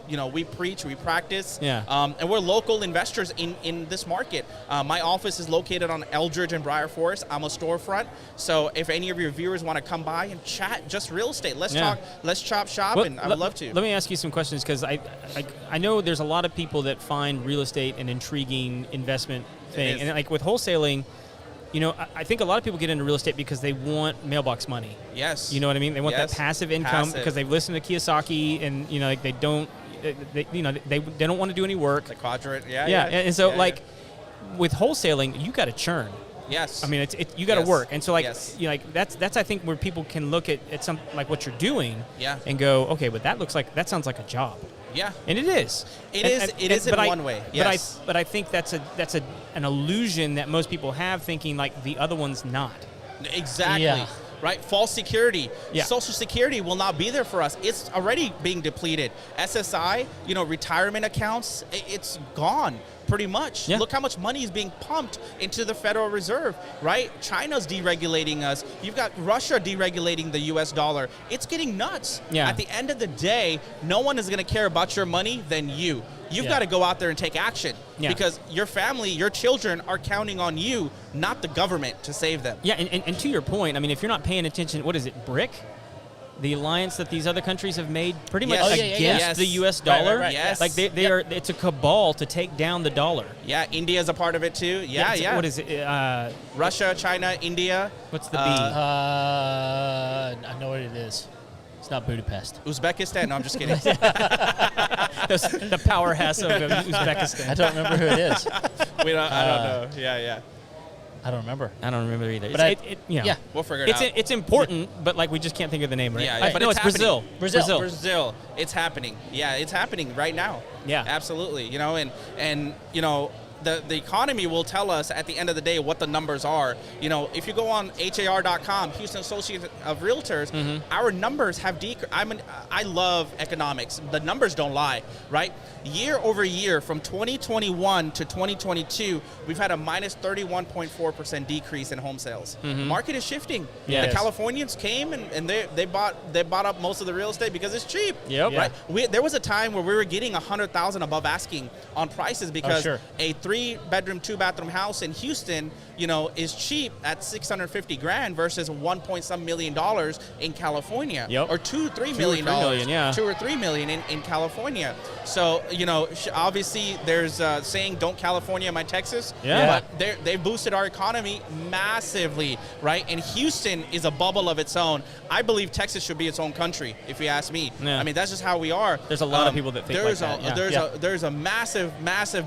you know, we preach, we practice. And we're local investors in this market. My office is located on Eldridge and Briar Forest. I'm a storefront, so if any of your viewers want to come by and chat just real estate, let's talk, let's chop shop, and I would love to. Let me ask you some questions, because I know there's a lot of people that find real estate an intriguing investment thing, and like with wholesaling, you know, I think a lot of people get into real estate because they want mailbox money. Yes. You know what I mean? They want that passive income because they've listened to Kiyosaki, and, you know, like they don't want to do any work. The quadrant, and so like with wholesaling, you got to churn. Yes. I mean, you got to work, and so like, you know, like that's I think where people can look at some like what you're doing, and go, okay, but that sounds like a job. Yeah. And it is. It is in one way. Yes. But I think that's an illusion that most people have, thinking like the other one's not. Exactly. Yeah. Right? False security. Social Security will not be there for us. It's already being depleted. SSI, you know, retirement accounts, it's gone pretty much. Look how much money is being pumped into the Federal Reserve, right? China's deregulating us. You've got Russia deregulating the US dollar. It's getting nuts. At the end of the day, no one is going to care about your money than you. You've got to go out there and take action because your family, your children are counting on you, not the government, to save them. Yeah, and to your point, I mean, if you're not paying attention, what is it, BRIC? The alliance that these other countries have made pretty much against the U.S. dollar. Right. Yes. Like they are, it's a cabal to take down the dollar. Yeah, India's a part of it too. Yeah. What is it? Russia, China, India. What's the B? I know what it is. It's not Budapest. Uzbekistan? No, I'm just kidding. The powerhouse of Uzbekistan. I don't remember who it is. I don't know. Yeah. I don't remember. I don't remember either. But we'll figure it out. It's important, but like we just can't think of the name right. Yeah, but no, it's Brazil. Brazil. It's happening. Yeah, it's happening right now. Yeah, absolutely. You know, and you know, the economy will tell us at the end of the day what the numbers are. You know, if you go on HAR.com, Houston Association of Realtors, our numbers have decreased. I love economics. The numbers don't lie, right? Year over year, from 2021 to 2022, we've had a minus 31.4% decrease in home sales. The market is shifting. The Californians came and they bought up most of the real estate because it's cheap. Yep. Right. There was a time where we were getting $100,000 above asking on prices because a 3-bedroom, 2-bathroom house in Houston, is cheap at $650,000 versus $1.some million in California, Yep. or $2-3 $2 or million, $3 million, yeah. $2 or $3 million in California. So obviously there's a saying, "Don't California my Texas." Yeah. But they've boosted our economy massively, right? And Houston is a bubble of its own. I believe Texas should be its own country, if you ask me. Yeah. I mean, that's just how we are. There's a lot of people that think like that. Yeah. There's a massive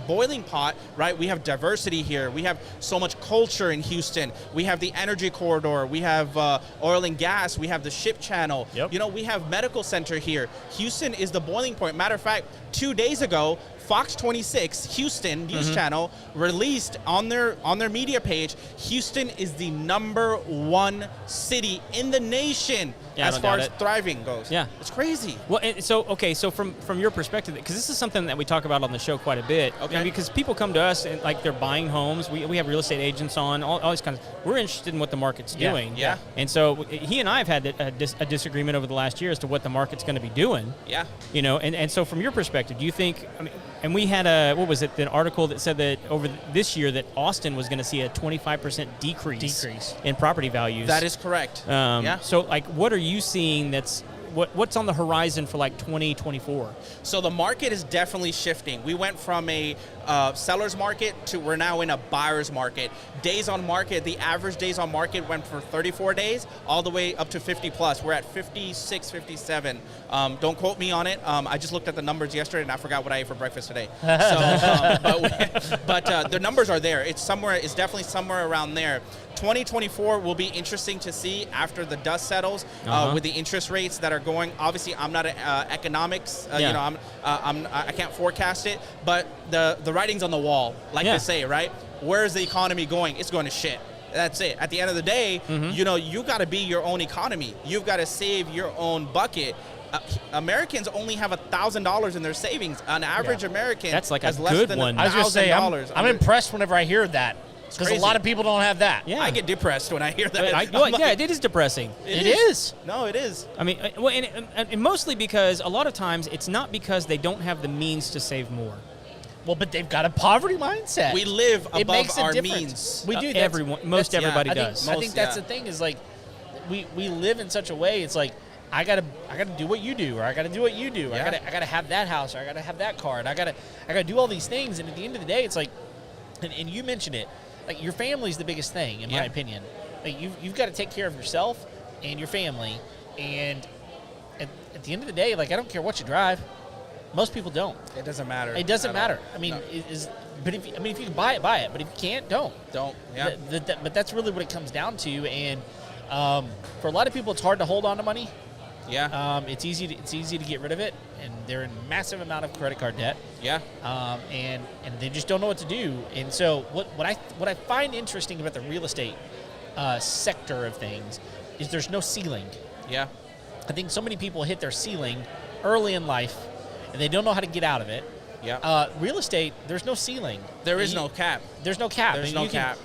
boiling pot, right? We have diversity here. We have so much culture in Houston. We have the energy corridor. We have oil and gas. We have the ship channel. Yep. We have medical center here. Houston is the boiling point. Matter of fact, 2 days ago, Fox 26 Houston news channel released on their media page, Houston is the #1 city in the nation as far as thriving goes. Yeah. It's crazy. Well, and so from your perspective, because this is something that we talk about on the show quite a bit. Okay. Because people come to us and like they're buying homes. We have real estate agents on, all these kinds. We're interested in what the market's doing. Yeah. And so he and I have had a disagreement over the last year as to what the market's going to be doing. Yeah. And so from your perspective, do you think? I mean, and we had an article that said that over this year that Austin was going to see a 25% decrease in property values. That is correct. So, like, what are you seeing that's what's on the horizon for, like, 2024? So the market is definitely shifting. We went from a seller's market to we're now in a buyer's market. Days on market, the average days on market went from 34 days all the way up to 50 plus. We're at 56, 57. Don't quote me on it. I just looked at the numbers yesterday and I forgot what I ate for breakfast today. But the numbers are there. It's definitely somewhere around there. 2024 will be interesting to see after the dust settles with the interest rates that are going. Obviously, I'm not an economics. I can't forecast it, but the writing's on the wall, like they say, right? Where is the economy going? It's going to shit. That's it. At the end of the day, you got to be your own economy. You've got to save your own bucket. Americans only have $1,000 in their savings. An average American that's like has a less good than one. I was going to say, $1,000. I'm impressed whenever I hear that. Because a lot of people don't have that. Yeah. I get depressed when I hear that. It is depressing. It is. No, it is. I mean, and mostly because a lot of times it's not because they don't have the means to save more. Well, but they've got a poverty mindset. We live It above makes a our difference. means. We do. Everybody does. I think that's the thing is like we live in such a way. It's like I gotta do what you do, or I gotta do what you do. Yeah. I gotta have that house, or I gotta have that car, and I gotta do all these things. And at the end of the day, it's like, and you mentioned it, like your family's the biggest thing in my opinion. Like you've got to take care of yourself and your family, and at the end of the day, like I don't care what you drive. Most people don't. It doesn't matter. It doesn't matter. All. I mean, No. but if you can buy it, buy it. But if you can't, don't. Don't. Yeah. But that's really what it comes down to. And for a lot of people, it's hard to hold on to money. Yeah. It's easy to get rid of it, and they're in massive amount of credit card debt. Yeah. And they just don't know what to do. And so what I find interesting about the real estate sector of things is there's no ceiling. Yeah. I think so many people hit their ceiling early in life, and they don't know how to get out of it. Yeah. Real estate, there's no ceiling. There is no cap. There's no cap. There's no cap.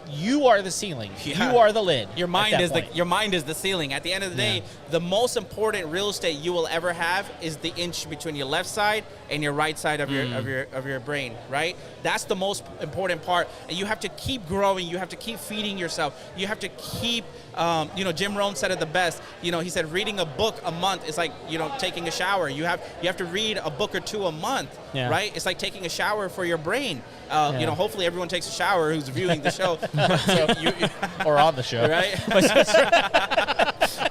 You are the ceiling. Yeah. You are the lid. Your mind is the ceiling. At the end of the day, the most important real estate you will ever have is the inch between your left side and your right side of your brain, right? That's the most important part. And you have to keep growing. You have to keep feeding yourself. You have to keep Jim Rohn said it the best. He said reading a book a month is like, taking a shower. You have to read a book or two a month, right? It's like taking a shower for your brain. Hopefully everyone takes a shower who's viewing the show. Or on the show. Right?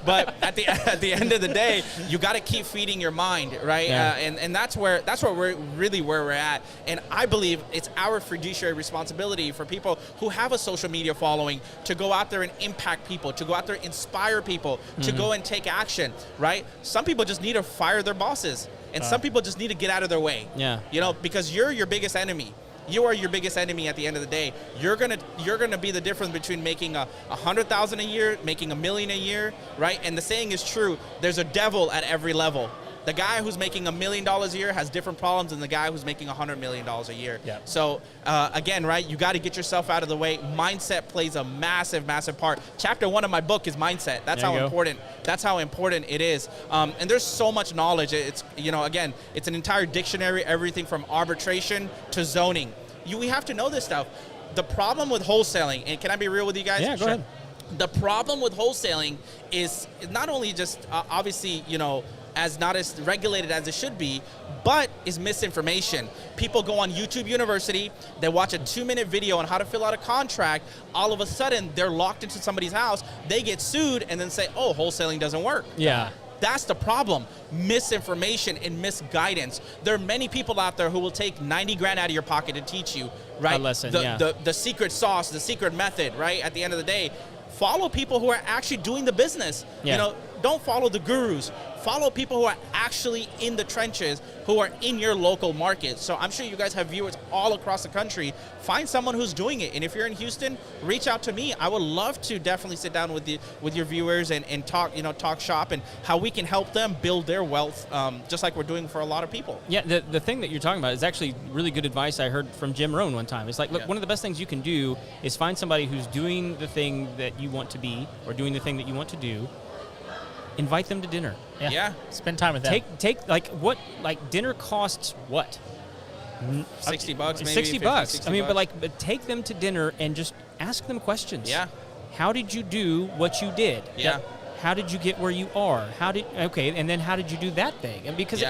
But at the end of the day, you got to keep feeding your mind, right? Yeah. And that's where we're at. And I believe it's our fiduciary responsibility for people who have a social media following to go out there and impact people, to go out there and inspire people, to go and take action, right? Some people just need to fire their bosses, and some people just need to get out of their way. Yeah. Because you're your biggest enemy. You are your biggest enemy at the end of the day. You're gonna be the difference between making $100,000 a year, making $1 million a year, right? And the saying is true. There's a devil at every level. The guy who's making $1 million a year has different problems than the guy who's making $100 million a year. Yeah. So again, right? You got to get yourself out of the way. Mindset plays a massive, massive part. Chapter 1 of my book is mindset. That's how important. That's how important it is. And there's so much knowledge. It's again, it's an entire dictionary. Everything from arbitration to zoning. we have to know this stuff. The problem with wholesaling, and can I be real with you guys? Yeah, go ahead. The problem with wholesaling is not only just obviously, as not as regulated as it should be, but is misinformation. People go on YouTube University, they watch a 2-minute video on how to fill out a contract, all of a sudden they're locked into somebody's house, they get sued, and then say, oh, wholesaling doesn't work. Yeah. That's the problem. Misinformation and misguidance. There are many people out there who will take 90 grand out of your pocket to teach you, right? A lesson, the secret sauce, the secret method, right? At the end of the day, follow people who are actually doing the business. Yeah. Don't follow the gurus. Follow people who are actually in the trenches, who are in your local market. So I'm sure you guys have viewers all across the country. Find someone who's doing it. And if you're in Houston, reach out to me. I would love to definitely sit down with your viewers and talk shop and how we can help them build their wealth, just like we're doing for a lot of people. Yeah, the thing that you're talking about is actually really good advice I heard from Jim Rohn one time. It's like, look, one of the best things you can do is find somebody who's doing the thing that you want to be or doing the thing that you want to do. Invite them to dinner. Yeah. Spend time with them. Take dinner costs what? $60 maybe. $60. I mean, but take them to dinner and just ask them questions. Yeah. How did you do what you did? Yeah. How did you get where you are? And then how did you do that thing? And because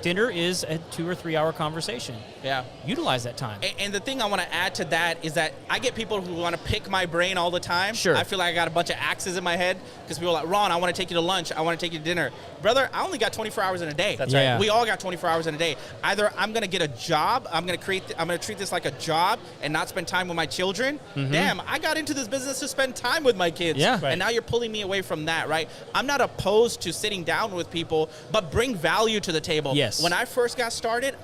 dinner is a 2 or 3 hour conversation. Yeah. Utilize that time. And the thing I want to add to that is that I get people who want to pick my brain all the time. Sure. I feel like I got a bunch of axes in my head because people are like, Ron, I want to take you to lunch. I want to take you to dinner. Brother, I only got 24 hours in a day. That's right. Yeah. We all got 24 hours in a day. Either I'm going to get a job, I'm going to treat this like a job and not spend time with my children. Mm-hmm. Damn, I got into this business to spend time with my kids. Yeah. Right. And now you're pulling me away from that, right? I'm not opposed to sitting down with people, but bring value to the table. Yes. When I first got started,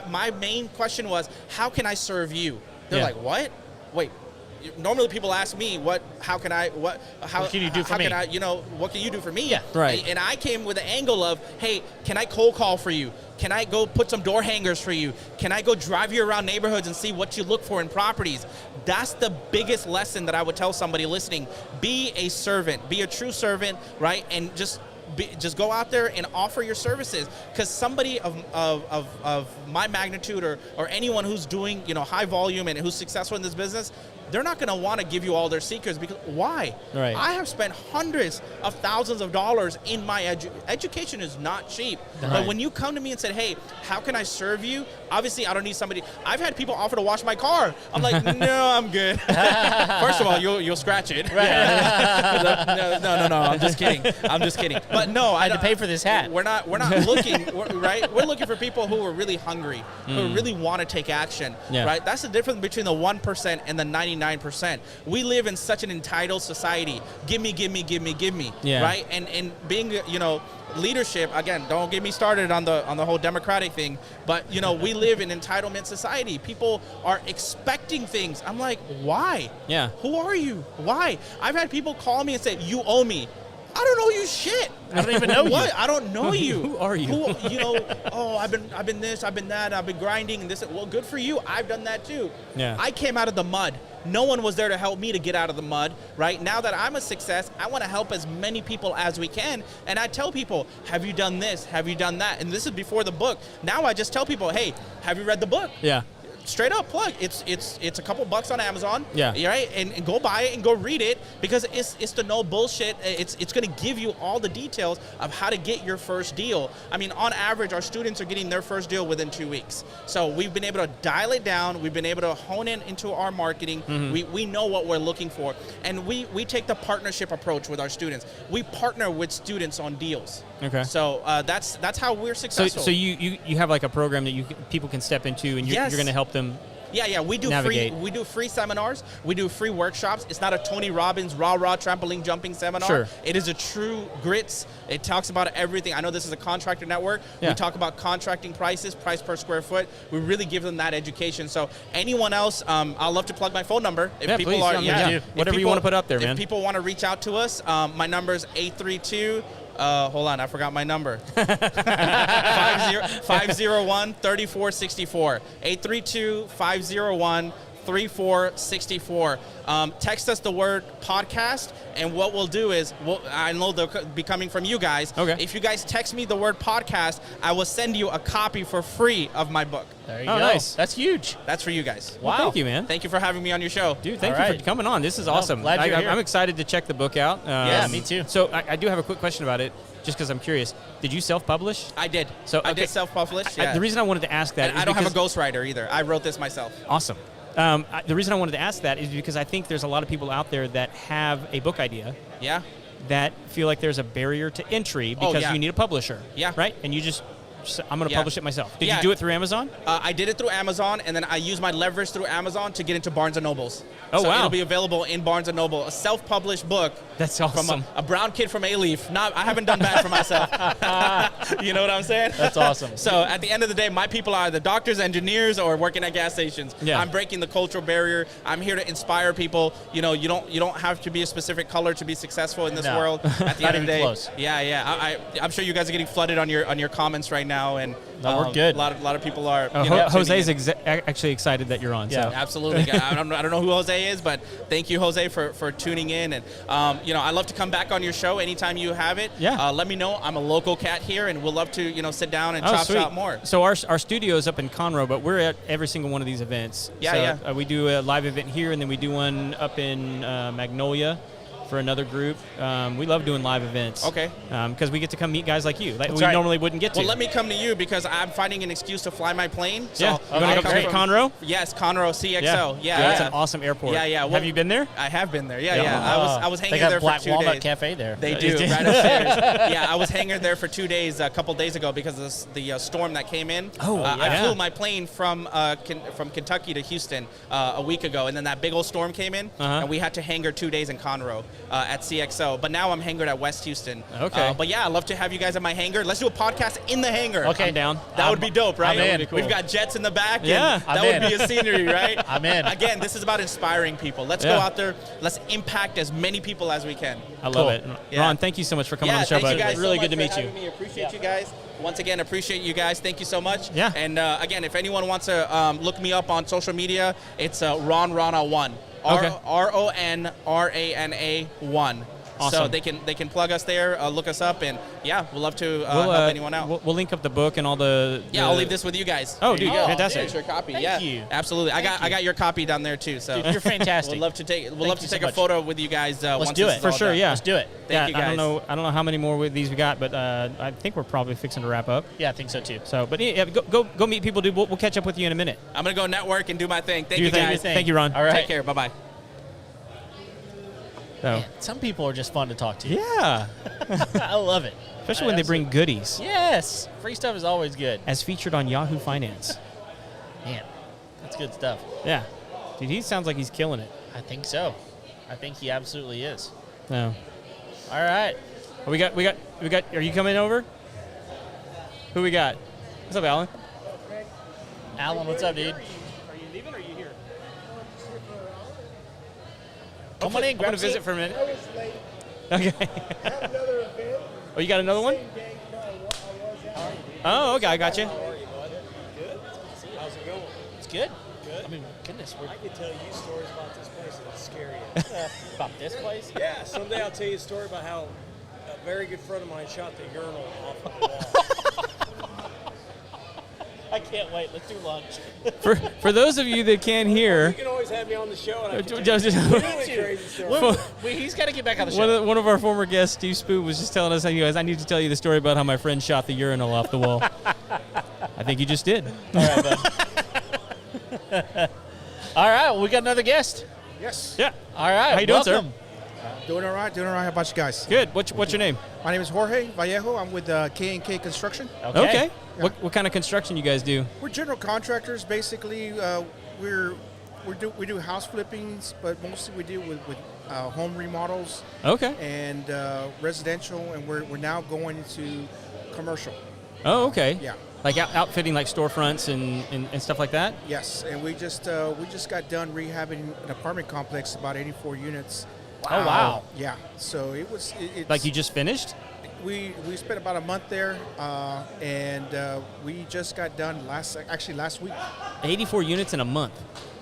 my main question was, how can I serve you? They're like, what? Wait. Normally people ask me, what can you do for me? What can you do for me? Yeah. Right. And I came with the angle of, hey, can I cold call for you? Can I go put some door hangers for you? Can I go drive you around neighborhoods and see what you look for in properties? That's the biggest lesson that I would tell somebody listening. Be a servant. Be a true servant, right? And just go out there and offer your services, because somebody of my magnitude or anyone who's doing high volume and who's successful in this business, they're not going to want to give you all their secrets, because why? Right. I have spent hundreds of thousands of dollars in my education is not cheap. Right. But when you come to me and said, hey, how can I serve you? Obviously, I don't need somebody. I've had people offer to wash my car. I'm like, no, I'm good. First of all, you'll scratch it. Right. No. I'm just kidding. But no, I had to pay for this hat. We're not looking, right? We're looking for people who are really hungry, who really want to take action, right? That's the difference between the 1% and the 99%. We live in such an entitled society. Give me, Yeah. right? And being, leadership, again, don't get me started on the whole democratic thing, but we live in entitlement society. People are expecting things. I'm like, why? Yeah. Who are you? Why? I've had people call me and say, you owe me. I don't know you shit. I don't even know you. What? I don't know you. Who are you? I've been this, I've been that, I've been grinding and this. Well, good for you. I've done that too. Yeah. I came out of the mud. No one was there to help me to get out of the mud, right? Now that I'm a success, I want to help as many people as we can. And I tell people, have you done this? Have you done that? And this is before the book. Now I just tell people, hey, have you read the book? Yeah. Straight up plug. It's a couple bucks on Amazon. Yeah. Right? And go buy it and go read it, because it's the no bullshit. It's going to give you all the details of how to get your first deal. I mean, on average, our students are getting their first deal within 2 weeks. So we've been able to dial it down. We've been able to hone in into our marketing. Mm-hmm. We know what we're looking for. And we take the partnership approach with our students. We partner with students on deals. Okay. So that's how we're successful. So you have like a program that people can step into, and you're going to help them. Yeah, we do navigate. We do free seminars. We do free workshops. It's not a Tony Robbins rah trampoline jumping seminar. Sure. It is a true grits. It talks about everything. I know this is a contractor network. Yeah. We talk about contracting prices, price per square foot. We really give them that education. So anyone else, I'd love to plug my phone number. If people please. are, Whatever you want to put up there, man. If people want to reach out to us, my number is 832. Hold on, I forgot my number. 501-3464. 832-501-3464. 3464. Text us the word podcast, and what we'll do is, I know they'll be coming from you guys. Okay. If you guys text me the word podcast, I will send you a copy for free of my book. There you Oh, go. nice. That's huge. That's for you guys. Well, thank you, man. Thank you for having me on your show. Dude, thank All you right. for coming on. This is Well, awesome. glad you're here. I'm excited to check the book out. Yeah, me too. So I do have a quick question about it, just because I'm curious. Did you self-publish? I did. So, I okay. did self-publish. The Yeah. reason I wanted to ask that And is I don't have a because- ghostwriter either. I wrote this myself. Awesome. The reason I wanted to ask that is because I think there's a lot of people out there that have a book idea Yeah. that feel like there's a barrier to entry Oh, because yeah. you need a publisher. Yeah. Right? And you just I'm going to Yeah. publish it myself. Did Yeah. you do it through Amazon? I did it through Amazon, and then I used my leverage through Amazon to get into Barnes & Nobles. Oh, so wow. it'll be available in Barnes & Noble. A self-published book. That's From awesome. a brown kid from A-Leaf. I haven't done bad for myself. You know what I'm saying? That's awesome. So at the end of the day, my people are the doctors, engineers, or working at gas stations. Yeah. I'm breaking the cultural barrier. I'm here to inspire people. You know, you don't have to be a specific color to be successful in this No. world. At the Not end of the even day, close. yeah. I'm sure you guys are getting flooded on your comments right now, and No, we're good. A lot of people are. Oh, you know, Jose's tuning in. actually excited that you're on. Yeah. So. Absolutely. I don't know who Jose is, but thank you, Jose, for tuning in. And, I love to come back on your show anytime you have it. Yeah. Let me know. I'm a local cat here, and we'll love to, sit down and Oh, chop sweet. shop more. So our studio is up in Conroe, but we're at every single one of these events. Yeah, so, we do a live event here, and then we do one up in Magnolia for another group. We love doing live events. Okay. Because we get to come meet guys like you that we right. normally wouldn't get to. Well, let me come to you because I'm finding an excuse to fly my plane. So Yeah. You wanna I go come to from- Conroe? Yes, Conroe CXO. Yeah, That's an awesome airport. Yeah. Well, Have you been there? I have been there. Yeah. Yeah. I was hanging They got there Black for 2 Walnut days. Cafe there. They Is do, it? right upstairs. Yeah, I was hanging there for 2 days a couple days ago because of the storm that came in. Oh, I yeah. flew my plane from Kentucky to Houston a week ago, and then that big old storm came in, and we had to hangar 2 days in Conroe at CXO. But now I'm hangared at West Houston. Okay. But yeah, I'd love to have you guys at my hangar. Let's do a podcast in the hangar. Okay. I'm down. That would be dope, right? I'm in. That would be cool. We've got jets in the back. Yeah. and that I'm would in. be a scenery, right? I'm in. Again, this is about inspiring people. Let's go Yeah. out there. Let's impact as many people as we can. I love Cool. it. Yeah. Ron, thank you so much for coming on the show, thank buddy. you guys Really so good to much meet for you. having me. Appreciate you guys. Once again, appreciate you guys. Thank you so much. Yeah. And again, if anyone wants to look me up on social media, it's Ron Rana 1. Okay. RONRANA 1. So Awesome. they can plug us there, look us up, and yeah, we'll love to help anyone out. We'll link up the book and all the. Yeah, I'll leave this with you guys. Oh, There you dude, go. fantastic. There's your copy. Thank yeah, you. absolutely. I got your copy down there too. So Dude, you're fantastic. We'd love to take you so a much. photo with you guys. Once do this it. is For all sure, done. yeah. Let's do it. Thank you I guys. don't know how many more of these we got, but I think we're probably fixing to wrap up. Yeah, I think so too. So, but yeah, go meet people, dude. We'll catch up with you in a minute. I'm gonna go network and do my thing. Thank Do you your thing. guys. Thank you, Ron. All right. Take care. Bye bye. So, Some people are just fun to talk to. yeah, I love it. especially when they bring goodies, Yes. Free stuff is always good. as featured on Yahoo Finance. Man, that's good stuff. Yeah, dude, he sounds like he's killing it. I think so. I think he absolutely is. No, All right. we got. Are you coming over? Who we got? What's up, Alan? Alan, what's up, dude? Are you leaving or are you here? Come on in, I'm grab gonna a seat. visit for a minute. Okay. Oh, you got another one? Oh, okay, I got you. How's it going? It's good. Good. I mean, goodness, we're I could tell you stories about this place and it's scary. about this place. Yeah, someday I'll tell you a story about how a very good friend of mine shot the urinal off of the wall. I can't wait. Let's do lunch. For those of you that can't You hear, can always have me on the show and I can Just- tell you really crazy stories. He's got to get back on the show. one of our former guests, Steve Spoot, was just telling us, "Hey, guys, I need to tell you the story about how my friend shot the urinal off the wall." I think you just did. All right, bud. All right, well, we got another guest. Yes. Yeah. All right, How you doing, sir? welcome. Doing all right. How about you guys? Good. What's your name? My name is Jorge Vallejo. I'm with K&K Construction. Okay. What kind of construction you guys do? We're general contractors. Basically, we do house flippings, but mostly we deal with home remodels Okay. and residential, and we're now going into commercial. Oh, okay. Yeah. Like outfitting like storefronts and stuff like that? Yes, and we just got done rehabbing an apartment complex, about 84 units. Oh, wow. Yeah. So it's Like you just finished? We spent about a month there, and we just got done last week. 84 units in a month.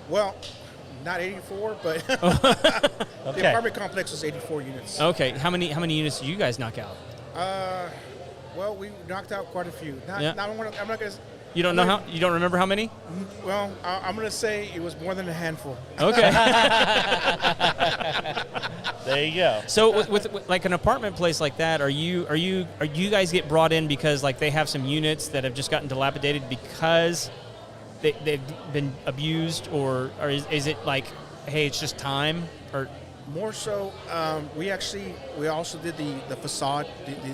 Well, Not 84, but the Okay. apartment complex was 84 units. Okay. How many units did you guys knock out? Well, we knocked out quite a few. I'm not going to. You don't know how? You don't remember how many? Well, I'm going to say it was more than a handful. Okay. There you go. So with like an apartment place like that, are you guys get brought in because like they have some units that have just gotten dilapidated because they've been abused, or is it like, hey, it's just time? Or More so, we also did the facade,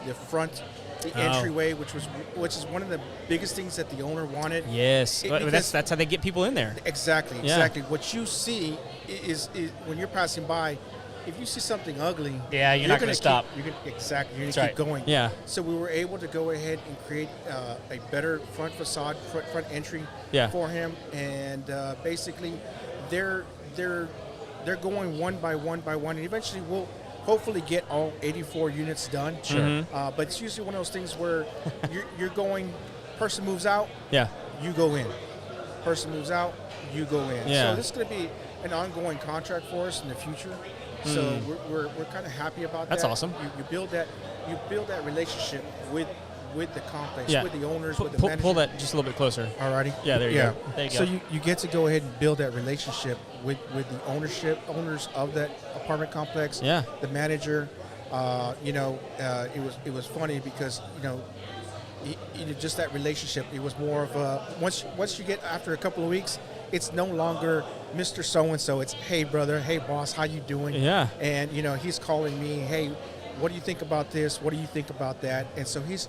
the front, the entryway, which is one of the biggest things that the owner wanted. yes, that's how they get people in there. Exactly, Yeah. exactly. What you see is when you're passing by, if you see something ugly, Yeah, you're not gonna stop. You're going to That's keep right. going. Yeah. So we were able to go ahead and create a better front facade, front entry Yeah. for him, and basically, they're going one by one, and eventually we'll hopefully get all 84 units done. Sure. Mhm. But it's usually one of those things where you're going, person moves out, Yeah. you go in. Person moves out, you go in. Yeah. So this is going to be an ongoing contract for us in the future. So we're kind of happy about That's that. awesome. You build that relationship with the complex, Yeah. with the owners, with the Pull management. that just a little bit closer. Alrighty. Yeah, there you go. There you So go. you get to go ahead and build that relationship with the owners of that apartment complex. Yeah. The manager. It was funny because just that relationship. It was more of a once you get after a couple of weeks, it's no longer Mr. So and so. It's hey brother, hey boss, how you doing? Yeah. And he's calling me, hey, what do you think about this? What do you think about that? And so he's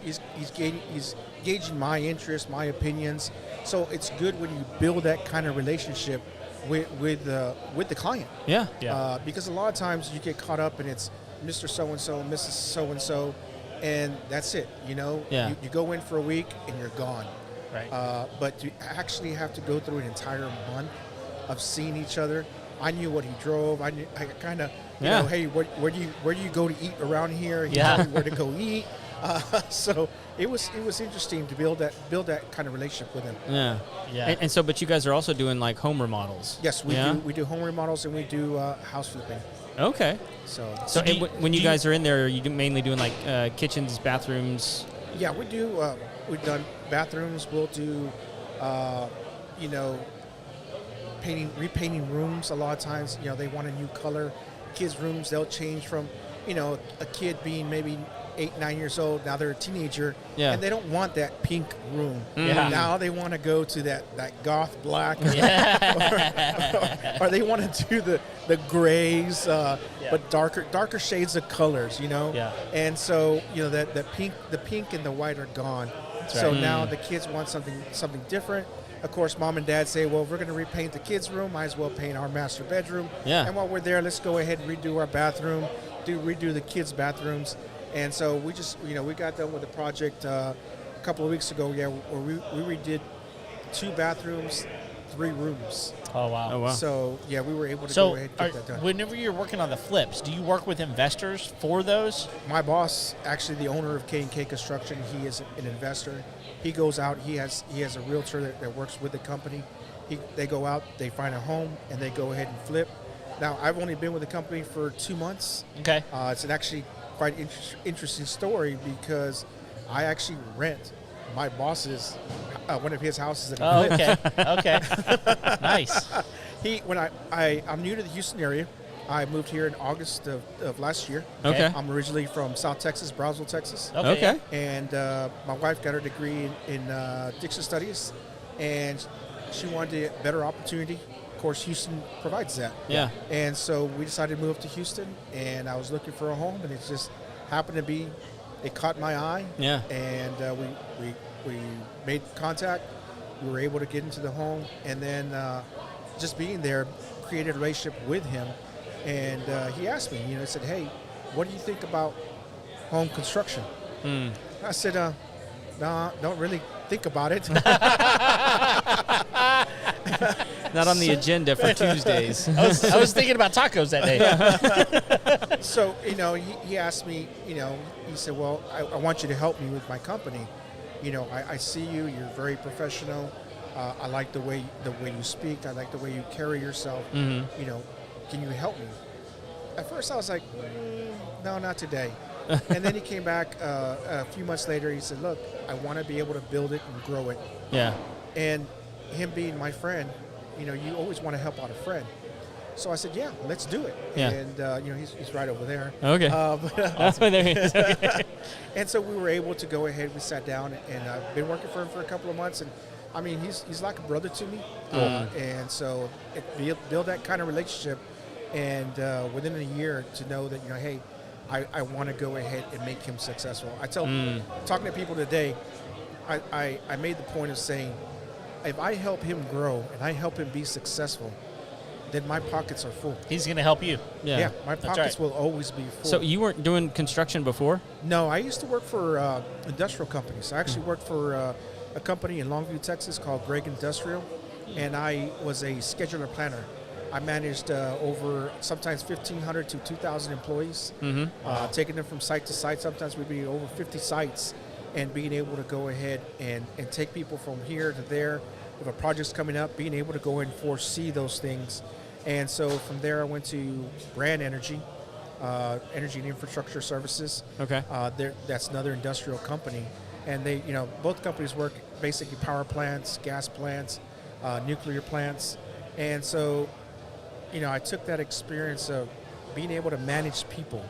gauging my interests, my opinions. So it's good when you build that kind of relationship with the client. Yeah. Yeah. Because a lot of times you get caught up and it's Mr. So and so, Mrs. So and so, and that's it. Yeah. You go in for a week and you're gone. Right. But to actually have to go through an entire month of seeing each other. I knew what he drove. I kind of, Yeah. hey, where do you go to eat around here? He Yeah. told me where to go eat. So it was interesting to build that kind of relationship with him. Yeah. Yeah. And so, but you guys are also doing like home remodels. Yes, we Yeah? do. We do home remodels and we do house flipping. Okay. So So do and you- when you do you- guys are in there, are you mainly doing like kitchens, bathrooms? yeah, we do. We've done bathrooms. We'll do, repainting rooms. A lot of times, they want a new color. Kids' rooms, they'll change from, a kid being maybe 8, 9 years old. Now they're a teenager, Yeah. and they don't want that pink room. Yeah. Now they want to go to that goth black, or they want to do the grays, but darker shades of colors. Yeah. And so that the pink and the white are gone. So right. now the kids want something different. Of course, mom and dad say, well, if we're going to repaint the kids' room, might as well paint our master bedroom. Yeah. And while we're there, let's go ahead and redo our bathroom, redo the kids' bathrooms. And so we just, we got done with the project a couple of weeks ago. Yeah, where we redid 2 bathrooms, 3 rooms. Oh wow. Oh wow. So yeah, we were able to So go ahead and get that done. whenever you're working on the flips, do you work with investors for those? My boss, actually the owner of K&K Construction, he is an investor. He goes out, he has a realtor that works with the company. They go out, they find a home, and they go ahead and flip. Now, I've only been with the company for 2 months. Okay. It's an actually quite interesting story because I actually rent my boss's, one of his houses that he Oh, flips. okay. Okay. Nice. I'm new to the Houston area. I moved here in August of last year. Okay. I'm originally from South Texas, Brownsville, Texas. Okay. And my wife got her degree in Dixon Studies, and she wanted a better opportunity. Of course, Houston provides that. Yeah. And so we decided to move up to Houston, and I was looking for a home, and it just happened to be, it caught my eye. Yeah. And we made contact. We were able to get into the home, and then just being there, created a relationship with him. And he asked me, he said, hey, what do you think about home construction? I said, no, don't really think about it. Not on the agenda for Tuesdays. I was thinking about tacos that day. So, he asked me, he said, well, I want you to help me with my company. I see you're very professional. I like the way you speak. I like the way you carry yourself. You know, can you help me? At first, I was like, no, not today. And then he came back a few months later. He said, look, I want to be able to build it and grow it. Yeah. And him being my friend, you know, you always want to help out a friend. So I said, yeah, let's do it. Yeah. And, you know, he's right over there. Okay. Awesome. There he is. Okay. And so we were able to go ahead. We sat down, and I've been working for him for a couple of months. And, I mean, he's like a brother to me. And so build that kind of relationship. And within a year to know that, you know, hey, I want to go ahead and make him successful. I tell talking to people today, I made the point of saying, if I help him grow and I help him be successful, then my pockets are full. He's going to help you. Yeah, my pockets will always be full. So you weren't doing construction before? No, I used to work for industrial companies. I actually worked for a company in Longview, Texas called Greg Industrial, and I was a scheduler planner. I managed over sometimes 1,500 to 2,000 employees, taking them from site to site. Sometimes we'd be over 50 sites, and being able to go ahead and take people from here to there. If a project's coming up, being able to go and foresee those things. And so from there, I went to Brand Energy, Energy and Infrastructure Services. Okay. That's another industrial company. And they, you know, both companies work basically power plants, gas plants, nuclear plants. And so, you know, I took that experience of being able to manage people.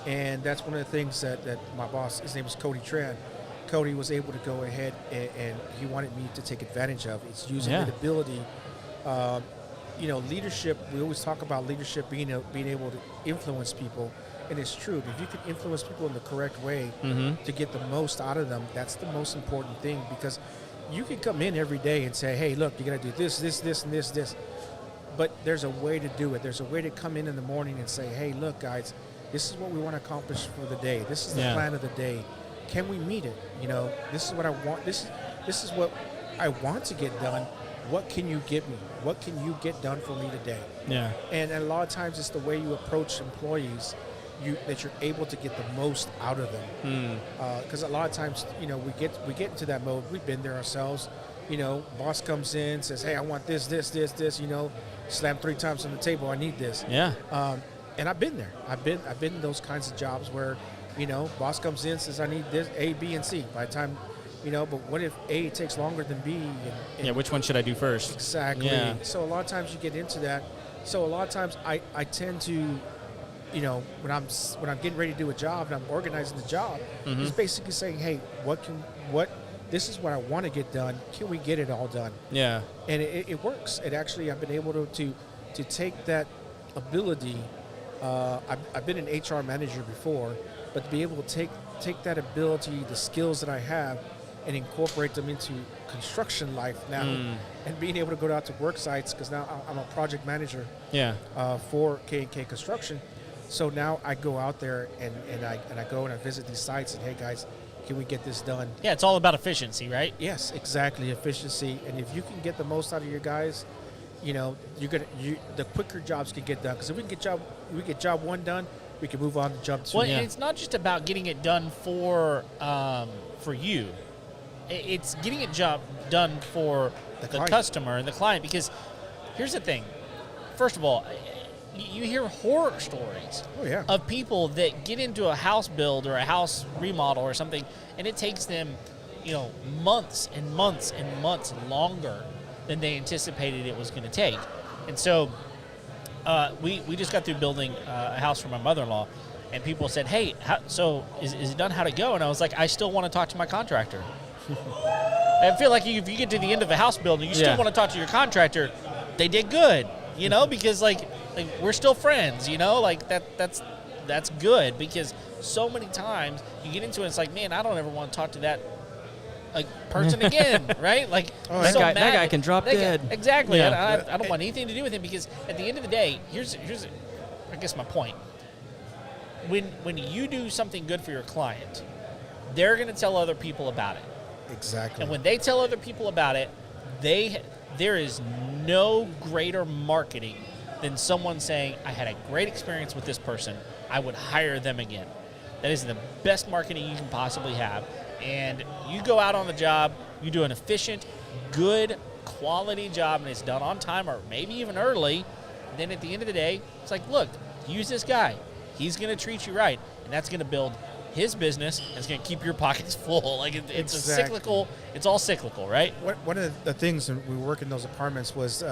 And that's one of the things that my boss, his name is Cody Tran. Cody was able to go ahead and he wanted me to take advantage of. It's using the ability, you know, leadership. We always talk about leadership being able to influence people, and it's true. If you can influence people in the correct way to get the most out of them, that's the most important thing, because you can come in every day and say, hey, look, you got to do this, this, this, and this. But there's a way to do it. There's a way to come in the morning and say, hey, look, guys, this is what we want to accomplish for the day. This is the plan of the day. Can we meet it? You know, this is what I want. This is what I want to get done. What can you get me? What can you get done for me today? Yeah. And a lot of times it's the way you approach employees that you're able to get the most out of them. Because a lot of times, you know, we get into that mode. We've been there ourselves. You know, boss comes in, says, hey, I want this, you know, slam 3 times on the table. I need this. Yeah. And I've been there. I've been in those kinds of jobs where, you know, boss comes in, says, I need this, A, B, and C. By the time, you know, but what if A takes longer than B? And Which one should I do first? Exactly. Yeah. So a lot of times you get into that. So a lot of times I tend to, you know, when I'm getting ready to do a job and I'm organizing the job, it's basically saying, hey, this is what I want to get done. Can we get it all done? Yeah. And it works. It actually, I've been able to take that ability. I've been an HR manager before, but to be able to take that ability, the skills that I have, and incorporate them into construction life now, and being able to go out to work sites, because now I'm a project manager for K&K Construction. So now I go out there and I go and I visit these sites and, hey guys, can we get this done? Yeah, it's all about efficiency, right? Yes, exactly, efficiency. And if you can get the most out of your guys, you know, the quicker jobs can get done. Because if we get job 1 done, we can move on to job 2. Well, and it's not just about getting it done for you. It's getting it done for the customer and the client. Because here's the thing. First of all, you hear horror stories of people that get into a house build or a house remodel or something, and it takes them, you know, months and months and months longer than they anticipated it was going to take. And so we just got through building a house for my mother-in-law, and people said, hey, so is it done? How'd it go? And I was like, I still want to talk to my contractor. I feel like if you get to the end of a house build and you still want to talk to your contractor, they did good, you know, because like we're still friends, you know, like that's good, because so many times you get into it, it's like, man, I don't ever want to talk to that person again, right? Like that guy can drop dead. Exactly. Yeah. I don't want anything to do with him, because at the end of the day, here's I guess my point. When you do something good for your client, they're going to tell other people about it. Exactly. And when they tell other people about it, there is no greater marketing than someone saying, I had a great experience with this person, I would hire them again. That is the best marketing you can possibly have. And you go out on the job, you do an efficient, good quality job and it's done on time or maybe even early, then at the end of the day, it's like, look, use this guy. He's going to treat you right, and that's going to build his business, and it's going to keep your pockets full. Like it's a cyclical. It's all cyclical, right? One of the things when we work in those apartments was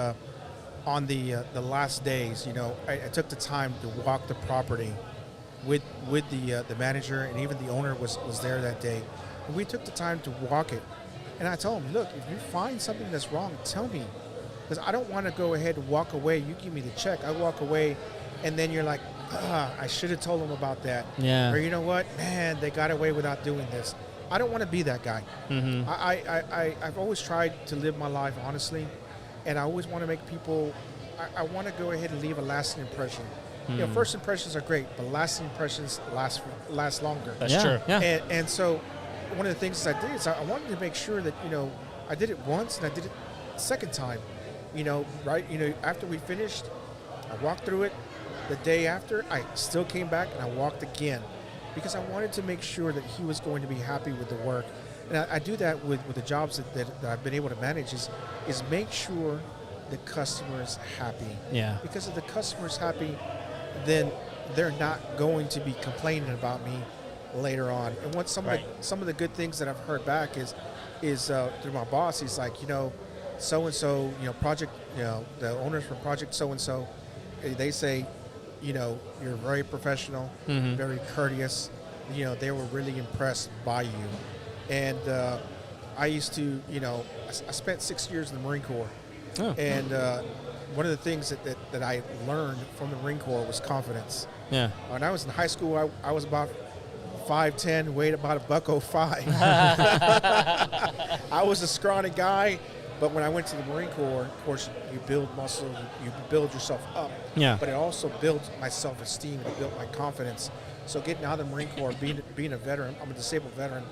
on the last days. I took the time to walk the property with the manager, and even the owner was there that day. And we took the time to walk it, and I told him, look, if you find something that's wrong, tell me, because I don't want to go ahead and walk away. You give me the check, I walk away, and then you're like, I should have told them about that. Yeah. Or you know what, man, they got away without doing this. I don't want to be that guy. Mm-hmm. I've always tried to live my life honestly, and I always want to make people. I want to go ahead and leave a lasting impression. First impressions are great, but lasting impressions last longer. That's true. Yeah. And so, one of the things I did is I wanted to make sure that I did it once and I did it the second time. After we finished, I walked through it. The day after, I still came back and I walked again because I wanted to make sure that he was going to be happy with the work. And I do that with the jobs that I've been able to manage is make sure the customer's happy. Yeah. Because if the customer's happy, then they're not going to be complaining about me later on. And what some of the good things that I've heard back is through my boss. He's like, so and so, project, the owners from project so and so, they say, you're very professional, very courteous. They were really impressed by you. And I used to, I spent 6 years in the Marine Corps. Oh. And one of the things that I learned from the Marine Corps was confidence. Yeah. When I was in high school, I was about 5'10", weighed about $105. I was a scrawny guy, but when I went to the Marine Corps, of course, you build muscle, you build yourself up. Yeah. But it also built my self-esteem, it built my confidence. So getting out of the Marine Corps, being a veteran, I'm a disabled veteran.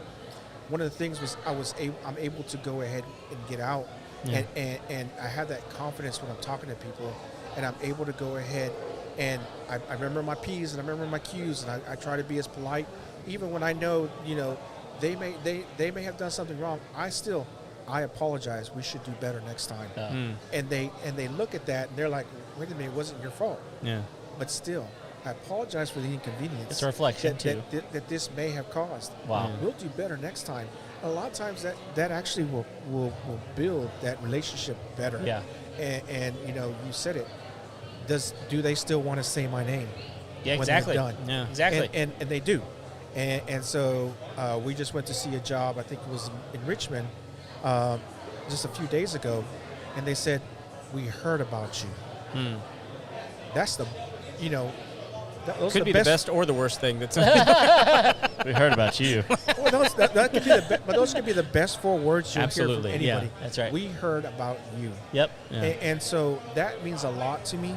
One of the things was I'm able to go ahead and get out. Yeah. And I have that confidence when I'm talking to people, and I'm able to go ahead and I remember my P's and I remember my Q's, and I try to be as polite, even when I know they may have done something wrong. I apologize. We should do better next time. And they look at that and they're like, wait a minute, it wasn't your fault. Yeah. But still, I apologize for the inconvenience. It's a reflection too. That this may have caused. Wow. We'll do better next time. A lot of times that actually will build that relationship better. Yeah. And you said it. Do they still want to say my name? Yeah, when they're exactly. done? Yeah. Exactly. And they do. And so we just went to see a job, I think it was in Richmond, just a few days ago, and they said, we heard about you. That's the, those Could are be the best or the worst thing that's. We heard about you. Well, that could be but those could be the best 4 words you'll Absolutely. hear from anybody. Yeah, that's right. We heard about you. Yep. Yeah. And so that means a lot to me,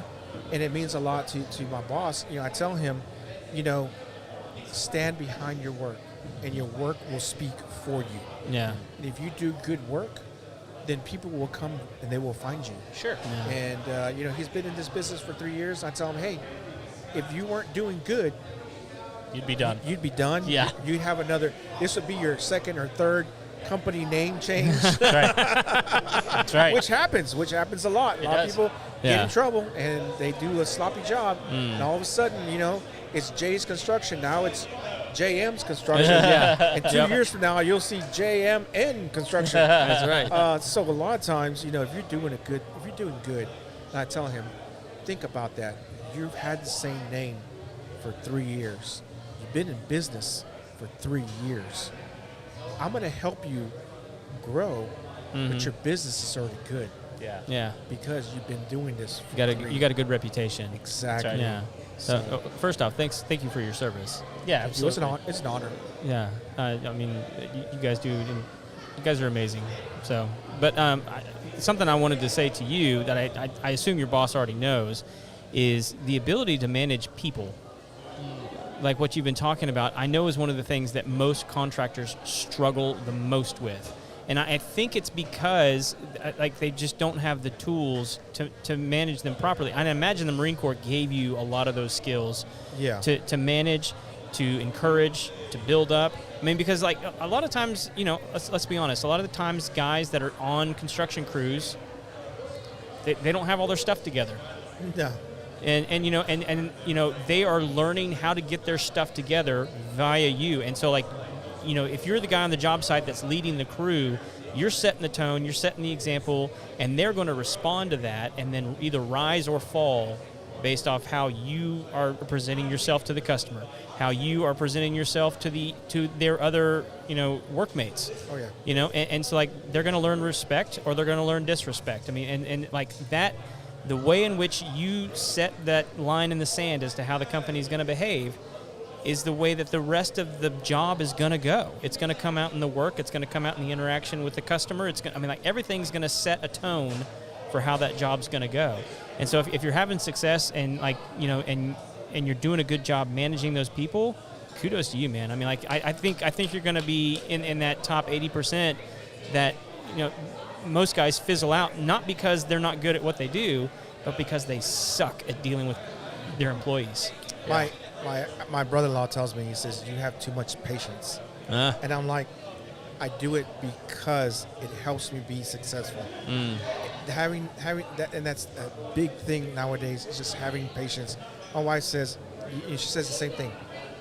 and it means a lot to my boss. I tell him, stand behind your work, and your work will speak for you. Yeah. And if you do good work, then people will come and they will find you. Sure. Yeah. And he's been in this business for 3 years. I tell him, hey, if you weren't doing good, You'd be done. you'd be done. Yeah. You'd have another. This would be your second or third company name change. That's right. That's right. Which happens a lot. A lot does. of people get Yeah. in trouble and they do a sloppy job, and all of a sudden, it's Jay's Construction. Now it's JM's Construction. And 2 years from now, you'll see JMN Construction. That's right. So a lot of times, if you're doing good, and I tell him, think about that. You've had the same name for 3 years. You've been in business for 3 years. I'm going to help you grow, but your business is already good Yeah. Yeah. because you've been doing this for You got a good reputation. Exactly. That's right. Yeah. So first off, thank you for your service. Yeah. It's Absolutely. an honor. Yeah. I mean, you guys do. You guys are amazing. So, but something I wanted to say to you that I assume your boss already knows is the ability to manage people. Like what you've been talking about, I know is one of the things that most contractors struggle the most with. And I think it's because they just don't have the tools to manage them properly. I imagine the Marine Corps gave you a lot of those skills Yeah. to manage. to encourage, to build up. I mean, because like a lot of times, let's be honest, a lot of the times guys that are on construction crews, they don't have all their stuff together. No. And they are learning how to get their stuff together via you. And so, like, if you're the guy on the job site that's leading the crew, you're setting the tone, you're setting the example, and they're going to respond to that and then either rise or fall based off how you are presenting yourself to the customer, how you are presenting yourself to their other, workmates. Oh yeah. And so, like, they're going to learn respect or they're going to learn disrespect. I mean, and like that. The way in which you set that line in the sand as to how the company is going to behave is the way that the rest of the job is going to go. It's going to come out in the work. It's going to come out in the interaction with the customer. Everything's going to set a tone for how that job's going to go. And so if you're having success and and you're doing a good job managing those people, kudos to you, man. I mean, like, I think you're going to be in that top 80% that, most guys fizzle out, not because they're not good at what they do, but because they suck at dealing with their employees. My brother-in-law tells me, he says, you have too much patience. And I'm like, I do it because it helps me be successful. Having that, and that's a big thing nowadays, is just having patience. My wife says, she says the same thing.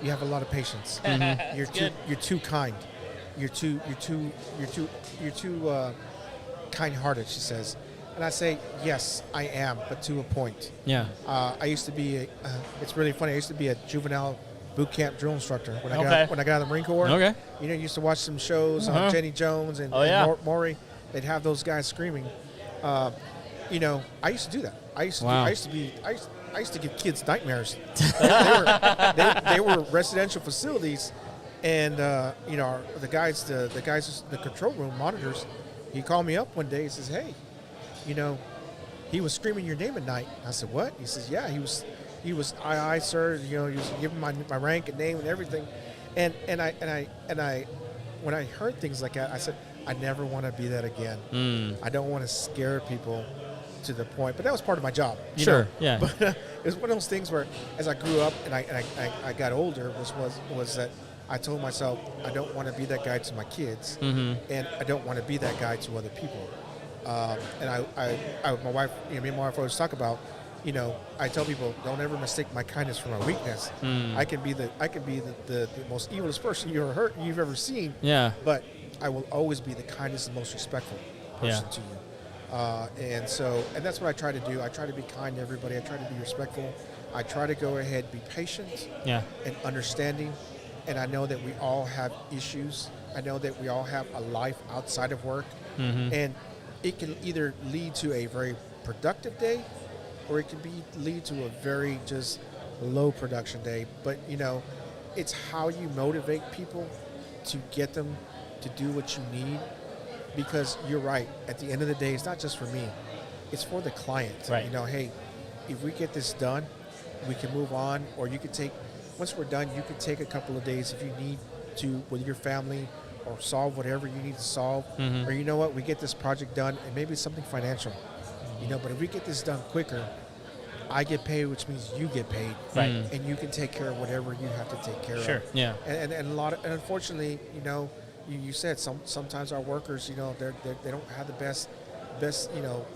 You have a lot of patience. You're too kind. You're too kind-hearted, she says. And I say, yes, I am, but to a point. Yeah. I used to be it's really funny, I used to be a juvenile boot camp drill instructor when I got out of the Marine Corps. Okay. Used to watch some shows on Jenny Jones and Maury. They'd have those guys screaming. I used to do that. I used to give kids nightmares. they were residential facilities, and the guys, the control room monitors. He called me up one day. He says, "Hey, he was screaming your name at night." I said, "What?" He says, "Yeah, he was aye, sir. He was giving my rank and name and everything." And I when I heard things like that, I said, I never want to be that again. I don't want to scare people to the point. But that was part of my job. Sure. Yeah. But it was one of those things where, as I grew up and I got older, was that I told myself, I don't want to be that guy to my kids, and I don't want to be that guy to other people. And my wife, me and my wife always talk about, I tell people, don't ever mistake my kindness for my weakness. I can be the most evilest person you've ever seen. Yeah. But I will always be the kindest and most respectful person to you. And that's what I try to do. I try to be kind to everybody. I try to be respectful. I try to go ahead, be patient and understanding. And I know that we all have issues. I know that we all have a life outside of work. And it can either lead to a very productive day, or it can lead to a very just low production day. But, it's how you motivate people to get them to do what you need. Because you're right, at the end of the day, it's not just for me. It's for the client. Right. Hey, if we get this done, we can move on. Or you could once we're done, you can take a couple of days if you need to with your family, or solve whatever you need to solve. Or you know what, we get this project done, and maybe it's something financial. But if we get this done quicker, I get paid, which means you get paid. Right. And you can take care of whatever you have to take care of. Sure. Yeah. And unfortunately, you said sometimes our workers, they don't have the best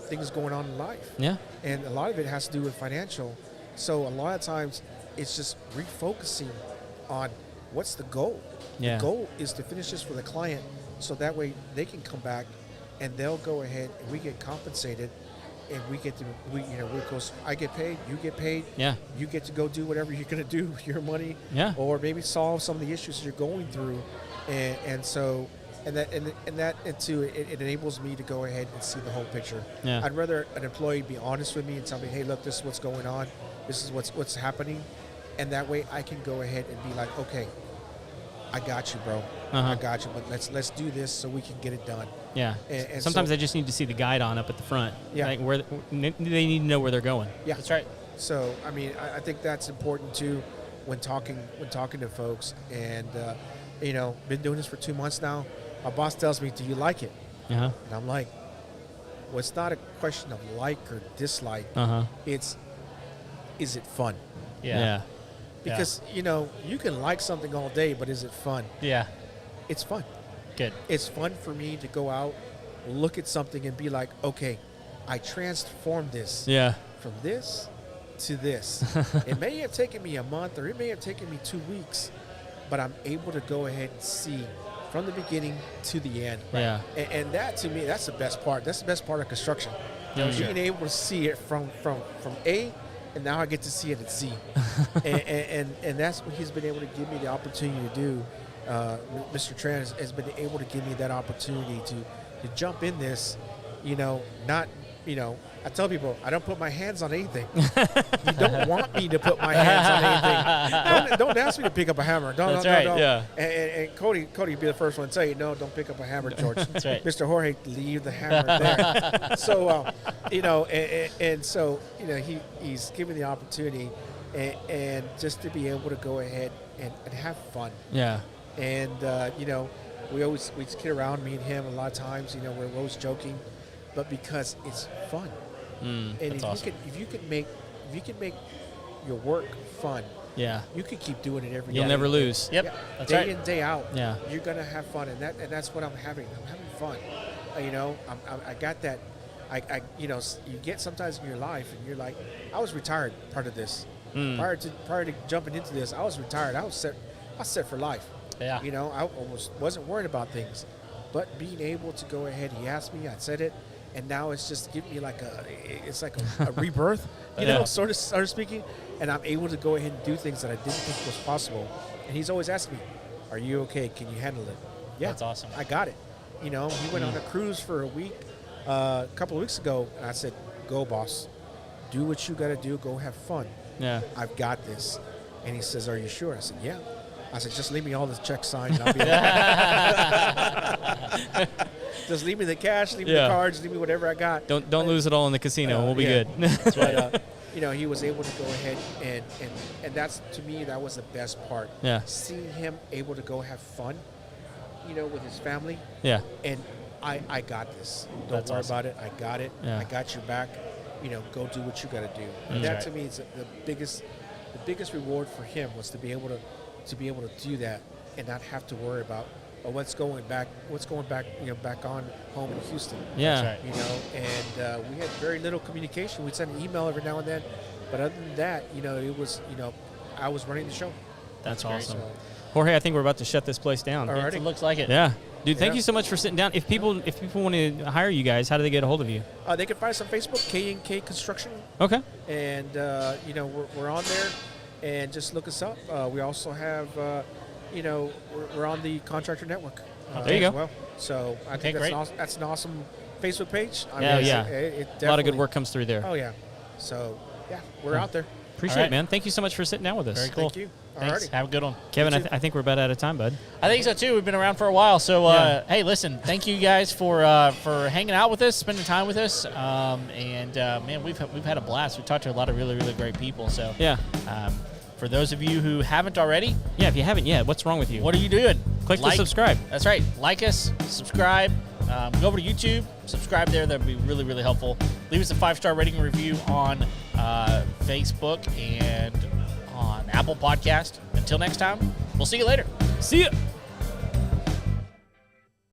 things going on in life. Yeah. And a lot of it has to do with financial. So a lot of times it's just refocusing on what's the goal. Yeah. The goal is to finish this for the client, so that way they can come back and they'll go ahead and we get compensated, and I get paid, you get paid. Yeah. You get to go do whatever you're going to do with your money. Yeah. Or maybe solve some of the issues you're going through. It enables me to go ahead and see the whole picture. Yeah. I'd rather an employee be honest with me and tell me, hey, look, this is what's going on. This is what's happening. And that way I can go ahead and be like, okay, I got you, bro. I got you, but let's do this so we can get it done. Yeah. And sometimes so, they just need to see the guide on up at the front. Yeah. Like where they need to know where they're going. Yeah. That's right. So, I think that's important too when talking to folks. And, been doing this for 2 months now. My boss tells me, do you like it? And I'm like, well, it's not a question of like or dislike. It's, is it fun? Yeah. Because, you can like something all day, but is it fun? Yeah. It's fun. Good. It's fun for me to go out, look at something and be like, okay, I transformed this Yeah. from this to this. It may have taken me a month or it may have taken me 2 weeks, but I'm able to go ahead and see from the beginning to the end. Yeah. And that, to me, that's the best part. That's the best part of construction. Being able to see it from A, and now I get to see it at Z. and that's what he's been able to give me the opportunity to do. Mr. Tran has been able to give me that opportunity to jump in this, not, I tell people, I don't put my hands on anything. You don't want me to put my hands on anything. Don't ask me to pick up a hammer. That's right, yeah. And Cody be the first one to tell you, no, don't pick up a hammer, George. That's right. Mr. Jorge, leave the hammer there. So, so, he's given the opportunity and just to be able to go ahead and have fun. Yeah. And, we kid around, me and him, a lot of times, we're always joking, but because it's fun. And if you can make your work fun, Yeah. you can keep doing it every day. You'll never lose. Yep. Yeah. That's Day right. in, day out. Yeah. You're gonna have fun, and that's what I'm having. I'm having fun. I got that. You get sometimes in your life, and you're like, I was retired part of this. Prior to jumping into this, I was retired. I was set for life. Yeah. I wasn't worried about things, but being able to go ahead, he asked me, I said it, and now it's just giving me like a rebirth, sort of speaking, and I'm able to go ahead and do things that I didn't think was possible. And he's always asking me, "Are you okay? Can you handle it?" Yeah, That's awesome. I got it. He went on a cruise for a week, a couple of weeks ago, and I said, "Go, boss, do what you got to do. Go have fun. Yeah. I've got this." And he says, "Are you sure?" I said, "Yeah." I said, "Just leave me all the checks signed, and I'll be okay." Just leave me the cash, leave me the cards, leave me whatever I got. Don't lose it all in the casino. We'll be good. That's right. He was able to go ahead and that's, to me, that was the best part. Yeah. Seeing him able to go have fun, with his family. Yeah. And I got this. Don't That's worry awesome. about it. I got it. Yeah. I got your back. Go do what you got to do. And that, to me, is the biggest reward for him was to be able to do that and not have to worry about what's going back, back on home in Houston. Yeah. That's right. And we had very little communication. We'd send an email every now and then, but other than that, it was, I was running the show. That's great. awesome. So, Jorge, I think we're about to shut this place down. All right. It looks like it. Yeah. Dude, thank Yeah. you so much for sitting down. If people want to hire you guys, how do they get a hold of you? they can find us on Facebook, K&K Construction, Okay. and we're on there, and just look us up. We also have, we're on the Contractor Network. There you as go. Well. So I think great. That's an awesome Facebook page. I Yeah, mean, yeah. It A lot of good definitely- work comes through there. Oh yeah. So yeah, we're out there. Appreciate All it, right. man. Thank you so much for sitting down with us. Very cool. Thank you. Thanks. Alrighty. Have a good one. Kevin, You I too. think we're about out of time, bud. I think so too. We've been around for a while, so Yeah. hey, listen, thank you guys for hanging out with us, spending time with us, man, we've had a blast. We talked to a lot of really, really great people. So Yeah. For those of you who haven't already, Yeah, if you haven't yet, what's wrong with you? what are you doing? Click the subscribe. That's right. Like us, subscribe. Go over to YouTube, subscribe there. That would be really, really helpful. Leave us a 5-star rating and review on Facebook and on Apple Podcast. Until next time, we'll see you later. See ya.